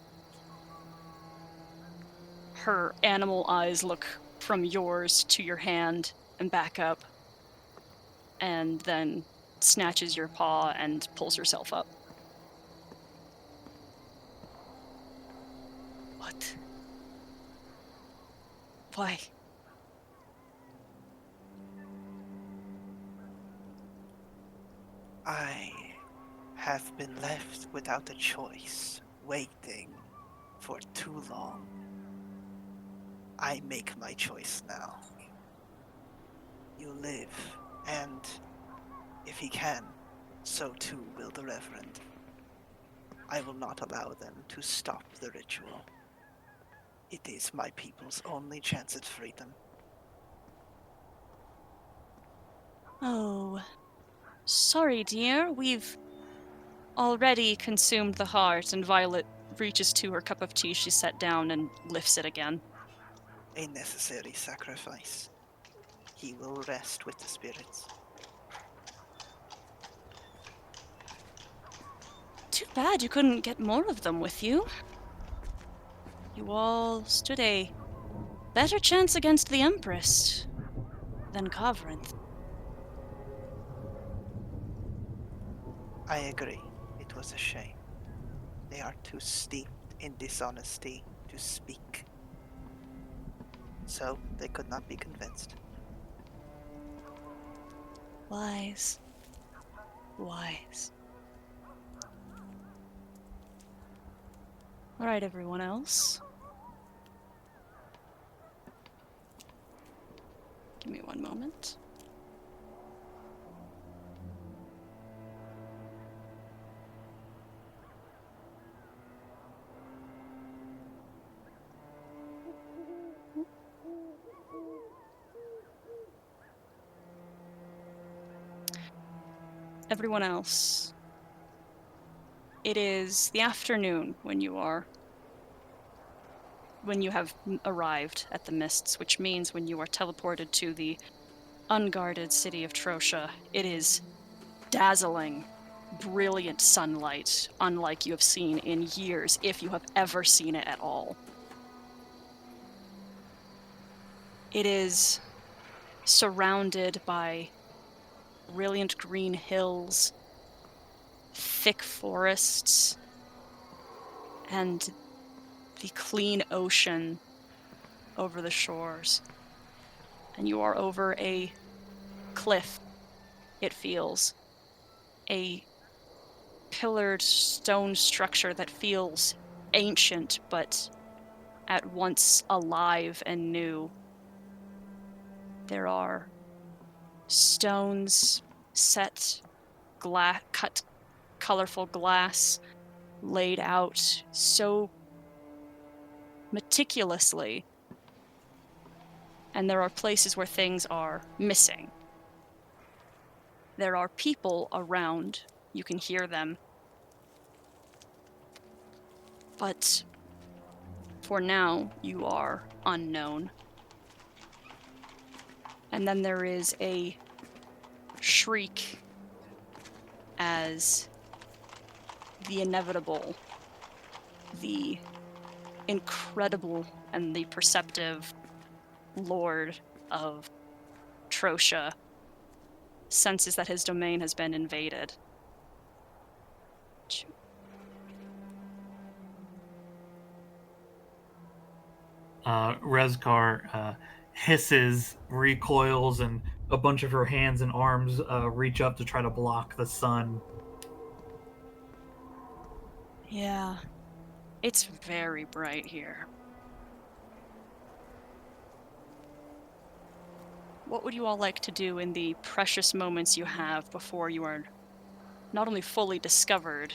Her animal eyes look from yours to your hand and back up, and then snatches your paw and pulls herself up. What? Why? I have been left without a choice, waiting for too long. I make my choice now. You live, and if he can, so too will the Reverend. I will not allow them to stop the ritual. It is my people's only chance at freedom. Oh, sorry, dear. We've already consumed the heart, and Violet reaches to her cup of tea she set down and lifts it again. A necessary sacrifice. He will rest with the spirits. Too bad you couldn't get more of them with you. You all stood a better chance against the Empress than Kavrinth. I agree. It was a shame. They are too steeped in dishonesty to speak. So they could not be convinced. Wise. Wise. All right, everyone else. Give me one moment. Everyone else. It is the afternoon when you have arrived at the Mists, which means when you are teleported to the unguarded city of Trosha, it is dazzling, brilliant sunlight, unlike you have seen in years, if you have ever seen it at all. It is surrounded by brilliant green hills, thick forests, and the clean ocean over the shores. And you are over a cliff, it feels. A pillared stone structure that feels ancient, but at once alive and new. There are stones set, cut colorful glass laid out so meticulously, and there are places where things are missing. There are people around, you can hear them, but for now you are unknown. And then there is a shriek as the inevitable, the incredible and the perceptive Lord of Trosha senses that his domain has been invaded. Rezkar hisses, recoils, and a bunch of her hands and arms reach up to try to block the sun. Yeah, it's very bright here. What would you all like to do in the precious moments you have before you are not only fully discovered,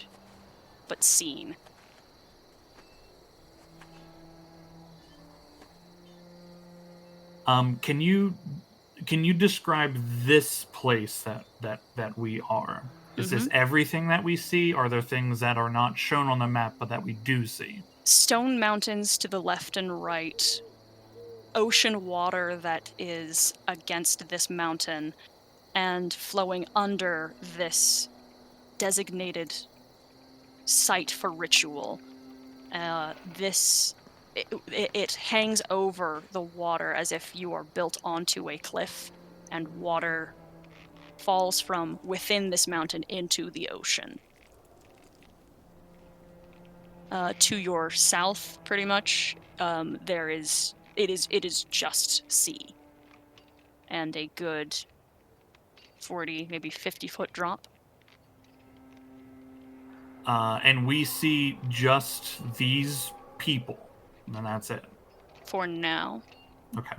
but seen? Can you describe this place that we are? Is this everything that we see? Are there things that are not shown on the map but that we do see? Stone mountains to the left and right. Ocean water that is against this mountain and flowing under this designated site for ritual. It hangs over the water as if you are built onto a cliff, and water falls from within this mountain into the ocean. To your south, pretty much, it is just sea, and a good 40, maybe 50-foot drop. And we see just these people, and that's it. For now. Okay.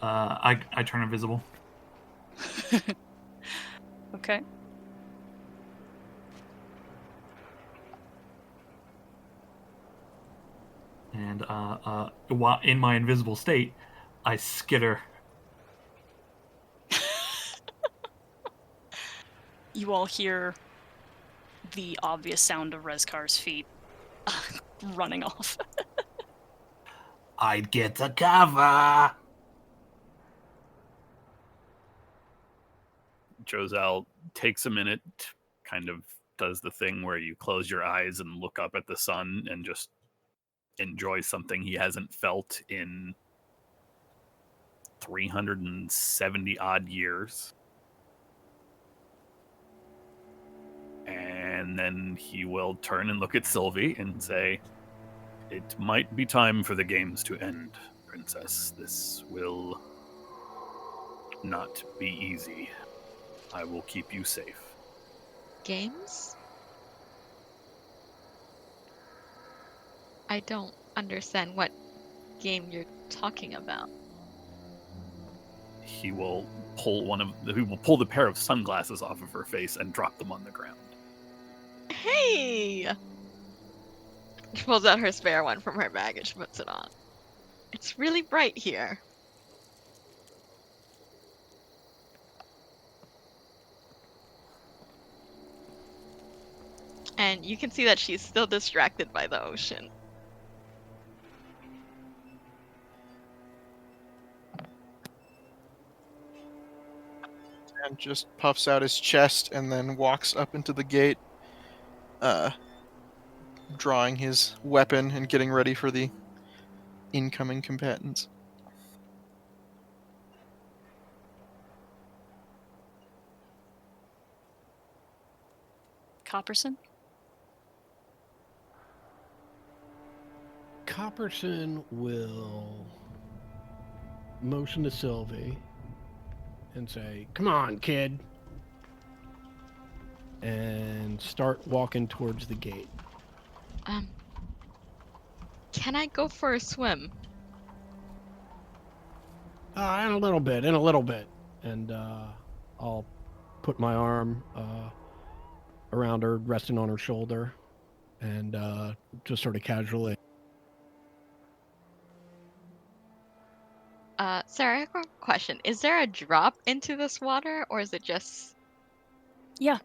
I turn invisible. Okay. And while in my invisible state, I skitter. You all hear the obvious sound of Rezkar's feet running off. I'd get to cover. Josal takes a minute, kind of does the thing where you close your eyes and look up at the sun and just enjoy something he hasn't felt in 370 odd years. And then he will turn and look at Sylvie and say, "It might be time for the games to end, Princess. This will not be easy. I will keep you safe." Games? I don't understand what game you're talking about. He will pull the pair of sunglasses off of her face and drop them on the ground. Hey! She pulls out her spare one from her bag and she puts it on. It's really bright here. And you can see that she's still distracted by the ocean. And just puffs out his chest and then walks up into the gate, drawing his weapon and getting ready for the incoming combatants. Copperson? Copperson will motion to Sylvie and say, "Come on, kid," and start walking towards the gate. Can I go for a swim? In a little bit. And I'll put my arm around her, resting on her shoulder, and just sort of casually. Sarah, I have a question. Is there a drop into this water, or is it just... Yeah.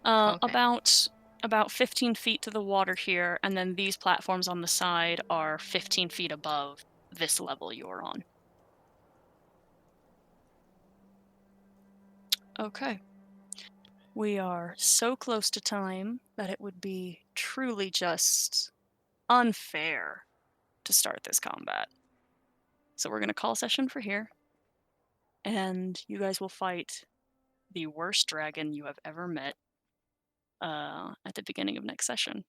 Okay. About 15 feet to the water here, and then these platforms on the side are 15 feet above this level you're on. Okay. We are so close to time that it would be truly just unfair to start this combat. So we're going to call a session for here, and you guys will fight the worst dragon you have ever met at the beginning of next session.